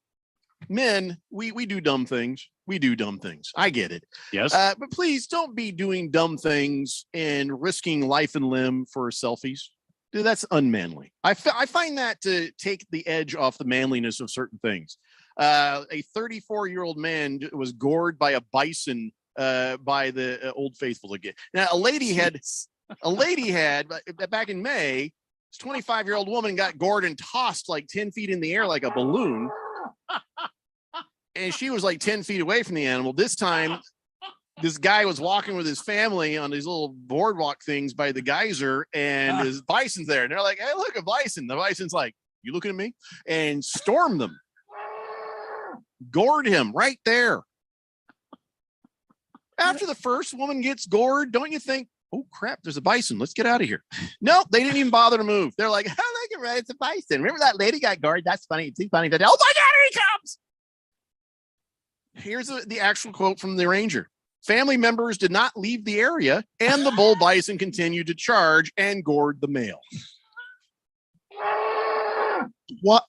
Men, we do dumb things. We do dumb things. I get it. Yes. But please don't be doing dumb things and risking life and limb for selfies. Dude, that's unmanly. I find that to take the edge off the manliness of certain things. A 34-year-old man was gored by a bison by the Old Faithful again. Now, a lady had back in May, this 25-year-old woman got gored and tossed like 10 feet in the air like a balloon. And she was like 10 feet away from the animal. This time, this guy was walking with his family on these little boardwalk things by the geyser, and his bison's there. And they're like, hey, look, a bison. The bison's like, you looking at me? And stormed them. Gored him right there. After the first woman gets gored, don't you think, oh, crap, there's a bison. Let's get out of here. Nope, they didn't even bother to move. They're like, oh, look, it's a bison. Remember that lady got gored? That's funny. It's funny. Oh, my God, here he comes. Here's the actual quote from the ranger. Family members did not leave the area, and the bull bison continued to charge and gored the male. What?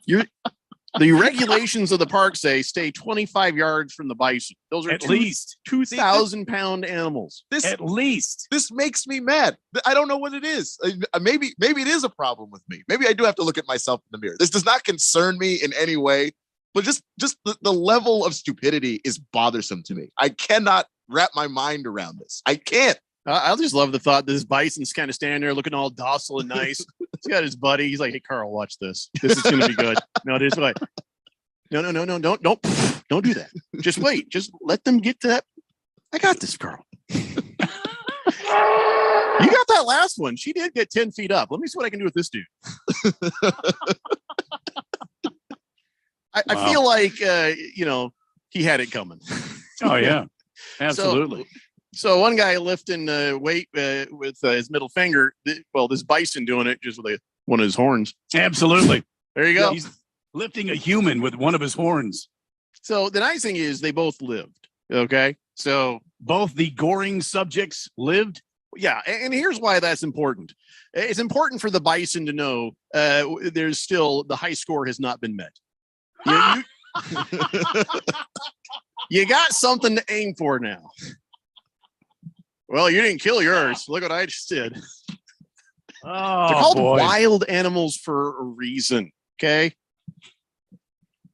The regulations of the park say stay 25 yards from the bison. Those are at least 2,000-pound animals. At least. This makes me mad. I don't know what it is. Maybe it is a problem with me. Maybe I do have to look at myself in the mirror. This does not concern me in any way. But just the level of stupidity is bothersome to me. I cannot wrap my mind around this. I can't. I just love the thought that this bison's kind of standing there looking all docile and nice. He's got his buddy. He's like, hey, Carl, watch this. This is going to be good. No, this way. No. Don't do that. Just wait. Just let them get to that. I got this, Carl. You got that last one. She did get 10 feet up. Let me see what I can do with this dude. I feel like, he had it coming. Oh, yeah, absolutely. So one guy lifting weight with his middle finger. Well, this bison doing it just with one of his horns. Absolutely. There you go. He's lifting a human with one of his horns. So the nice thing is they both lived. Okay. So both the goring subjects lived. Yeah. And here's why that's important. It's important for the bison to know there's still the high score has not been met. You got something to aim for now. Well, you didn't kill yours. Look what I just did. Oh, they're called boy. wild animals for a reason. Okay.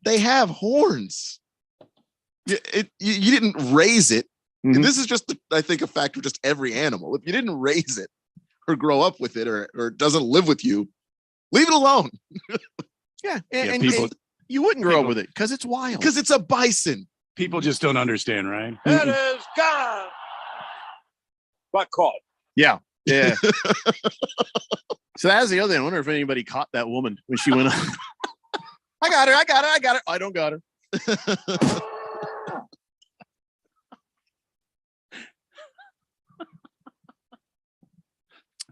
They have horns. You didn't raise it. Mm-hmm. This is just, I think, a fact of just every animal. If you didn't raise it or grow up with it or it doesn't live with you, leave it alone. Yeah. And you wouldn't grow up with it because it's wild. Because it's a bison. People just don't understand, right? That is God. But caught. Yeah. Yeah. So that's the other thing. I wonder if anybody caught that woman when she went on. I got her. I don't got her.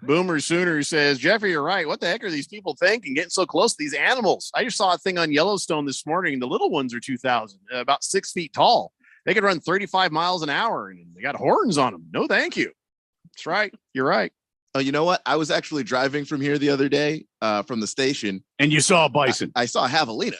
Boomer Sooner says, Jeffrey, you're right. What the heck are these people thinking getting so close to these animals? I just saw a thing on Yellowstone this morning. The little ones are 2,000, about 6 feet tall. They could run 35 miles an hour and they got horns on them. No, thank you. That's right. You're right. Oh, you know what? I was actually driving from here the other day from the station. And you saw a bison. I saw a javelina.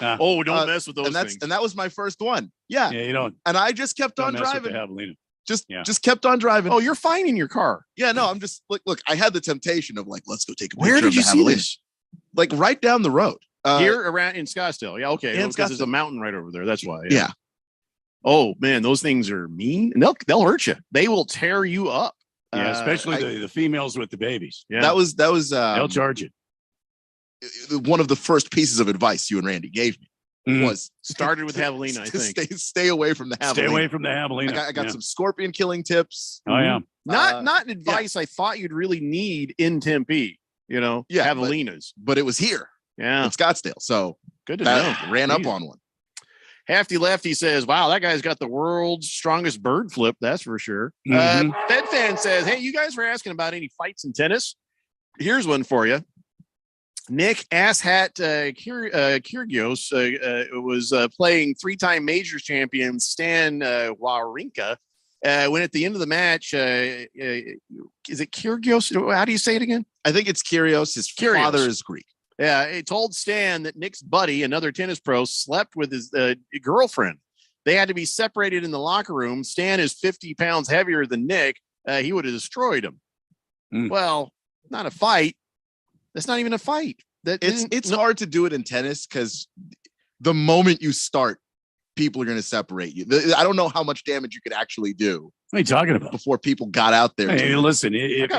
Oh, don't mess with those things. And that was my first one. Yeah. Yeah, you don't. And I just kept on Mess with driving. the javelina. Just kept on driving. Oh, you're fine in your car. Yeah, no, I'm just look, I had the temptation of like, let's go take a picture. Where did you see javelina. this? Like right down the road. Here around in Scottsdale. Yeah, okay. In Because there's a Scottsdale. mountain right over there. That's why. Yeah. Oh man, those things are mean and they'll hurt you. They will tear you up. Yeah, especially the females with the babies. Yeah. That was they'll charge you. One of the first pieces of advice you and Randy gave me was started with javelina. I think stay away from the javelina. Stay away from the javelina. I got some scorpion killing tips. Oh yeah. Not advice I thought you'd really need in Tempe. You know, javelinas. But it was here. Yeah. In Scottsdale. So good to know. Ran up on one. Hefty Lefty says, wow, that guy's got the world's strongest bird flip. That's for sure. Fed Fan says, hey, you guys were asking about any fights in tennis. Here's one for you. Nick Asshat Kyrgios was playing three-time majors champion Stan Wawrinka. When at the end of the match, is it Kyrgios? How do you say it again? I think it's Kyrgios. His father is Greek. Yeah, he told Stan that Nick's buddy, another tennis pro, slept with his girlfriend. They had to be separated in the locker room. Stan is 50 pounds heavier than Nick. He would have destroyed him. Well, not a fight. That's not even a fight. It's hard to do it in tennis because the moment you start, people are going to separate you. I don't know how much damage you could actually do. What are you talking about? Before people got out there. Hey, listen, if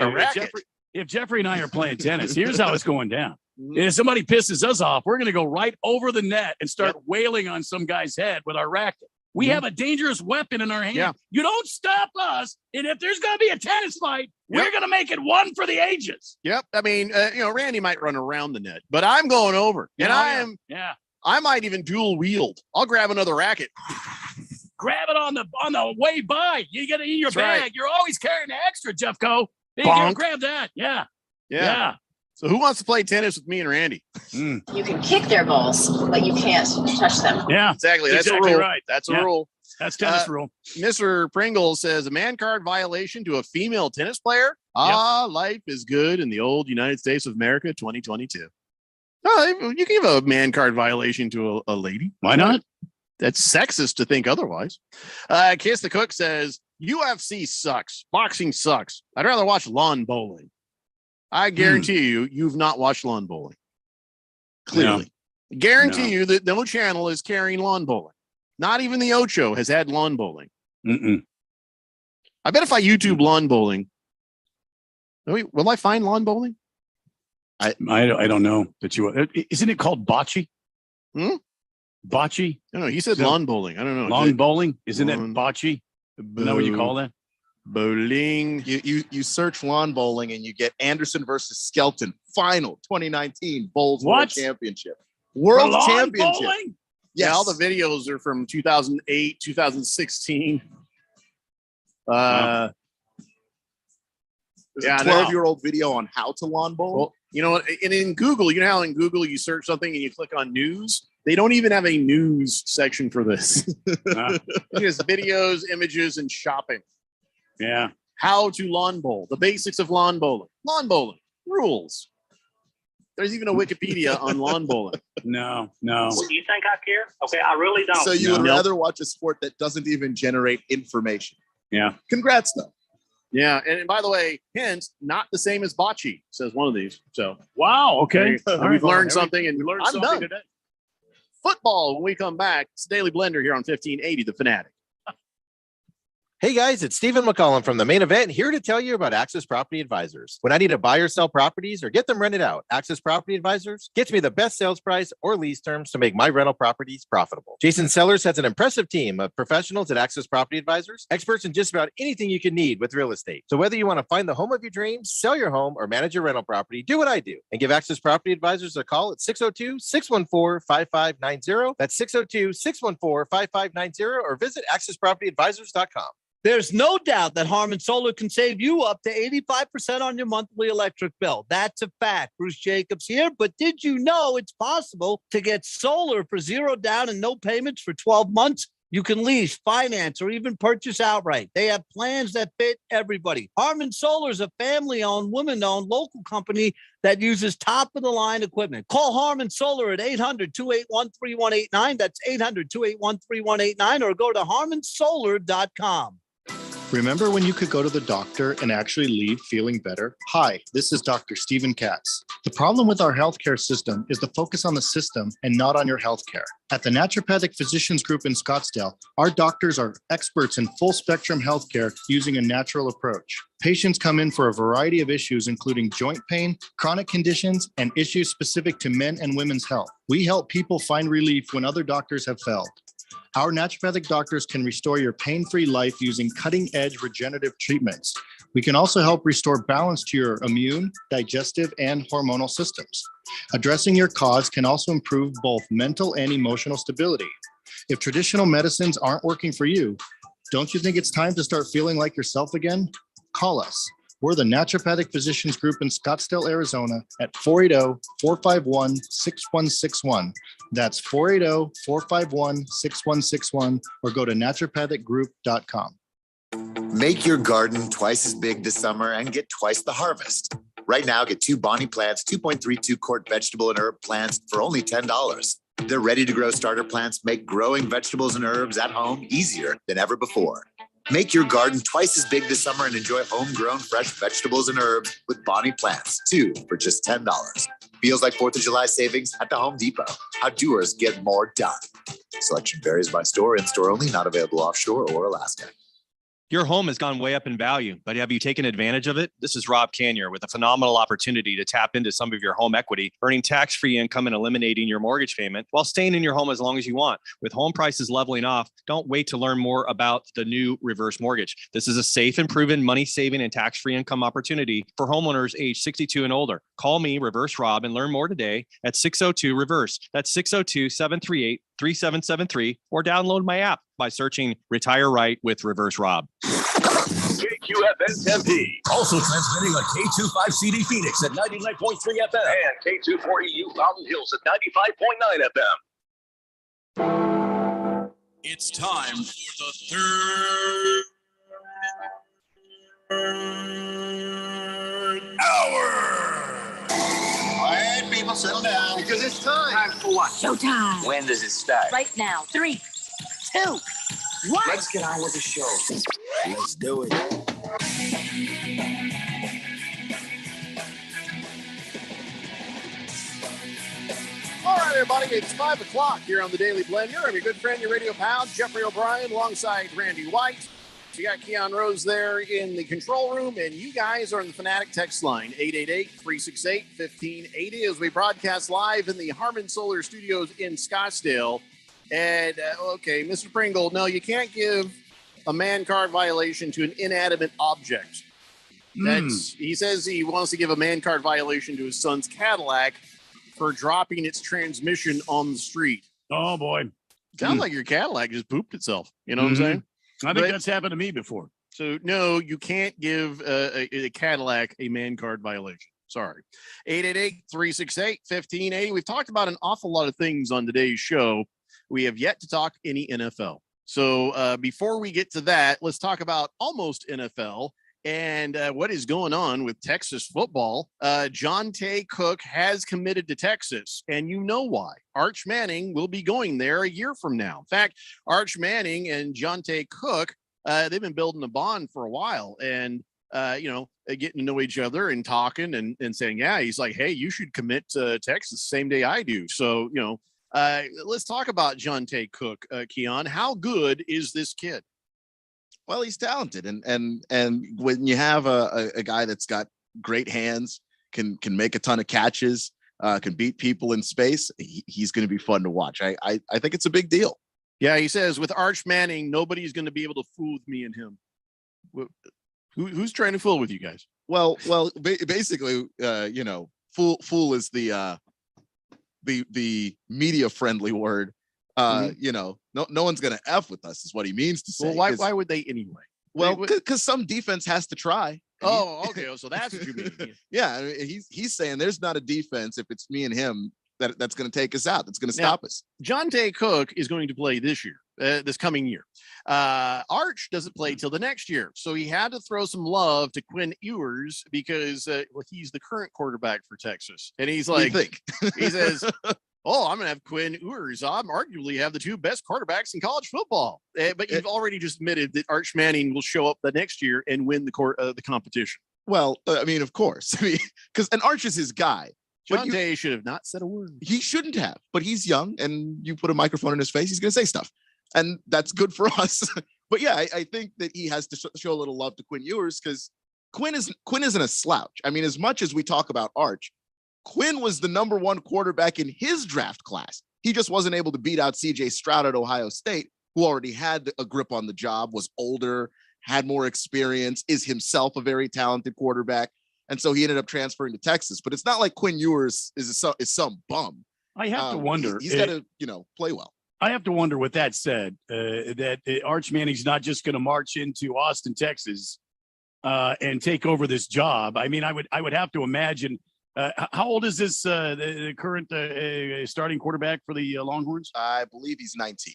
If Jeffrey and I are playing tennis, here's how it's going down. If somebody pisses us off, we're going to go right over the net and start wailing on some guy's head with our racket. We have a dangerous weapon in our hand. Yeah. You don't stop us. And if there's going to be a tennis fight, we're going to make it one for the ages. Yep. I mean, Randy might run around the net, but I'm going over. And I might even dual wield. I'll grab another racket. Grab it on the way by. You get it in your That's bag. right. You're always carrying the extra, Jeffco. Hey, Bonk. grab that. Yeah. So who wants to play tennis with me and Randy? You can kick their balls, but you can't touch them. Yeah, exactly. That's exactly a rule. right. That's a rule. That's tennis rule. Mr. Pringle says a man card violation to a female tennis player. Life is good in the old United States of America, 2022. Oh, you can give a man card violation to a lady. Why not? That's sexist to think otherwise. Kiss the Cook says UFC sucks. Boxing sucks. I'd rather watch lawn bowling. I guarantee you've not watched lawn bowling. Clearly. Guarantee you that no channel is carrying lawn bowling. Not even the Ocho has had lawn bowling. I bet if I YouTube lawn bowling, will I find lawn bowling? I don't know that you isn't it called bocce? Bocce? No, he said lawn bowling. I don't know. Lawn bowling? Isn't it bocce? Isn't that what you call that? Bowling. You search lawn bowling and you get Anderson versus Skelton final 2019 Bowls World Championship. World Championship. Bowling? Yeah, all the videos are from 2008, 2016. There's a 12-year-old video on how to lawn bowl. Well, you know what? And in Google, you know how in Google you search something and you click on news? They don't even have a news section for this. Just videos, images, and shopping. Yeah. How to lawn bowl. The basics of lawn bowling. Lawn bowling. Rules. There's even a Wikipedia on lawn bowling. No. Well, do you think I care? Okay, I really don't. So you would rather watch a sport that doesn't even generate information. Yeah. Congrats, though. Yeah, and by the way, hint, not the same as bocce, says one of these. So wow, okay. We've learned something, and we learned I'm something done. today. Football, when we come back, it's Daily Blender here on 1580 The Fanatic. Hey guys, it's Stephen McCollum from The Main Event, here to tell you about Access Property Advisors. When I need to buy or sell properties or get them rented out, Access Property Advisors gets me the best sales price or lease terms to make my rental properties profitable. Jason Sellers has an impressive team of professionals at Access Property Advisors, experts in just about anything you can need with real estate. So whether you want to find the home of your dreams, sell your home, or manage your rental property, do what I do and give Access Property Advisors a call at 602-614-5590. That's 602-614-5590 or visit accesspropertyadvisors.com. There's no doubt that Harmon Solar can save you up to 85% on your monthly electric bill. That's a fact. Bruce Jacobs here. But did you know it's possible to get solar for zero down and no payments for 12 months? You can lease, finance, or even purchase outright. They have plans that fit everybody. Harmon Solar is a family-owned, woman-owned local company that uses top-of-the-line equipment. Call Harmon Solar at 800-281-3189. That's 800-281-3189, or go to harmonsolar.com. Remember when you could go to the doctor and actually leave feeling better? Hi, this is Dr. Stephen Katz. The problem with our healthcare system is the focus on the system and not on your healthcare. At the Naturopathic Physicians Group in Scottsdale, our doctors are experts in full spectrum healthcare using a natural approach. Patients come in for a variety of issues, including joint pain, chronic conditions, and issues specific to men and women's health. We help people find relief when other doctors have failed. Our naturopathic doctors can restore your pain-free life using cutting-edge regenerative treatments. We can also help restore balance to your immune, digestive, and hormonal systems. Addressing your cause can also improve both mental and emotional stability. If traditional medicines aren't working for you, don't you think it's time to start feeling like yourself again? Call us. We're the Naturopathic Physicians Group in Scottsdale, Arizona at 480-451-6161. That's 480-451-6161, or go to naturopathicgroup.com. Make your garden twice as big this summer and get twice the harvest. Right now, get 2 Bonnie plants, 2.32 quart vegetable and herb plants for only $10. Their ready-to-grow starter plants make growing vegetables and herbs at home easier than ever before. Make your garden twice as big this summer and enjoy homegrown fresh vegetables and herbs with Bonnie plants, 2 for just $10. Feels like 4th of July savings at the Home Depot. How doers get more done. Selection varies by store, in-store only, not available offshore or Alaska. Your home has gone way up in value, but have you taken advantage of it? This is Rob Canyer with a phenomenal opportunity to tap into some of your home equity, earning tax-free income and eliminating your mortgage payment while staying in your home as long as you want. With home prices leveling off, don't wait to learn more about the new reverse mortgage. This is a safe and proven money-saving and tax-free income opportunity for homeowners age 62 and older. Call me, Reverse Rob, and learn more today at 602-REVERSE. That's 602-738-3773, or download my app by searching Retire Right with Reverse Rob. KQFN Tempe. Also transmitting on K25CD Phoenix at 99.3 FM and K240U Mountain Hills at 95.9 FM. It's time for the third hour. Quiet, people, settle down. Because it's time. Time for what? Showtime. When does it start? Right now. 3, 2, 1. Let's get on with the show. Let's do it. All right, everybody, it's 5 o'clock here on the Daily Blender. I'm your good friend, your radio pal, Jeffrey O'Brien, alongside Randy White. You got Keon Rose there in the control room, and you guys are in the Fanatic text line, 888-368-1580, as we broadcast live in the Harmon Solar Studios in Scottsdale. And, okay, Mr. Pringle, no, you can't give a man card violation to an inanimate object. He says he wants to give a man card violation to his son's Cadillac for dropping its transmission on the street. Oh, boy. Sounds like your Cadillac just pooped itself. You know what I'm saying? I think that's happened to me before. So no, you can't give a Cadillac a man card violation. Sorry. 888-368-1580. We've talked about an awful lot of things on today's show. We have yet to talk any NFL. So before we get to that, let's talk about almost NFL and what is going on with Texas football. Johntay Cook has committed to Texas, and you know why. Arch Manning will be going there a year from now. In fact, Arch Manning and Johntay Cook, they've been building a bond for a while, and getting to know each other and talking and saying, yeah, he's like, hey, you should commit to Texas same day I do. So, let's talk about Johntay Cook, Keon. How good is this kid? Well, he's talented, and when you have a guy that's got great hands, can make a ton of catches, can beat people in space, he's going to be fun to watch. I think it's a big deal. Yeah, he says with Arch Manning, nobody's going to be able to fool with me and him. Who's trying to fool with you guys? Well, basically, fool is the media friendly word. No one's gonna F with us is what he means to say. Well, why would they anyway? Well, because some defense has to try. Oh, okay. So that's what you mean. Yeah, I mean, he's saying there's not a defense if it's me and him that's going to take us out. That's going to stop us. Johntay Cook is going to play this year, this coming year. Arch doesn't play till the next year, so he had to throw some love to Quinn Ewers because he's the current quarterback for Texas, and he's like, he says, "Oh, I'm going to have Quinn Ewers. I'm arguably have the two best quarterbacks in college football." But you've already just admitted that Arch Manning will show up the next year and win the competition. Well, I mean, of course, because Arch is his guy. Johntay should have not said a word. He shouldn't have, but he's young, and you put a microphone in his face, he's going to say stuff, and that's good for us. But yeah, I think that he has to show a little love to Quinn Ewers because Quinn isn't a slouch. I mean, as much as we talk about Arch, Quinn was the number one quarterback in his draft class. He just wasn't able to beat out CJ Stroud at Ohio State, who already had a grip on the job, was older, had more experience, is himself a very talented quarterback. And so he ended up transferring to Texas. But it's not like Quinn Ewers is some bum. I have to wonder. He's got to, play well. I have to wonder, with that said, that Arch Manning's not just going to march into Austin, Texas, and take over this job. I mean, I would have to imagine. How old is this the current starting quarterback for the Longhorns? I believe he's 19.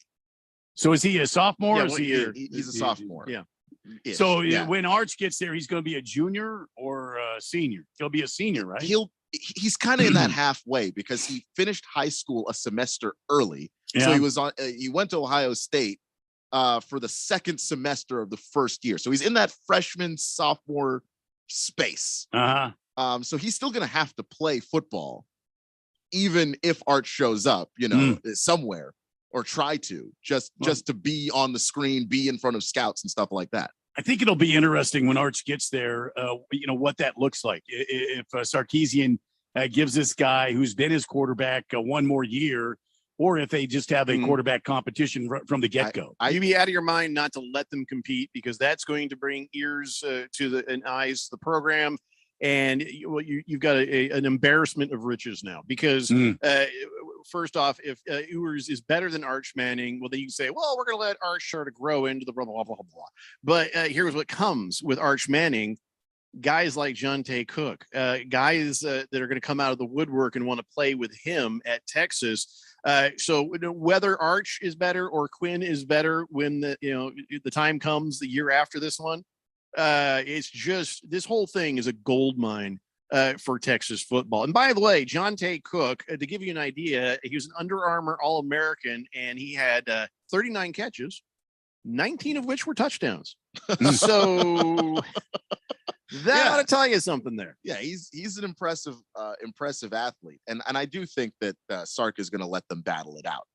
So is he a sophomore? Yeah, he's a sophomore. Yeah. Ish, so when Arch gets there, he's going to be a junior or a senior? He'll be a senior, right? He's kind of in that halfway because he finished high school a semester early. Yeah. So he was he went to Ohio State for the second semester of the first year. So he's in that freshman sophomore space. So he's still going to have to play football, even if Arch shows up, somewhere, or try to just to be on the screen, be in front of scouts and stuff like that. I think it'll be interesting when Arch gets there, what that looks like. If Sarkisian gives this guy who's been his quarterback one more year, or if they just have a quarterback competition from the get-go. You'd be out of your mind not to let them compete, because that's going to bring ears and eyes to the program. And you've got an embarrassment of riches now, because first off, if Ewers is better than Arch Manning, well, then you can say, well, we're going to let Arch sort of grow into the blah, blah, blah, blah, blah. But here's what comes with Arch Manning. Guys like Johntay Cook, guys that are going to come out of the woodwork and want to play with him at Texas. So whether Arch is better or Quinn is better when the time comes the year after this one, it's just, this whole thing is a gold mine for Texas football. And by the way, Johntay Cook, to give you an idea, he was an Under Armour All-American, and he had 39 catches, 19 of which were touchdowns. So that ought to tell you something there. Yeah, he's an impressive athlete, and I do think that Sark is going to let them battle it out.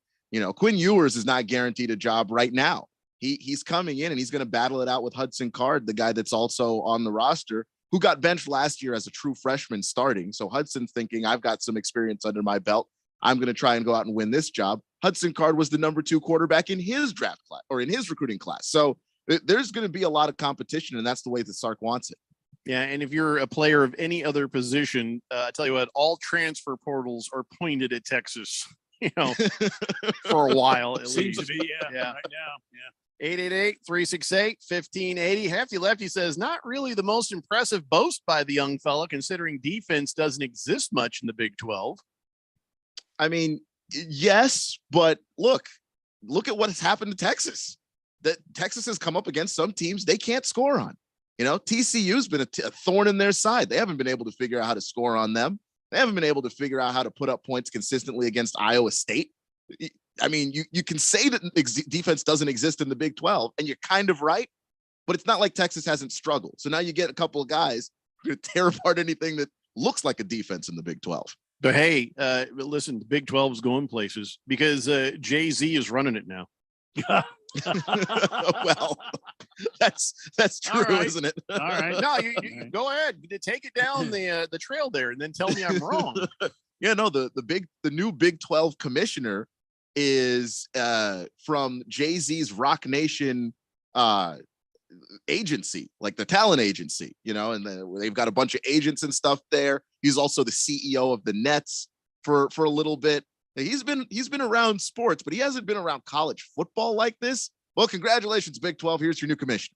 Quinn Ewers is not guaranteed a job right now. He's coming in and he's going to battle it out with Hudson Card, the guy that's also on the roster, who got benched last year as a true freshman starting. So Hudson's thinking, I've got some experience under my belt. I'm going to try and go out and win this job. Hudson Card was the number 2 quarterback in his draft class, or in his recruiting class. So there's going to be a lot of competition, and that's the way that Sark wants it. Yeah, and if you're a player of any other position, I tell you what, all transfer portals are pointed at Texas, for a while at Seems least. to be, yeah, right now, yeah. 888-368-1580. Hefty Lefty says, not really the most impressive boast by the young fella, considering defense doesn't exist much in the Big 12. I mean, yes, but look at what has happened to Texas. That Texas has come up against some teams they can't score on. You know, TCU's been a thorn in their side. They haven't been able to figure out how to score on them. They haven't been able to figure out how to put up points consistently against Iowa State. I mean, you can say that defense doesn't exist in the Big 12, and you're kind of right, but it's not like Texas hasn't struggled. So now you get a couple of guys who are going to tear apart anything that looks like a defense in the Big 12. But hey, listen, the Big 12 is going places because Jay-Z is running it now. Well, that's true, right. isn't it? All right. No, you go ahead. Take it down the trail there and then tell me I'm wrong. Yeah, no, the new Big 12 commissioner is from Jay-Z's Rock Nation agency, like the talent agency, you know, and they've got a bunch of agents and stuff there. He's also the CEO of the Nets for a little bit. He's been around sports, but he hasn't been around college football like this. Well, congratulations, Big 12. Here's your new commissioner.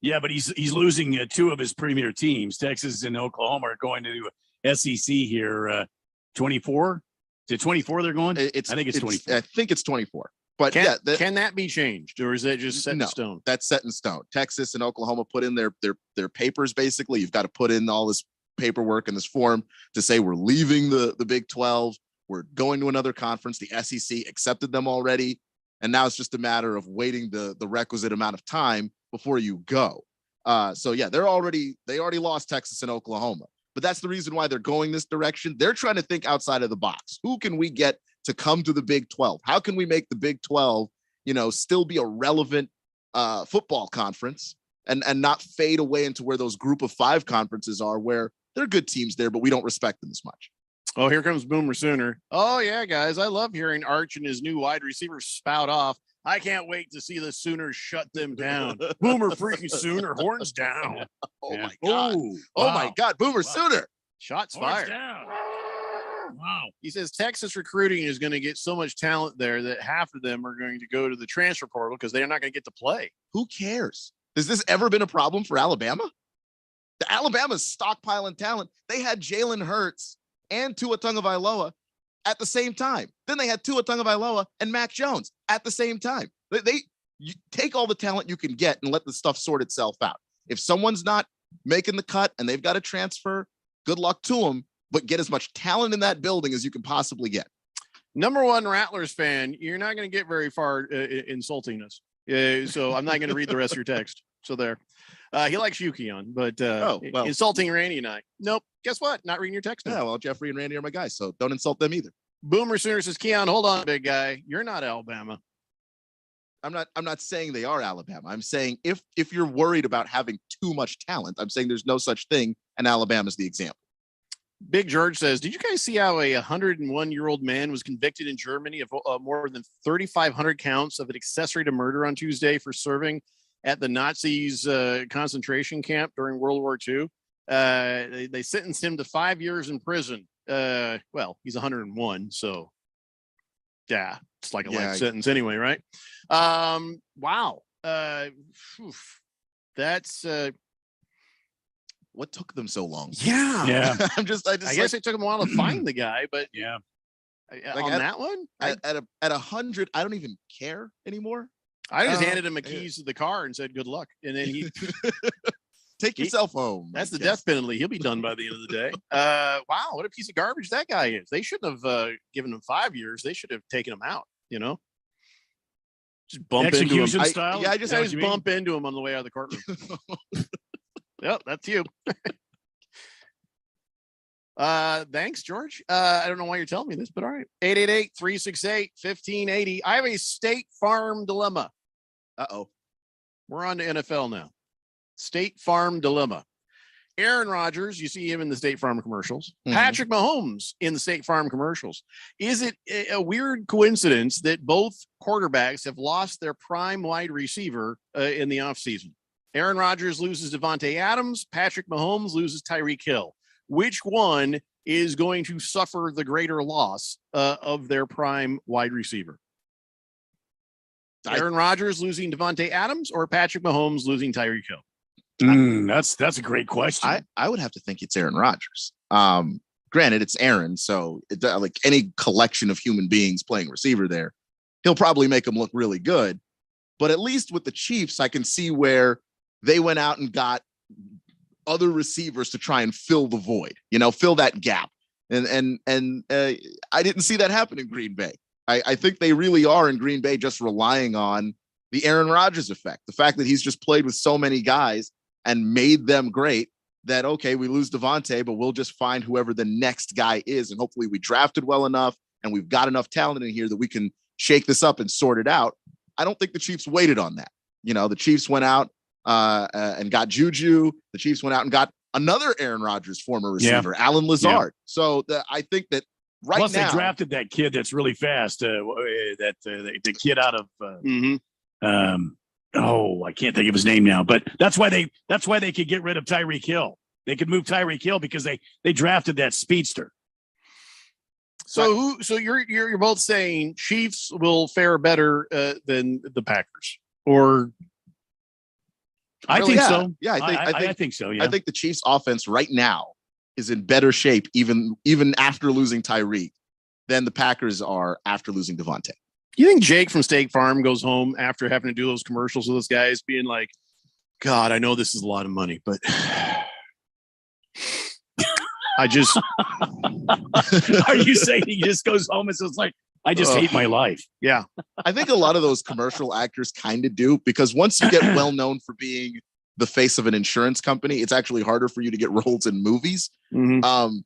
Yeah, but he's losing two of his premier teams. Texas and Oklahoma are going to SEC here. 24 to 24. They're going. I think it's 24. I think it's 24. But can that be changed, or is that just set in stone? That's set in stone. Texas and Oklahoma put in their papers. Basically, you've got to put in all this paperwork in this form to say we're leaving the Big 12. We're going to another conference. The SEC accepted them already, and now it's just a matter of waiting the requisite amount of time before you go. So yeah, they already lost Texas and Oklahoma, but that's the reason why they're going this direction. They're trying to think outside of the box. Who can we get to come to the Big 12? How can we make the Big 12, still be a relevant football conference and not fade away into where those group of 5 conferences are, where they're good teams there, but we don't respect them as much. Oh, here comes Boomer Sooner. Oh, yeah, guys. I love hearing Arch and his new wide receivers spout off. I can't wait to see the Sooners shut them down. Boomer freaking Sooner, horns down. Oh, my God. Oh, my God. Boomer Sooner. Shots Horns fired. down. Wow. He says Texas recruiting is going to get so much talent there that half of them are going to go to the transfer portal because they're not going to get to play. Who cares? Has this ever been a problem for Alabama? The Alabama's stockpiling talent. They had Jalen Hurts and Tua Tagovailoa at the same time. Then they had Tua Tagovailoa and Mac Jones at the same time. You take all the talent you can get and let the stuff sort itself out. If someone's not making the cut and they've got to transfer, good luck to them, but get as much talent in that building as you can possibly get. Number one Rattlers fan, you're not going to get very far insulting us. So I'm not going to read the rest of your text. So there. He likes Yukion, but insulting Randy and I. Nope. Guess what? Not reading your text now. Yeah, well, Jeffrey and Randy are my guys, so don't insult them either. Boomer Sooner says, Keon, hold on, big guy. You're not Alabama. I'm not saying they are Alabama. I'm saying if you're worried about having too much talent, I'm saying there's no such thing, and Alabama's the example. Big George says, did you guys see how a 101-year-old man was convicted in Germany of more than 3,500 counts of an accessory to murder on Tuesday for serving at the Nazis' concentration camp during World War II? They sentenced him to 5 years in prison. Well, he's 101, so yeah, it's like a life sentence anyway, right? Wow. That's what took them so long? Yeah. I guess it took them a while to find the guy, but yeah. On that one, at 100, I don't even care anymore. I just handed him a keys to the car and said, good luck. And then he take yourself home. That's the death penalty. He'll be done by the end of the day. Wow. What a piece of garbage that guy is. They shouldn't have given him 5 years. They should have taken him out, just bump execution into him. style. I just bump into him on the way out of the courtroom. Yep. That's you. Thanks, George. I don't know why you're telling me this, but all right. 888-368-1580. I have a State Farm dilemma. Uh-oh. We're on to NFL now. State Farm dilemma. Aaron Rodgers, you see him in the State Farm commercials. Mm-hmm. Patrick Mahomes in the State Farm commercials. Is it a weird coincidence that both quarterbacks have lost their prime wide receiver in the offseason? Aaron Rodgers loses Devontae Adams. Patrick Mahomes loses Tyreek Hill. Which one is going to suffer the greater loss of their prime wide receiver? Aaron Rodgers losing Devontae Adams or Patrick Mahomes losing Tyreek Hill? That's a great question. I would have to think it's Aaron Rodgers. Granted, it's Aaron, so like any collection of human beings playing receiver there, he'll probably make them look really good. But at least with the Chiefs, I can see where they went out and got other receivers to try and fill the void, fill that gap. And I didn't see that happen in Green Bay. I think they really are in Green Bay just relying on the Aaron Rodgers effect, the fact that he's just played with so many guys and made them great that, okay, we lose Devontae, but we'll just find whoever the next guy is. And hopefully we drafted well enough and we've got enough talent in here that we can shake this up and sort it out. I don't think the Chiefs waited on that. The Chiefs went out and got Juju. The Chiefs went out and got another Aaron Rodgers former receiver, Alan Lazard. So I think that Plus now, they drafted that kid that's really fast. The kid out of I can't think of his name now, but that's why they could get rid of Tyreek Hill. They could move Tyreek Hill because they drafted that speedster. So you're both saying Chiefs will fare better than the Packers, or I think so. Yeah, I think so. Yeah, I think the Chiefs' offense right now is in better shape, even after losing Tyreek, than the Packers are after losing Devontae. You think Jake from State Farm goes home after having to do those commercials with those guys, being like, "God, I know this is a lot of money, but I just." Are you saying he just goes home and says like, "I just hate my life"? Yeah, I think a lot of those commercial actors kind of do, because once you get well known for being the face of an insurance company, it's actually harder for you to get roles in movies.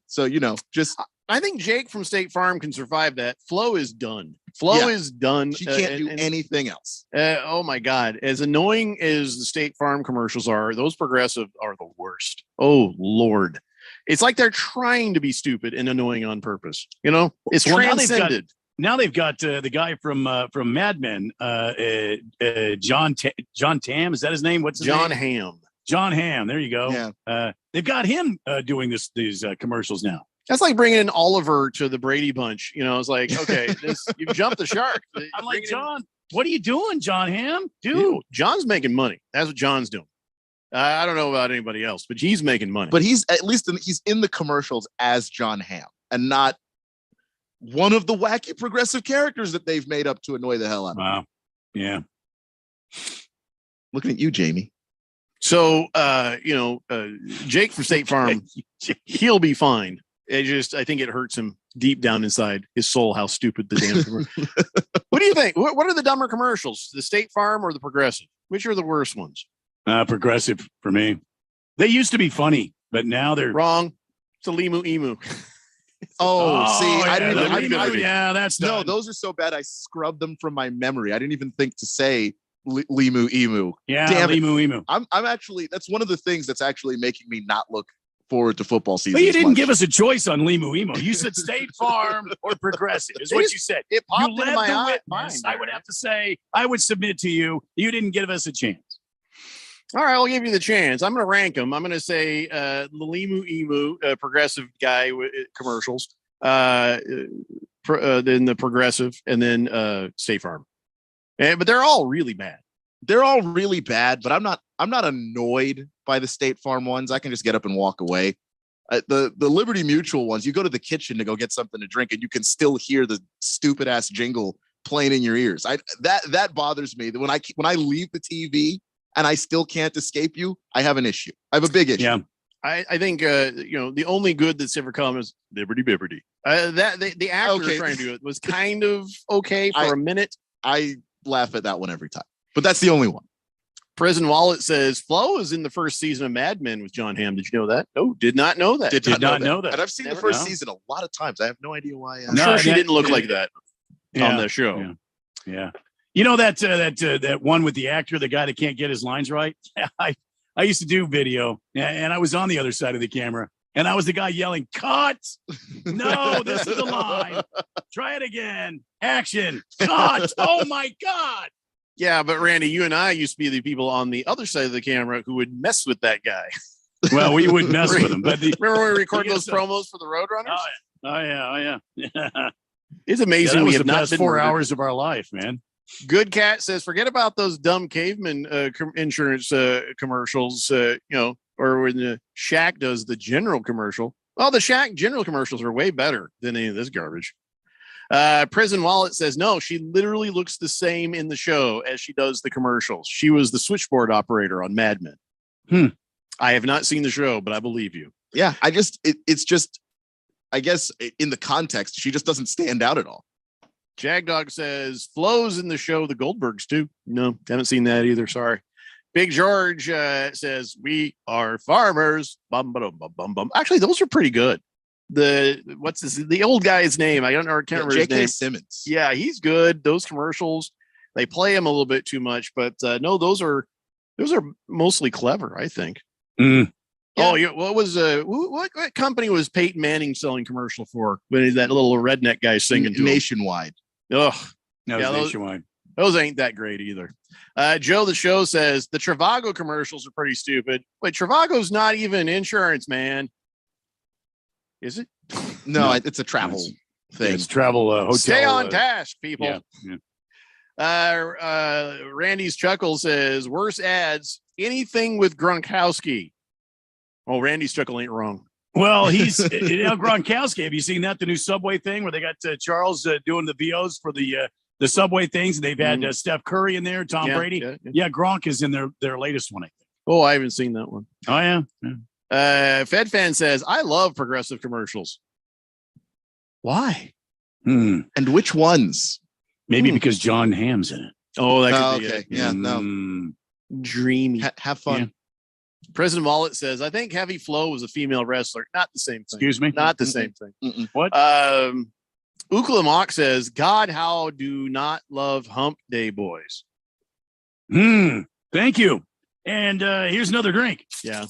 So just I think Jake from State Farm can survive that. Flo is done. Flo is done. She can't do anything else. Oh my God. As annoying as the State Farm commercials are, those Progressive are the worst. Oh Lord. It's like they're trying to be stupid and annoying on purpose. It's transcended. Now they've got the guy from Mad Men, John Tam. Is that his name? What's his John name? Hamm. John Hamm. There you go. Yeah. They've got him doing these commercials now. That's like bringing in Oliver to the Brady Bunch. It's like, okay, you've jumped the shark. I'm like, John, what are you doing, John Hamm? Dude, John's making money. That's what John's doing. I don't know about anybody else, but he's making money. But he's in the commercials as John Hamm and not one of the wacky progressive characters that they've made up to annoy the hell out of me. Wow. Yeah. Looking at you, Jamie. So, Jake from State Farm, he'll be fine. I think it hurts him deep down inside his soul how stupid the damn commercial. What do you think? What are the dumber commercials? The State Farm or the Progressive? Which are the worst ones? Progressive for me. They used to be funny, but now they're wrong. It's a Limu Emu. I didn't even. Yeah, that's no. Those are so bad. I scrubbed them from my memory. I didn't even think to say Limu Emu. Yeah, damn Limu Emu. I'm actually. That's one of the things that's actually making me not look forward to football season. But you didn't give us a choice on Limu Emu. You said State Farm or Progressive is what you said. It popped you into my mind. I would have to say, I would submit to you. You didn't give us a chance. All right, I'll give you the chance. I'm going to rank them. I'm going to say the Limu Emu Progressive guy commercials, then the Progressive, and then State Farm. But they're all really bad. They're all really bad, but I'm not annoyed by the State Farm ones. I can just get up and walk away. The Liberty Mutual ones, you go to the kitchen to go get something to drink and you can still hear the stupid ass jingle playing in your ears. That bothers me. That when I leave the TV and I still can't escape you, I have an issue. I have a big issue. Yeah. I think the only good that's ever come is Liberty Bibberty. The actor trying to do it was kind of okay for a minute. I laugh at that one every time, but that's the only one. Prison Wallet says Flo is in the first season of Mad Men with John Hamm. Did you know that? Oh, did not know that. Did not know that. And I've seen the first season a lot of times. I have no idea why. I'm sure she didn't look like that on the show. Yeah. You know that one with the actor, the guy that can't get his lines right? I used to do video, and I was on the other side of the camera, and I was the guy yelling, "Cut! No, this is the line. Try it again. Action! Cut! Oh my God!" Yeah, but Randy, you and I used to be the people on the other side of the camera who would mess with that guy. Well, we wouldn't mess with him. But remember when we recorded those promos for the Oh Roadrunners? yeah. It's amazing that was we have the not best been 4 murdered. hours of our life, man. Good Cat says, forget about those dumb caveman insurance commercials, or when Shaq does the general commercial. Well, the Shaq general commercials are way better than any of this garbage. Prison Wallet says, no, she literally looks the same in the show as she does the commercials. She was the switchboard operator on Mad Men. I have not seen the show, but I believe you. Yeah, it's just, I guess in the context, she just doesn't stand out at all. Jagdog says, Flo's in the show, the Goldbergs too. No, haven't seen that either. Sorry. Big George says, we are farmers. Bum, bum, bum, bum, bum. Actually, those are pretty good. The old guy's name? I don't know. I can't remember his name. J.K. Simmons. Yeah, he's good. Those commercials, they play him a little bit too much, but no, those are mostly clever, I think. Yeah. Oh, yeah. What was what company was Peyton Manning selling commercial for when that little redneck guy singing to him? Nationwide. Ugh. No, yeah, Nationwide. Those ain't that great either. Joe the Show says the Trivago commercials are pretty stupid. Wait, Trivago's not even insurance, man. Is it? No, it's a travel thing. It's travel hotel. Stay on task, people. Yeah. Randy's Chuckle says worse ads. Anything with Gronkowski. Oh, Randy's Chuckle ain't wrong. Well, he's Gronkowski. Have you seen that? The new Subway thing where they got Charles doing the VOs for the Subway things. They've had Steph Curry in there, Tom Brady. Yeah, Gronk is in their latest one, I think. Oh, I haven't seen that one. Oh, yeah. Fed Fan says, I love progressive commercials. Why? And which ones? Maybe because John Hamm's in it. Oh, that could be okay. it. Yeah, no. Dreamy. Have fun. Yeah. President Wallet says, I think Heavy Flow was a female wrestler. Not the same thing. Excuse me? Not the same thing. Mm-mm. What? Ukla Mock says, God, how do not love Hump Day boys. Thank you. And here's another drink. Yeah.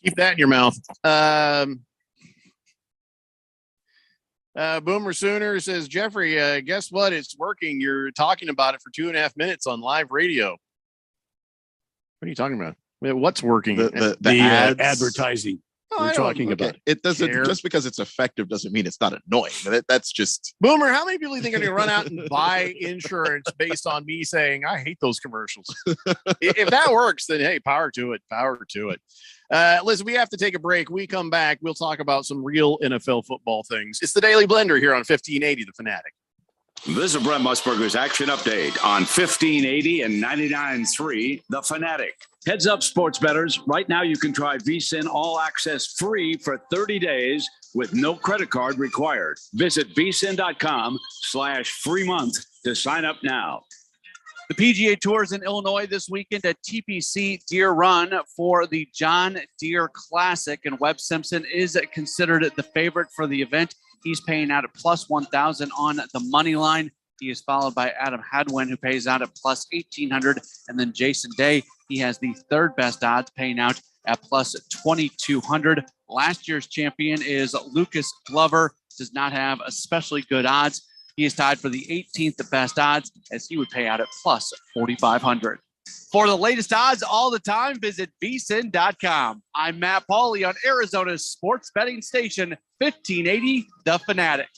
Keep that in your mouth. Boomer Sooner says, Jeffrey, guess what? It's working. You're talking about it for 2.5 minutes on live radio. What are you talking about? What's working? The ads. Advertising. We're talking about it. Doesn't just because it's effective doesn't mean it's not annoying. That's just Boomer. How many people do you think are going to run out and buy insurance based on me saying I hate those commercials? If that works, then hey, power to it. Power to it. Listen, we have to take a break. We come back. We'll talk about some real NFL football things. It's the Daily Blender here on 1580 The Fanatic. This is Brent Musburger's action update on 1580 and 99.3 The Fanatic. Heads up, sports bettors. Right now, you can try VSiN All Access free for 30 days with no credit card required. Visit vsin.com/free month to sign up now. The PGA Tour is in Illinois this weekend at TPC Deer Run for the John Deere Classic, and Webb Simpson is considered the favorite for the event. He's paying out at plus 1,000 on the money line. He is followed by Adam Hadwin, who pays out at plus 1,800. And then Jason Day, he has the third best odds, paying out at plus 2,200. Last year's champion is Lucas Glover, does not have especially good odds. He is tied for the 18th best odds, as he would pay out at plus 4,500. For the latest odds all the time, visit vsin.com. I'm Matt Pauley on Arizona's sports betting station, 1580 The Fanatic.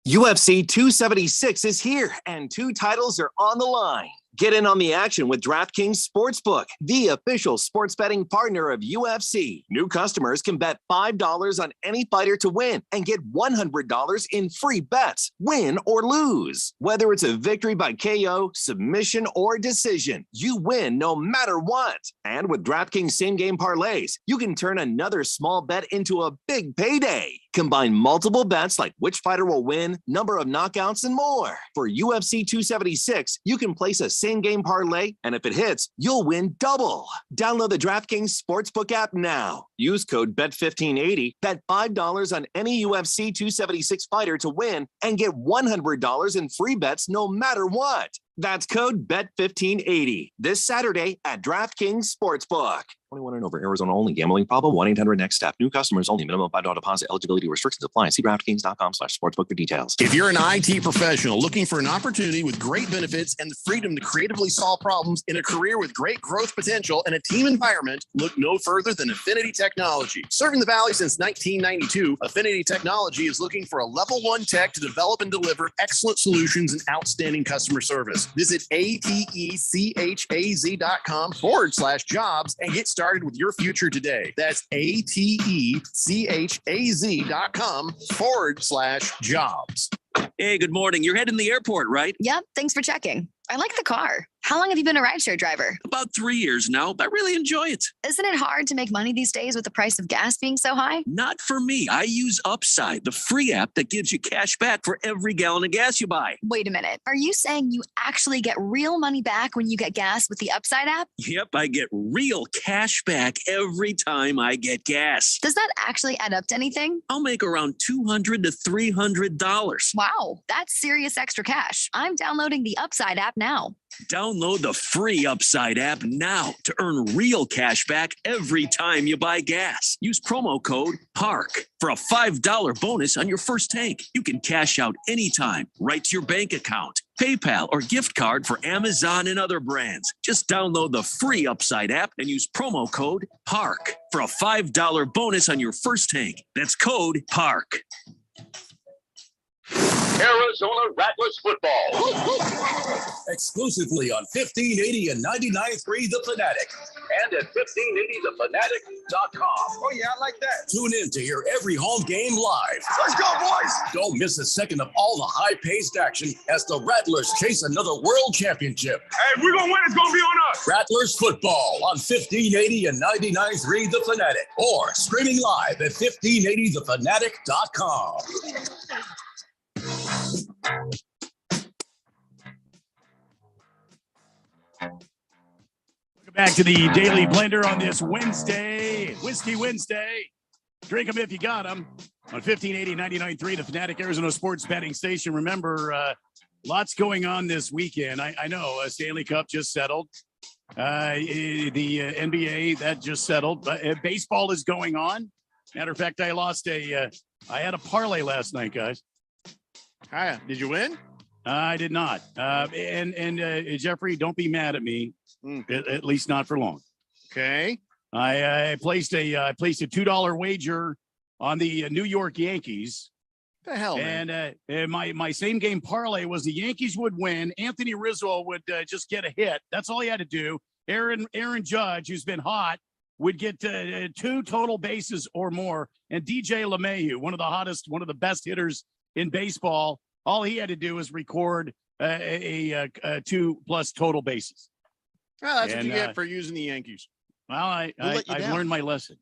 UFC 276 is here, and 2 titles are on the line. Get in on the action with DraftKings Sportsbook, the official sports betting partner of UFC. New customers can bet $5 on any fighter to win and get $100 in free bets, win or lose. Whether it's a victory by KO, submission, or decision, you win no matter what. And with DraftKings same-game parlays, you can turn another small bet into a big payday. Combine multiple bets like which fighter will win, number of knockouts, and more. For UFC 276, you can place a same-game parlay, and if it hits, you'll win double. Download the DraftKings Sportsbook app now. Use code BET1580, bet $5 on any UFC 276 fighter to win, and get $100 in free bets no matter what. That's code BET1580 this Saturday at DraftKings Sportsbook. 21 and over, Arizona only. Gambling problem? 1-800-NEXT-STEP. New customers only. Minimum $5 deposit. Eligibility restrictions apply. See DraftKings.com/sportsbook for details. If you're an IT professional looking for an opportunity with great benefits and the freedom to creatively solve problems in a career with great growth potential and a team environment, look no further than Affinity Technology. Serving the Valley since 1992, Affinity Technology is looking for a level 1 tech to develop and deliver excellent solutions and outstanding customer service. Visit atechaz.com/jobs and get started with your future today. That's atechaz.com/jobs. Hey, good morning. You're heading to the airport, right? Yep. Thanks for checking. I like the car. How long have you been a rideshare driver? About 3 years now. I really enjoy it. Isn't it hard to make money these days with the price of gas being so high? Not for me. I use Upside, the free app that gives you cash back for every gallon of gas you buy. Wait a minute. Are you saying you actually get real money back when you get gas with the Upside app? Yep, I get real cash back every time I get gas. Does that actually add up to anything? I'll make around $200 to $300. Wow, that's serious extra cash. I'm downloading the Upside app now. Download the free Upside app now to earn real cash back every time you buy gas. Use promo code PARK for a $5 bonus on your first tank. You can cash out anytime, right to your bank account, PayPal, or gift card for Amazon and other brands. Just download the free Upside app and use promo code PARK for a $5 bonus on your first tank. That's code PARK. Arizona Rattlers football. Exclusively on 1580 and 99.3 The Fanatic. And at 1580thefanatic.com. Oh, yeah, I like that. Tune in to hear every home game live. Let's go, boys. Don't miss a second of all the high-paced action as the Rattlers chase another world championship. Hey, we're going to win. It's going to be on us. Rattlers football on 1580 and 99.3 The Fanatic. Or streaming live at 1580thefanatic.com. Welcome back to the Daily Blender on this Wednesday, Whiskey Wednesday. Drink them if you got them on 1580 99.3, the Fanatic Arizona Sports Betting Station. Remember, lots going on this weekend. I know Stanley Cup just settled. The NBA, that just settled. Baseball is going on. Matter of fact, I had a parlay last night, guys. Hi, did you win? I did not. And Jeffrey, don't be mad at me. At least not for long. Okay. I placed a $2 wager on the New York Yankees. The hell, man? And my same game parlay was the Yankees would win. Anthony Rizzo would just get a hit. That's all he had to do. Aaron Judge, who's been hot, would get 2 total bases or more. And DJ LeMahieu, one of the best hitters in baseball, all he had to do was record a 2+ total bases. Well, that's what you get for using the Yankees. Well, I've learned my lesson.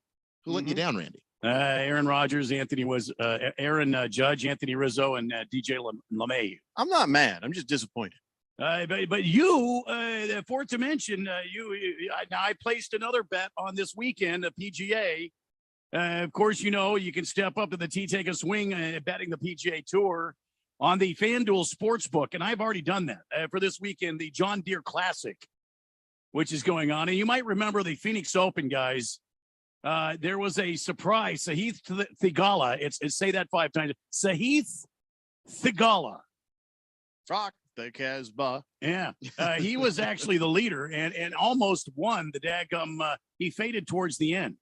Who let you down, Randy? Aaron Rodgers, Aaron Judge, Anthony Rizzo, and DJ LeMahieu. I'm not mad. I'm just disappointed. But you, for to mention, I placed another bet on this weekend, a PGA. Of course, you can step up to the tee, take a swing, betting the PGA Tour on the FanDuel Sportsbook. And I've already done that for this weekend, the John Deere Classic, which is going on. And you might remember the Phoenix Open, guys. There was a surprise. Sahith Theegala. It's say that 5 times. Sahith Theegala. Rock the Casbah. Yeah. He was actually the leader and almost won the daggum. He faded towards the end.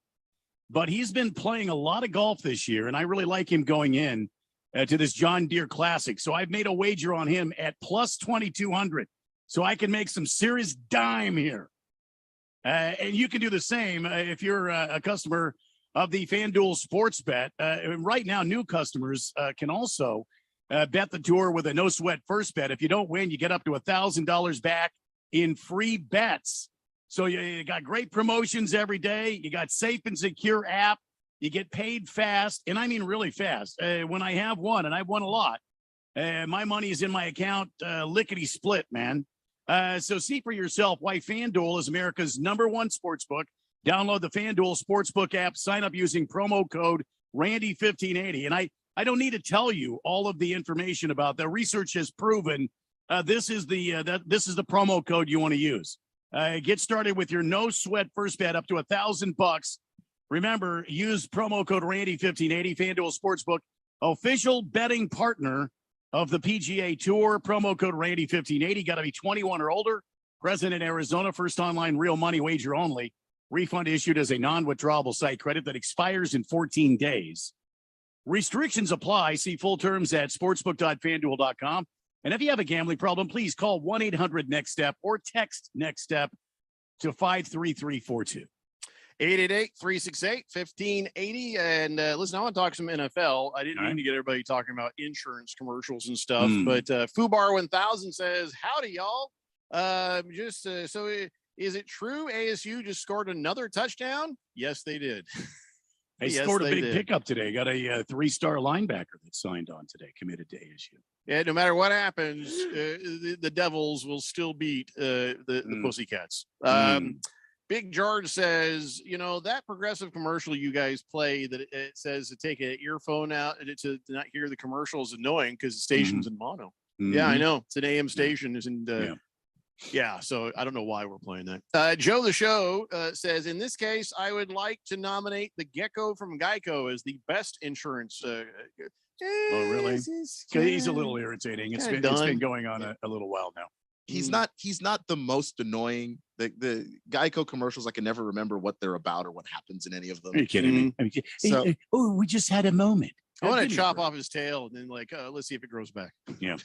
But he's been playing a lot of golf this year, and I really like him going in to this John Deere Classic. So I've made a wager on him at plus 2,200. So I can make some serious dime here. And you can do the same if you're a customer of the FanDuel Sports Bet. Right now, new customers can also bet the tour with a no-sweat first bet. If you don't win, you get up to $1,000 back in free bets. So you got great promotions every day. You got safe and secure app. You get paid fast, and I mean really fast. When I have won, and I've won a lot, my money is in my account lickety-split, man. So see for yourself why FanDuel is America's #1 sportsbook. Download the FanDuel Sportsbook app. Sign up using promo code Randy1580. And I don't need to tell you all of the information about that. Research has proven this is the promo code you want to use. Get started with your no sweat first bet up to $1,000. Remember, use promo code Randy1580, FanDuel Sportsbook, official betting partner of the PGA Tour. Promo code Randy1580. Got to be 21 or older. Present in Arizona. First online real money wager only. Refund issued as a non-withdrawable site credit that expires in 14 days. Restrictions apply. See full terms at sportsbook.fanduel.com. And if you have a gambling problem, please call 1-800-NEXT-STEP or text NEXT STEP to 53342. 888-368-1580. And listen, I want to talk some NFL. I didn't mean to get everybody talking about insurance commercials and stuff, but Fubar 1000 says, howdy, y'all. Is it true ASU just scored another touchdown? Yes, they did. They scored a big pickup today. Got a 3-star linebacker that signed on today, committed to ASU. Yeah, no matter what happens, the Devils will still beat the Pussycats. Big George says, that progressive commercial you guys play that it says to take an earphone out and to not hear the commercial is annoying because the station's in mono. Yeah, I know. It's an AM station. So I don't know why we're playing that. Joe the Show says, in this case, I would like to nominate the Gecko from Geico as the best insurance. Oh, really? He's a little irritating. It's been going on a little while now. He's not the most annoying. The Geico commercials, I can never remember what they're about or what happens in any of them. Are you kidding me? I mean, we just had a moment. I want to chop off his tail and then let's see if it grows back. Yeah.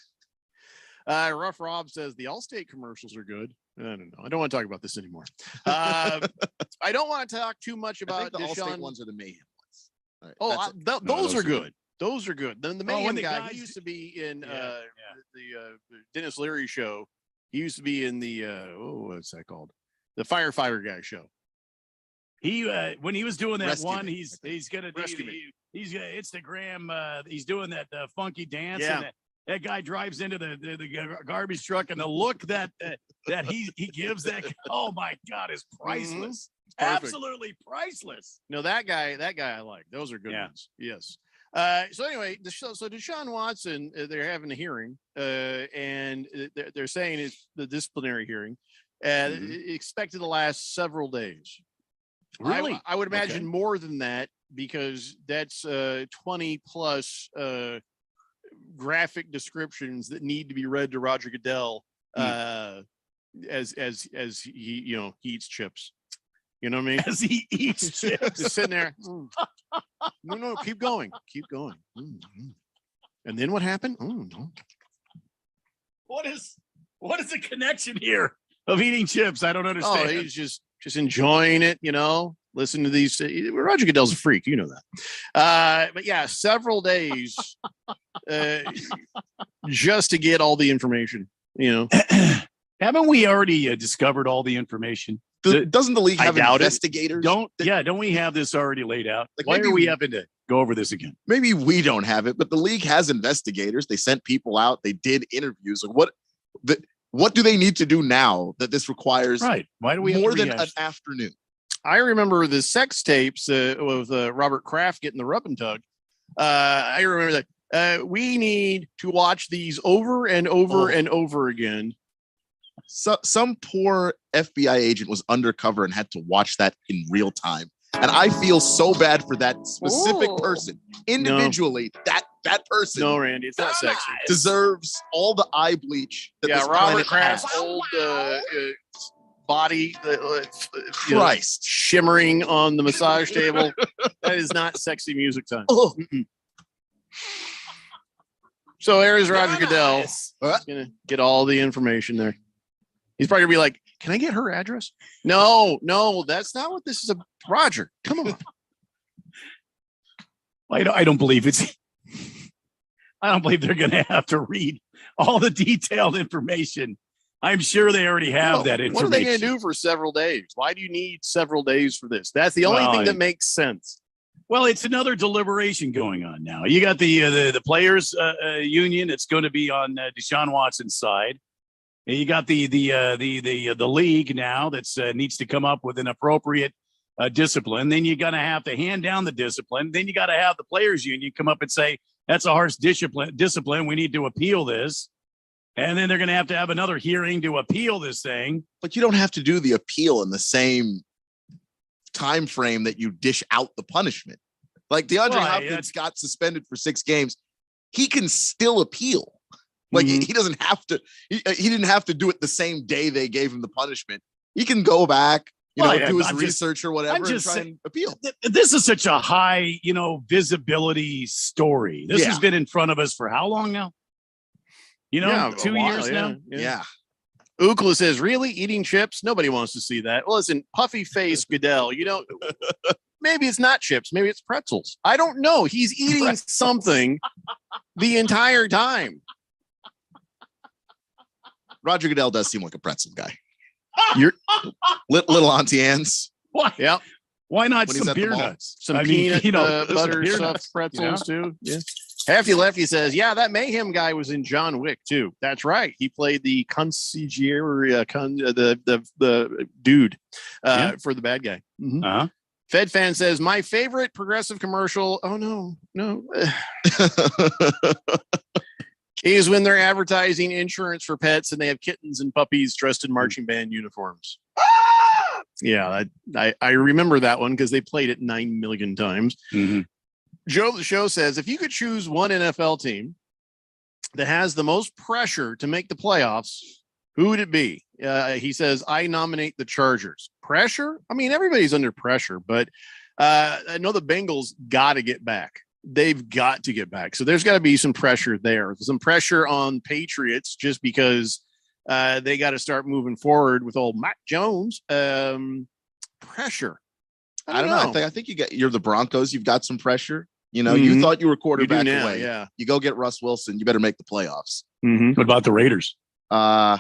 Rough Rob says the Allstate commercials are good. I don't know. I don't want to talk about this anymore. I don't want to talk too much about the Deshaun. Allstate ones are the Mayhem ones. Those are good. Those are good. Then the Mayhem guy, he used to be in the Dennis Leary show. He used to be in the what's that called? The firefighter guy show. He when he was doing that he's gonna he's gonna Instagram. He's doing that funky dance. Yeah. And that guy drives into the garbage truck, and the look that he gives that, oh my God, is priceless. Absolutely priceless. No, that guy I like. Those are good ones. Yes. So anyway, so Deshaun Watson, they're having a hearing, and they're saying it's the disciplinary hearing, expected to last several days. Really? I would imagine more than that, because that's 20 plus graphic descriptions that need to be read to Roger Goodell as he he eats chips. You know what I mean? As he eats chips. Just sitting there. No, keep going. And then what happened? No. What is the connection here of eating chips? I don't understand. Oh, he's just enjoying it, listen to these. Roger Goodell's a freak, you know that. But yeah, several days just to get all the information, Haven't we already discovered all the information? Doesn't the league have investigators? Don't we have this already laid out? Why are we having to go over this again? Maybe we don't have it, but the league has investigators. They sent people out. They did interviews. Like what do they need to do now that this requires? Right. Why do we more than an afternoon? I remember the sex tapes with Robert Kraft getting the rub and tug. I remember that. We need to watch these over and over and over again. So some poor FBI agent was undercover and had to watch that in real time. And I feel so bad for that specific person individually. No. That person. No, Randy, it's not sexy. Deserves all the eye bleach. That this Robert Kraft's old body, Christ, shimmering on the massage table. That is not sexy music time. So there's Roger Goodell. He's gonna get all the information there. He's probably gonna be like, "Can I get her address?" No, that's not what this is. Roger, come on. I don't believe it's. I don't believe they're gonna have to read all the detailed information. I'm sure they already have that information. What are they gonna do for several days? Why do you need several days for this? That's the only thing that makes sense. Well, it's another deliberation going on now. You got the players union that's going to be on Deshaun Watson's side. You got the league now that's needs to come up with an appropriate discipline. Then you're going to have to hand down the discipline. Then you got to have the players union come up and say that's a harsh discipline. We need to appeal this. And then they're going to have another hearing to appeal this thing. But you don't have to do the appeal in the same time frame that you dish out the punishment. Like DeAndre Hopkins got suspended for 6 games. He can still appeal. Like he doesn't have to. He didn't have to do it the same day they gave him the punishment. He can go back, do his research or whatever, and try and appeal. This is such a high, visibility story. This has been in front of us for how long now? 2 years now. Yeah. Ookla says, really? Eating chips? Nobody wants to see that. Well, listen, puffy face Goodell, maybe it's not chips. Maybe it's pretzels. I don't know. He's eating something the entire time. Roger Goodell does seem like a pretzel guy. You're little Auntie Anne's. Why? Yep. Why not some beer nuts? Some peanut butter stuffed pretzels too. Yeah. Hefty Lefty says, yeah, that Mayhem guy was in John Wick too. That's right. He played the concierge, the dude for the bad guy. Uh-huh. Fed Fan says, my favorite progressive commercial. Oh no. Is when they're advertising insurance for pets and they have kittens and puppies dressed in marching band uniforms. Yeah, I remember that one because they played it 9 million times. Mm-hmm. Joe the Show says, if you could choose one NFL team that has the most pressure to make the playoffs, who would it be? He says, I nominate the Chargers. Pressure? I mean, everybody's under pressure, but I know the Bengals got to get back. They've got to get back. So there's got to be some pressure there. Some pressure on Patriots just because they got to start moving forward with old Mac Jones. Pressure. I don't know. I think you're the Broncos. You've got some pressure. You thought you were quarterback away. Yeah. You go get Russ Wilson. You better make the playoffs. Mm-hmm. What about the Raiders? They're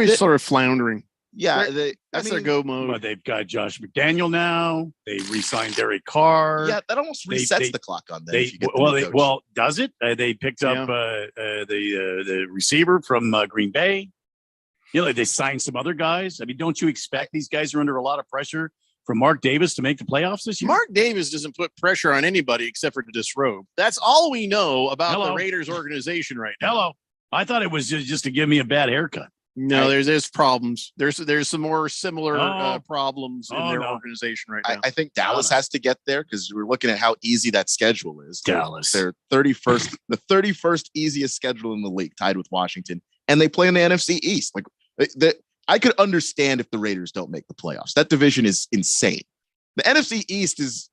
sort of floundering. Yeah, that's their go mode. But they've got Josh McDaniel now. They re-signed Derek Carr. Yeah, that almost resets the clock on them. Does it? They picked up the receiver from Green Bay. They signed some other guys. I mean, don't you expect these guys are under a lot of pressure from Mark Davis to make the playoffs this year? Mark Davis doesn't put pressure on anybody except for to disrobe. That's all we know about the Raiders organization right now. Hello. I thought it was just to give me a bad haircut. No, there's problems. There's some more similar problems in their organization right now. I think Dallas has to get there because we're looking at how easy that schedule is. Dallas, they're 31st, the 31st easiest schedule in the league, tied with Washington, and they play in the NFC East. Like I could understand if the Raiders don't make the playoffs. That division is insane. The NFC East is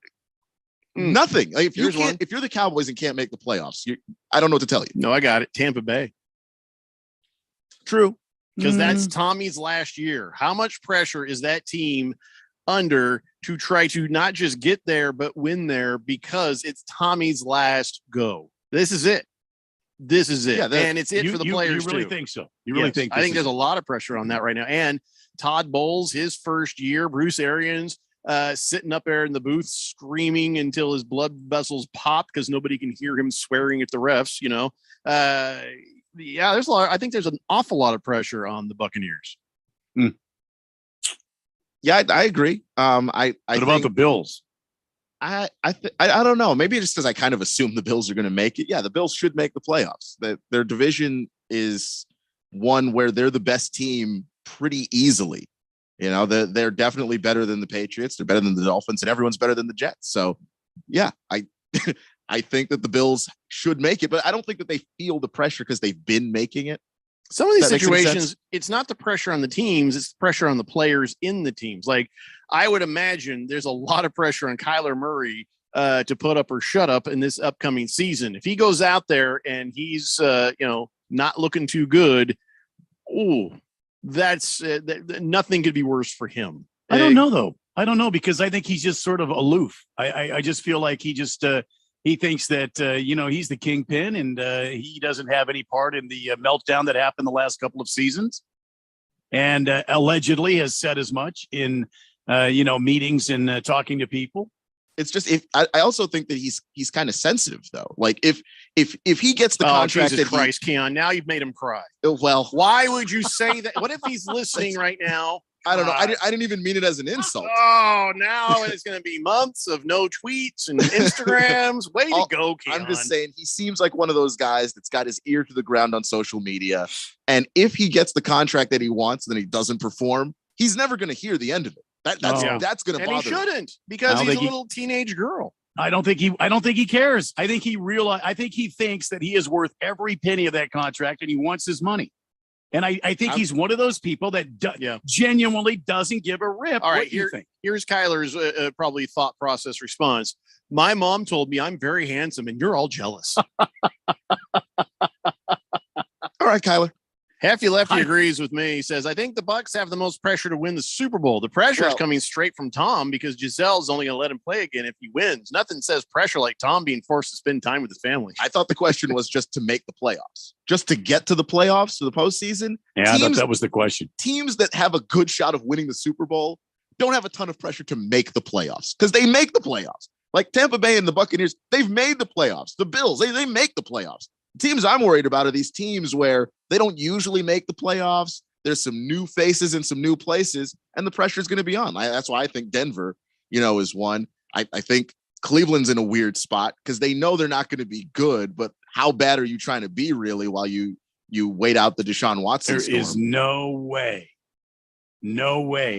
nothing. Like if you're the Cowboys and can't make the playoffs, I don't know what to tell you. No, I got it. Tampa Bay. True. Because that's Tommy's last year. How much pressure is that team under to try to not just get there, but win there because it's Tommy's last go? This is it. Yeah, and it's it for the players. You really think so? You really think? I think there's a lot of pressure on that right now. And Todd Bowles, his first year, Bruce Arians sitting up there in the booth screaming until his blood vessels pop because nobody can hear him swearing at the refs. There's a lot. I think there's an awful lot of pressure on the Buccaneers. Yeah, I agree. What about the Bills? I don't know. Maybe just because I kind of assume the Bills are going to make it. Yeah, the Bills should make the playoffs. Their division is one where they're the best team pretty easily. They're definitely better than the Patriots. They're better than the Dolphins, and everyone's better than the Jets. So, yeah, I think that the Bills should make it, but I don't think that they feel the pressure because they've been making it. Some of these situations, it's not the pressure on the teams, it's the pressure on the players in the teams. Like, I would imagine there's a lot of pressure on Kyler Murray to put up or shut up in this upcoming season. If he goes out there and he's, not looking too good, that's nothing could be worse for him. I don't know, though. I don't know, because I think he's just sort of aloof. I just feel like he just he thinks that, he's the kingpin and he doesn't have any part in the meltdown that happened the last couple of seasons, and allegedly has said as much in, meetings and talking to people. It's just I also think that he's kind of sensitive, though. Like if he gets the contract, Jesus Christ, Keon, now you've made him cry. Well, why would you say that? What if he's listening right now I don't know. I didn't even mean it as an insult. Oh, now it's going to be months of no tweets and Instagrams. Way to go, Keon. I'm just saying he seems like one of those guys that's got his ear to the ground on social media. And if he gets the contract that he wants and then he doesn't perform, he's never going to hear the end of it. That's going to bother him. And he shouldn't, because he's a little teenage girl. I don't think he cares. I think he thinks that he is worth every penny of that contract and he wants his money. And I think he's one of those people that genuinely doesn't give a rip. All right, what do you think? Here's Kyler's probably thought process response. My mom told me I'm very handsome and you're all jealous. All right, Kyler. Hefty Lefty agrees with me. He says, I think the Bucks have the most pressure to win the Super Bowl. The pressure is coming straight from Tom because Gisele's only going to let him play again if he wins. Nothing says pressure like Tom being forced to spend time with his family. I thought the question was just to make the playoffs, just to get to the playoffs, to the postseason. Yeah, I thought that was the question. Teams that have a good shot of winning the Super Bowl don't have a ton of pressure to make the playoffs because they make the playoffs. Like Tampa Bay and the Buccaneers, they've made the playoffs. The Bills, they make the playoffs. Teams I'm worried about are these teams where they don't usually make the playoffs. There's some new faces in some new places, and the pressure is going to be on. That's why I think Denver, is one. I think Cleveland's in a weird spot because they know they're not going to be good, but how bad are you trying to be really while you wait out the Deshaun Watson storm? There is no way.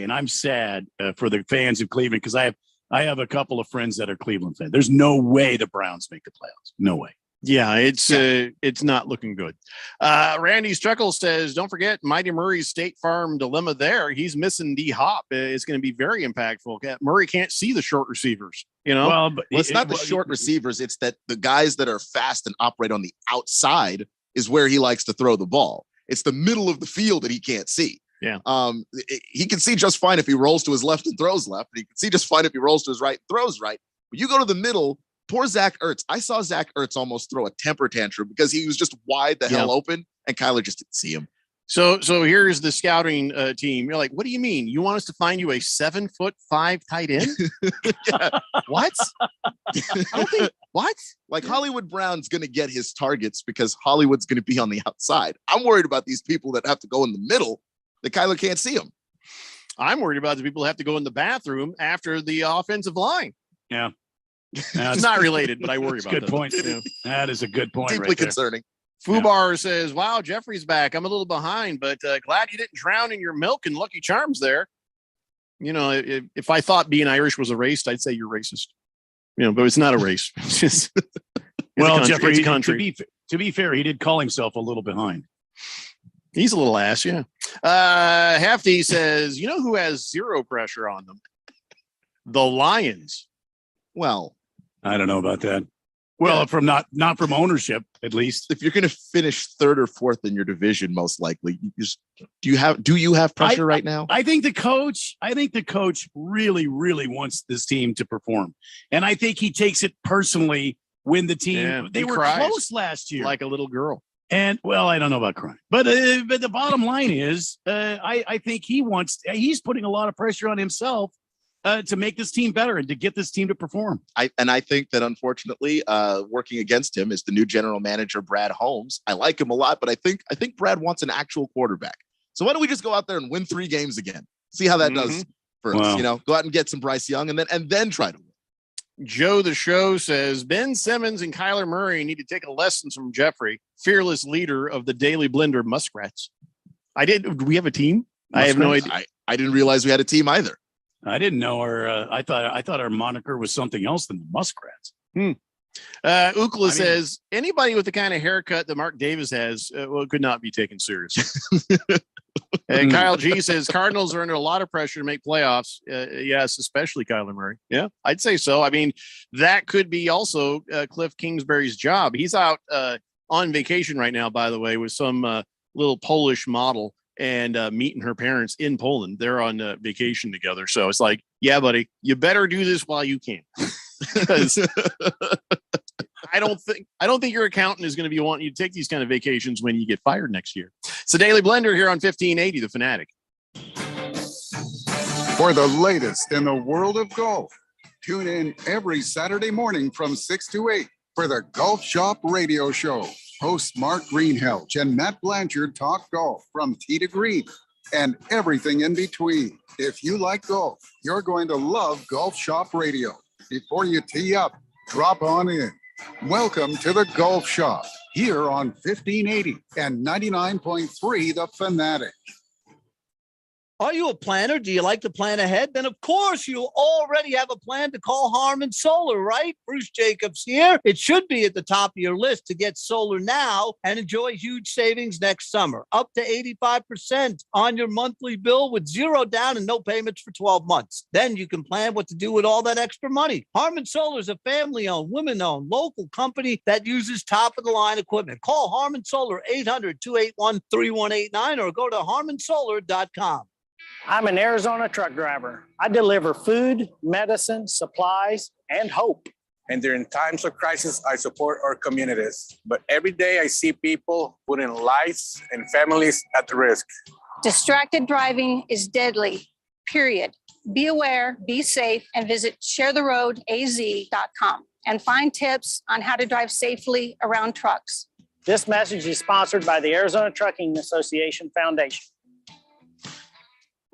And I'm sad for the fans of Cleveland because I have a couple of friends that are Cleveland fans. There's no way the Browns make the playoffs. No way. Yeah, it's not looking good. Randy Struckle says, don't forget Mighty Murray's State Farm dilemma there. He's missing D-Hop. It's going to be very impactful. Murray can't see the short receivers, Well, it's not the short receivers. It's that the guys that are fast and operate on the outside is where he likes to throw the ball. It's the middle of the field that he can't see. Yeah. He can see just fine if he rolls to his left and throws left. And he can see just fine if he rolls to his right and throws right. But you go to the middle. Poor Zach Ertz. I saw Zach Ertz almost throw a temper tantrum because he was just wide the hell open, and Kyler just didn't see him. So here's the scouting team. You're like, what do you mean? You want us to find you a 7'5" tight end? Yeah. What? I don't think what? Like Hollywood Brown's going to get his targets because Hollywood's going to be on the outside. I'm worried about these people that have to go in the middle that Kyler can't see them. I'm worried about the people who have to go in the bathroom after the offensive line. Yeah. It's not related, but I worry about good that. point. Yeah. That is a good point. Deeply right there. concerning. Fubar says, wow, Jeffrey's back. I'm a little behind, but glad you didn't drown in your milk and Lucky Charms there. If I thought being Irish was a race, I'd say you're racist. But it's not a race. It's just, Jeffrey, country. to be fair, he did call himself a little behind. He's a little ass, yeah. Hefty says, who has zero pressure on them? The Lions. Well, I don't know about that. Well, from not from ownership, at least. If you're going to finish third or fourth in your division, most likely, do you have pressure right now? I think the coach really, really wants this team to perform, and I think he takes it personally when the team they were close last year, like a little girl. And I don't know about crying, but the bottom line is, I think he's putting a lot of pressure on himself. To make this team better and to get this team to perform. I think that unfortunately, working against him is the new general manager, Brad Holmes. I like him a lot, but I think Brad wants an actual quarterback. So why don't we just go out there and win 3 games again? See how that does for us. Go out and get some Bryce Young and then try to win. Joe the Show says Ben Simmons and Kyler Murray need to take a lesson from Jeffrey, fearless leader of the Daily Blender Muskrats. Do we have a team? Muskrats? I have no idea. I didn't realize we had a team either. I didn't know our. I thought our moniker was something else than the Muskrats. Ukla says anybody with the kind of haircut that Mark Davis has, could not be taken seriously. And Kyle G says Cardinals are under a lot of pressure to make playoffs. Yes, especially Kyler Murray. Yeah, I'd say so. I mean, that could be also Cliff Kingsbury's job. He's out on vacation right now, by the way, with some little Polish model. And meeting her parents in Poland. They're on vacation together. So it's like, yeah, buddy, you better do this while you can. Because I don't think your accountant is going to be wanting you to take these kind of vacations when you get fired next year. It's a Daily Blender here on 1580, The Fanatic. For the latest in the world of golf, tune in every Saturday morning from 6 to 8 for the Golf Shop Radio Show. Hosts Mark Greenhelch and Matt Blanchard talk golf from tee to green. and everything in between. If you like golf, you're going to love Golf Shop Radio. Before you tee up, drop on in. Welcome to the Golf Shop here on 1580 and 99.3 The Fanatic. Are you a planner? Do you like to plan ahead? Then, of course, you already have a plan to call Harmon Solar, right? Bruce Jacobs here. It should be at the top of your list to get solar now and enjoy huge savings next summer. Up to 85% on your monthly bill with zero down and no payments for 12 months. Then you can plan what to do with all that extra money. Harmon Solar is a family-owned, women-owned, local company that uses top-of-the-line equipment. Call Harmon Solar 800-281-3189 or go to harmonsolar.com. I'm an Arizona truck driver. I deliver food, medicine, supplies, and hope. And during times of crisis, I support our communities. But every day I see people putting lives and families at risk. Distracted driving is deadly, period. Be aware, be safe, and visit sharetheroadaz.com and find tips on how to drive safely around trucks. This message is sponsored by the Arizona Trucking Association Foundation.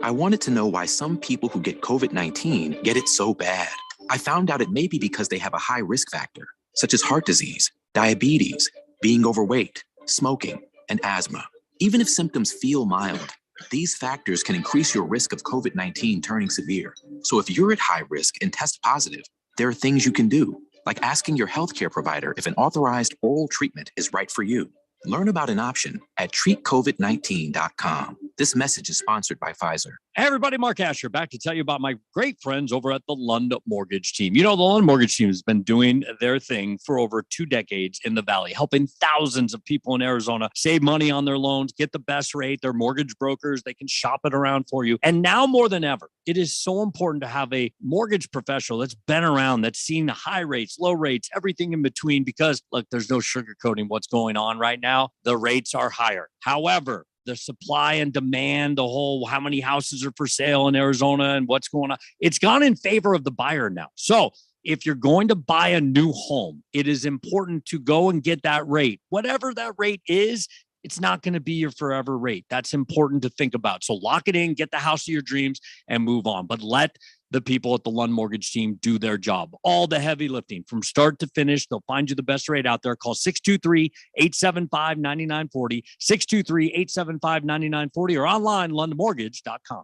I wanted to know why some people who get COVID-19 get it so bad. I found out it may be because they have a high risk factor, such as heart disease, diabetes, being overweight, smoking, and asthma. Even if symptoms feel mild, these factors can increase your risk of COVID-19 turning severe. So if you're at high risk and test positive, there are things you can do, like asking your healthcare provider if an authorized oral treatment is right for you. Learn about an option at treatcovid19.com. This message is sponsored by Pfizer. Hey everybody, Mark Asher back to tell you about my great friends over at the Lund Mortgage Team. You know, the Lund Mortgage Team has been doing their thing for over 2 decades in the Valley, helping thousands of people in Arizona save money on their loans, get the best rate. They're mortgage brokers. They can shop it around for you. And now more than ever, it is so important to have a mortgage professional that's been around, that's seen the high rates, low rates, everything in between, because look, there's no sugarcoating what's going on right now. The rates are higher. However, the supply and demand, the whole how many houses are for sale in Arizona and what's going on, it's gone in favor of the buyer now. So if you're going to buy a new home, it is important to go and get that rate. Whatever that rate is, it's not going to be your forever rate. That's important to think about. So lock it in, get the house of your dreams, and move on. But let the people at the Lund Mortgage Team do their job. All the heavy lifting from start to finish. They'll find you the best rate out there. Call 623-875-9940, 623-875-9940, or online, lundmortgage.com.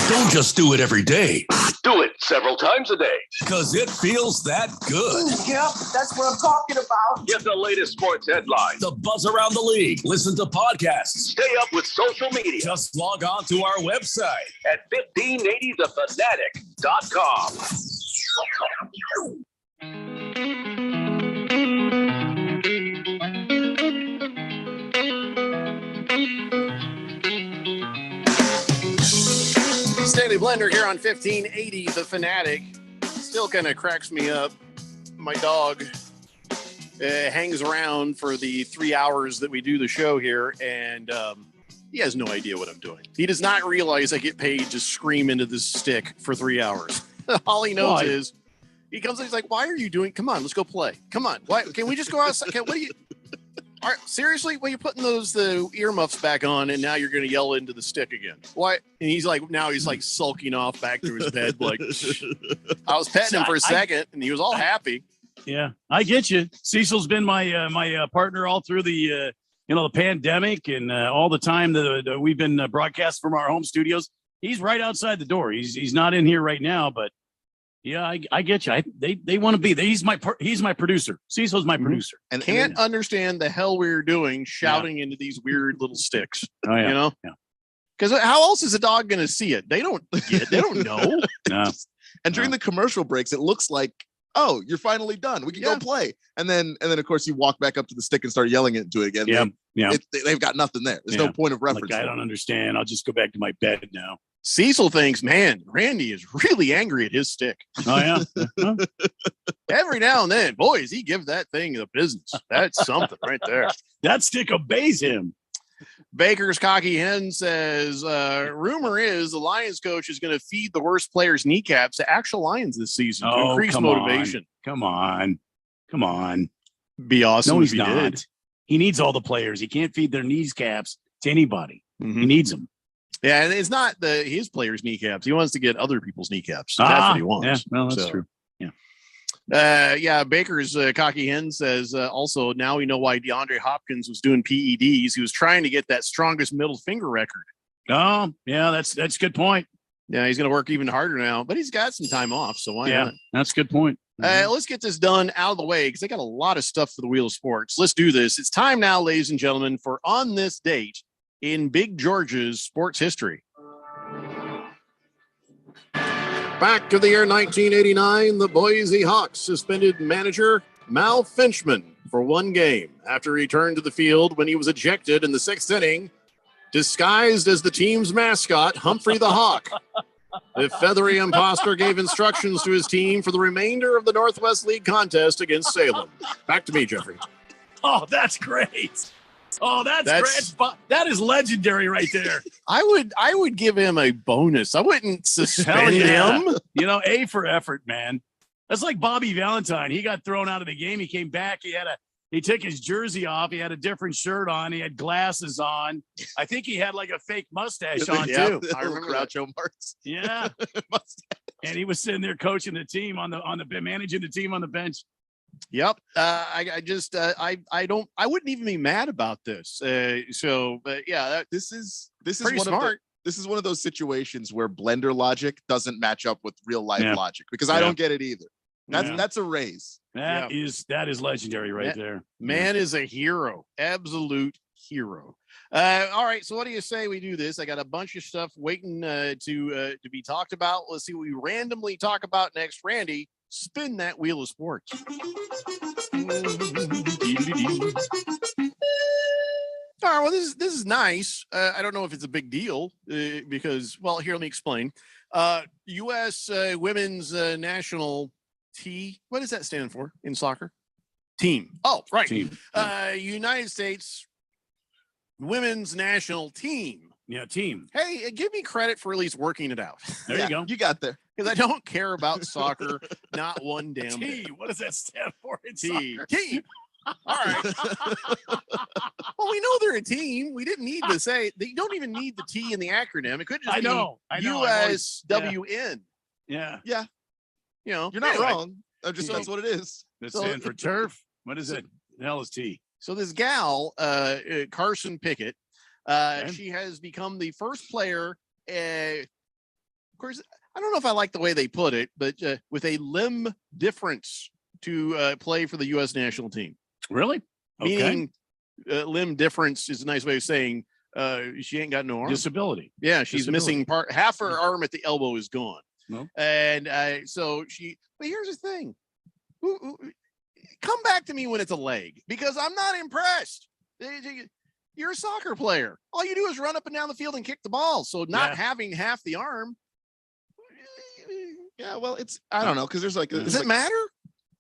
Don't just do it every day. Do it several times a day. Because it feels that good. Yep, that's what I'm talking about. Get the latest sports headlines. The buzz around the league. Listen to podcasts. Stay up with social media. Just log on to our website at 1580thefanatic.com. Stanley Blender here on 1580 The Fanatic. Still kind of cracks me up. My dog hangs around for the 3 hours that we do the show here, and he has no idea what I'm doing. He does not realize I get paid to scream into this stick for 3 hours. All he knows is he comes and he's like, "Why are you doing? Come on, let's go play. Come on, why can we just go outside? What are you? All right, seriously, well, you're putting the earmuffs back on, and now you're going to yell into the stick again. Why?" And he's like sulking off back to his bed. Like, I was petting him for a second, and he was all happy. Yeah, I get you. Cecil's been my partner all through the the pandemic and all the time that we've been broadcast from our home studios. He's right outside the door. He's not in here right now, but yeah, I get you. They want to be. He's my producer. Cecil's my producer, and can't understand the hell we're doing shouting into these weird little sticks. Oh yeah, you know. Yeah. Because how else is a dog going to see it? They don't know. No. And during the commercial breaks, it looks like, oh, you're finally done. We can go play. And then of course you walk back up to the stick and start yelling into it again. Yeah. They've got nothing there. There's no point of reference. Like, I don't understand. I'll just go back to my bed now. Cecil thinks, man, Randy is really angry at his stick. Oh yeah. Every now and then, boys, he gives that thing the business. That's something right there. That stick obeys him. Baker's Cocky Hen says, rumor is the Lions coach is going to feed the worst players' kneecaps to actual Lions this season to increase motivation. Come on. Be awesome. No, he's if he not. did. He needs all the players. He can't feed their kneecaps to anybody. He needs them. Yeah, and it's not his players' kneecaps. He wants to get other people's kneecaps. That's what he wants. Yeah, well, that's So, true. Yeah. Yeah, Baker's Cocky Hen says also now we know why DeAndre Hopkins was doing PEDs. He was trying to get that strongest middle finger record. Oh, yeah, that's a good point. Yeah, he's going to work even harder now, but he's got some time off, so why not? That's a good point. Let's get this done out of the way because they got a lot of stuff for the Wheel of Sports. Let's do this. It's time now, ladies and gentlemen, for On This Date in Big George's sports history. Back to the year 1989, the Boise Hawks suspended manager Mal Finchman for one game after he returned to the field when he was ejected in the 6th inning, disguised as the team's mascot, Humphrey the Hawk. The feathery imposter gave instructions to his team for the remainder of the Northwest League contest against Salem. Back to me, Jeffrey. Oh, that's great. Oh, that's great. That is legendary right there. I would give him a bonus. I wouldn't suspend him. You know, A for effort, man. That's like Bobby Valentine. He got thrown out of the game. He came back. He took his jersey off. He had a different shirt on. He had glasses on. I think he had like a fake mustache on too. I remember Groucho Marx. Yeah. And he was sitting there coaching the team managing the team on the bench. Yep. I wouldn't even be mad about this. This is pretty smart. This is one of those situations where blender logic doesn't match up with real life logic because I don't get it either. That's a raise. That is legendary right there. Man is a hero, absolute hero. All right, so what do you say we do this? I got a bunch of stuff waiting to be talked about. Let's see what we randomly talk about next. Randy, spin that wheel of sports. All right, well, this is nice. I don't know if it's a big deal because, well, here, let me explain. U.S. women's national what does that stand for in soccer? Team. Oh, right. Team. United States women's national team. Yeah, team. Hey, give me credit for at least working it out. There you go. You got there. Because I don't care about soccer, not one damn T. bit. What does that stand for in T. soccer? Team. All right. Well, we know they're a team. We didn't need to say they don't even need the T in the acronym. It could just I know. USWN. Yeah. Yeah. You know, You're not anyway. wrong. That's what it is. That stand for turf. What is it? The hell is T? So this gal, Carson Pickett, she has become the first player. Of course, I don't know if I like the way they put it, but with a limb difference to play for the U.S. national team. Really? Okay. Meaning limb difference is a nice way of saying she ain't got no arm. Disability. Yeah, she's missing half her arm at the elbow is gone. No. And so but here's the thing. Come back to me when it's a leg because I'm not impressed. You're a soccer player. All you do is run up and down the field and kick the ball. So not having half the arm. Yeah, well, I don't know because there's like Does it matter?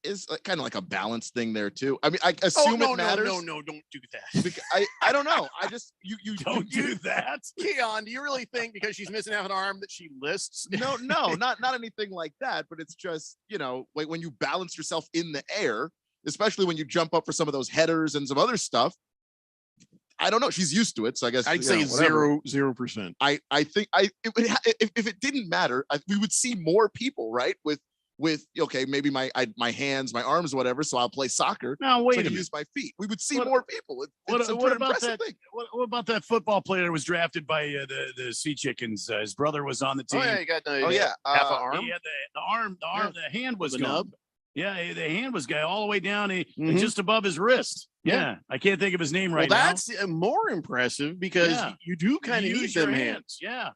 Is kind of like a balance thing there too. I mean, I assume it matters. No, don't do that. Because I don't know. I just you don't do that. Keon, do you really think because she's missing half an arm that she lists? No, not anything like that. But it's just, like when you balance yourself in the air, especially when you jump up for some of those headers and some other stuff. I don't know. She's used to it, so I guess I'd say 0%. I think if it didn't matter, we would see more people, right? With okay, maybe my hands, my arms, whatever. So I'll play soccer. No, wait so I a can minute. use my feet. We would see more people. It's What about impressive that? thing. What about that football player that was drafted by the Sea Chickens? His brother was on the team. Oh yeah, you got half an arm. He had the arm, the hand was The gone. nub? Yeah, the hand was all the way down, just above his wrist. Yeah, I can't think of his name right Well, now. that's more impressive because you do kind of use them hands. Yeah.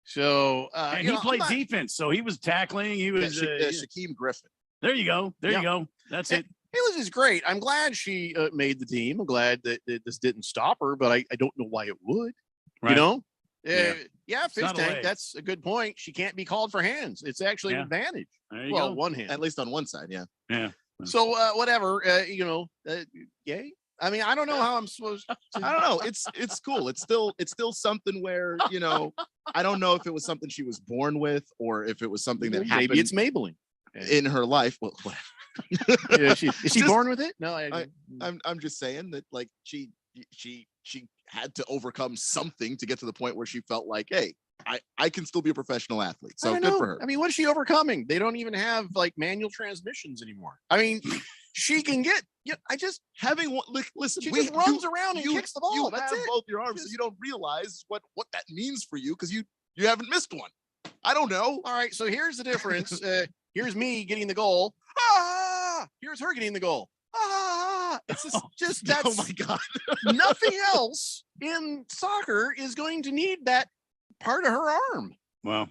So And he played defense, so he was tackling. He was Shaquem Griffin. There you go. You go. That's it. It was great. I'm glad she made the team. I'm glad that this didn't stop her, but I don't know why it would. Right. You know? Yeah, Fish not a tank. leg. That's a good point. She can't be called for hands. It's actually an advantage. There you Well, go. one hand. At least on one side, yeah. Yeah. So whatever, yay. I mean, I don't know how I'm supposed to. I don't know. It's cool. It's still something where, I don't know if it was something she was born with or if it was something that happened. Maybe it's Maybelline in her life. Well, is she born with it? No, I'm just saying that like she had to overcome something to get to the point where she felt like, hey, I can still be a professional athlete. So I good know. for her. I mean, what is she overcoming? They don't even have like manual transmissions anymore. I mean, she can get. Yeah, I just having one. Listen, she just runs around and kicks the ball. You That's have it. both your arms, so you don't realize what that means for you because you haven't missed one. I don't know. All right, so here's the difference. Here's me getting the goal. Here's her getting the goal. It's just that's. Oh my God. Nothing else in soccer is going to need that part of her arm. Wow.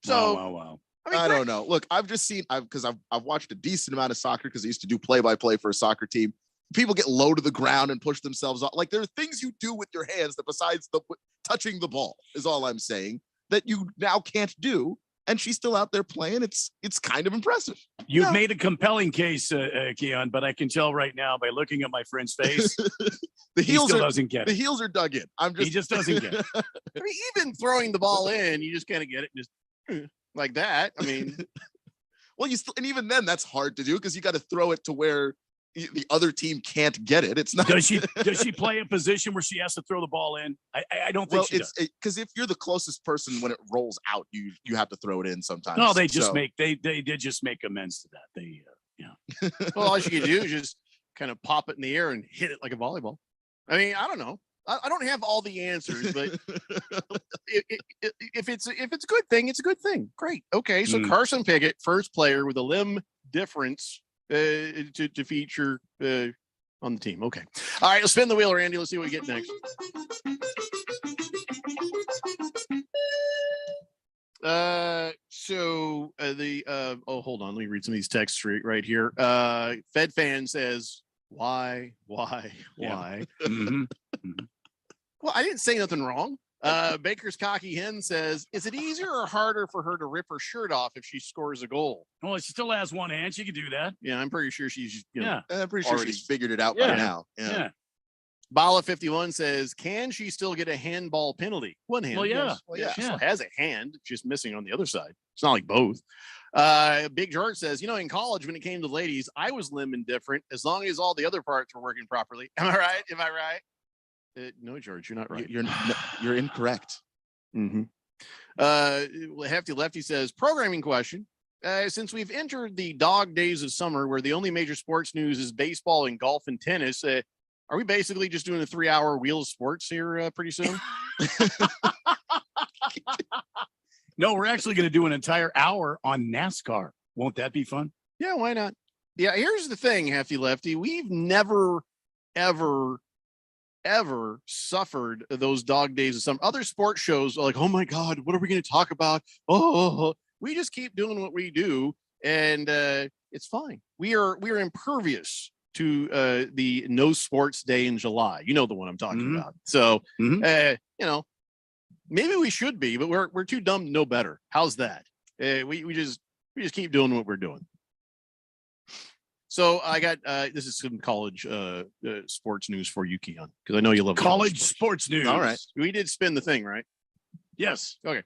So wow. I don't know. Look, I've just seen because I've watched a decent amount of soccer because I used to do play-by-play for a soccer team. People get low to the ground and push themselves off. Like there are things you do with your hands that besides touching the ball is all I'm saying that you now can't do. And she's still out there playing. It's kind of impressive. You've made a compelling case, Keon, but I can tell right now by looking at my friend's face, the heels doesn't get it. The heels are dug in. He just doesn't get it. I mean, even throwing the ball in, you just kind of get it just like that. I mean, well, and even then, that's hard to do because you got to throw it to where the other team can't get it. It's not. Does she play a position where she has to throw the ball in? I don't think she does. Because if you're the closest person when it rolls out, you have to throw it in sometimes. No, they just they did just make amends to that. They well, all you can do is just kind of pop it in the air and hit it like a volleyball. I mean, I don't know. I don't have all the answers, but if it's a good thing, it's a good thing. Great. Okay, so Carson Pickett, first player with a limb difference to feature on the team. Okay. All right, let's spin the wheel, Randy. Let's see what we get next. Hold on, let me read some of these texts right here. Fed fan says, why? Mm-hmm. Well, I didn't say nothing wrong. Baker's cocky hen says, is it easier or harder for her to rip her shirt off if she scores a goal? Well, she still has one hand. She can do that. Yeah, I'm pretty sure she's I'm pretty sure she's figured it out by now. Yeah. Bala 51 says, can she still get a handball penalty? One hand. Well, yeah. Yes. Well, yeah. She still has a hand, just missing on the other side. It's not like both. Big George says, in college, when it came to ladies, I was limb indifferent as long as all the other parts were working properly. Am I right? Am I right? No, George, you're not right. You're incorrect. Mm-hmm. Hefty Lefty says, programming question. Since we've entered the dog days of summer where the only major sports news is baseball and golf and tennis, are we basically just doing a 3-hour wheel of sports here pretty soon? No, we're actually going to do an entire hour on NASCAR. Won't that be fun? Yeah, why not? Yeah, here's the thing, Hefty Lefty. We've never, ever suffered those dog days of some other sports shows are like, oh my God, what are we going to talk about? We just keep doing what we do, and it's fine. We are impervious to the no sports day in July. You know the one I'm talking about. So maybe we should be, but we're too dumb to know better. How's that? We just keep doing what we're doing. So I got this is some college sports news for you, Keon, because I know you love college sports news. All right, we did spin the thing, right? Yes. Okay.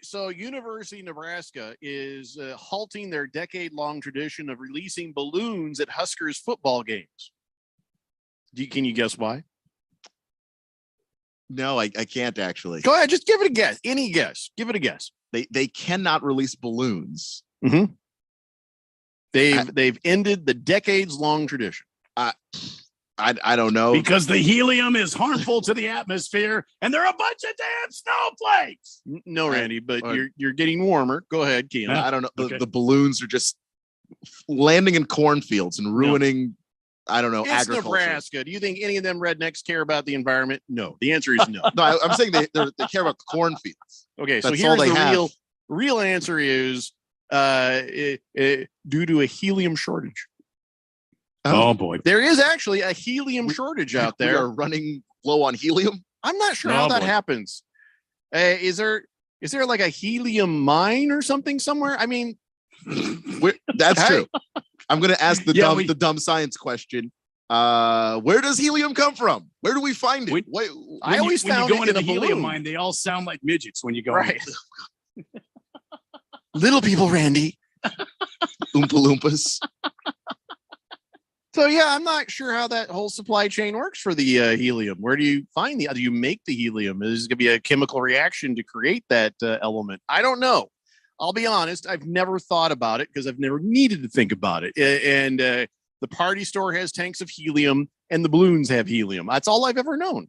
So University of Nebraska is halting their decade-long tradition of releasing balloons at Huskers football games. Can you guess why? No, I can't actually. Go ahead, just give it a guess. Any guess? Give it a guess. They cannot release balloons. Mm-hmm. They've ended the decades-long tradition. I don't know. Because the helium is harmful to the atmosphere, and they're a bunch of damn snowflakes. No, Randy, but you're getting warmer. Go ahead, Keon. I don't know. Okay. The balloons are just landing in cornfields and ruining. I don't know. It's agriculture. Nebraska. Do you think any of them rednecks care about the environment? No. The answer is no. No, I'm saying they care about cornfields. Okay, so That's here's all they the have. real answer is due to a helium shortage. Oh boy, there is actually a helium shortage out there. We are running low on helium. I'm not sure how that happens. Is there like a helium mine or something somewhere? I mean, that's true. I'm going to ask the dumb science question. Where does helium come from? Where do we find it? I always found when you go into the helium mine, they all sound like midgets when you go. Right. Little people, Randy. Oompa Loompas. So yeah, I'm not sure how that whole supply chain works for the helium. Where do you find do you make the helium? Is it going to be a chemical reaction to create that element? I don't know. I'll be honest. I've never thought about it because I've never needed to think about it. And the party store has tanks of helium, and the balloons have helium. That's all I've ever known.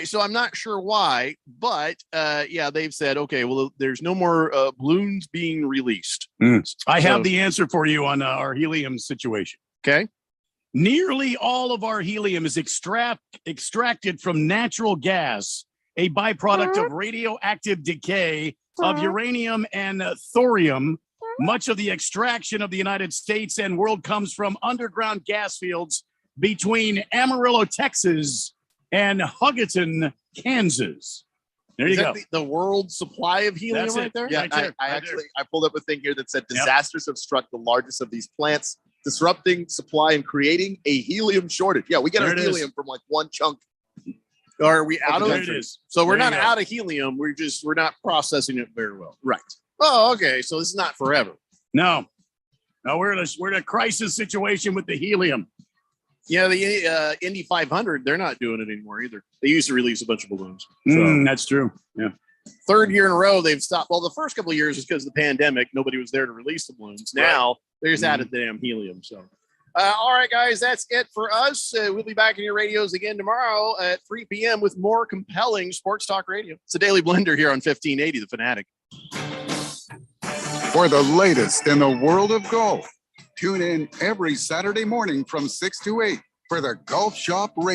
So I'm not sure why, but yeah, they've said, okay, well, there's no more balloons being released. I have the answer for you on our helium situation. Okay. Nearly all of our helium is extracted from natural gas, a byproduct of radioactive decay of uranium and thorium. Much of the extraction of the United States and world comes from underground gas fields between Amarillo, Texas, and Hugoton, Kansas. There you go. The world supply of helium That's right it. there? Yeah, Right there. I pulled up a thing here that said disasters have struck the largest of these plants, disrupting supply and creating a helium shortage. Yeah, we get There our it helium from like one chunk. Or are we out of There it? it is. So we're There you not go. out of helium. We're not processing it very well. Right. Oh, okay. So this is not forever. No, we're in a crisis situation with the helium. Yeah, the Indy 500, they're not doing it anymore either. They used to release a bunch of balloons. So That's true. Yeah. third year in a row, they've stopped. Well, the first couple of years is because of the pandemic. Nobody was there to release the balloons. Now they just added the damn helium. So, all right, guys, that's it for us. We'll be back in your radios again tomorrow at 3 p.m. with more compelling sports talk radio. It's a Daily Blender here on 1580, The Fanatic. For the latest in the world of golf, tune in every Saturday morning from 6 to 8 for the Golf Shop Radio.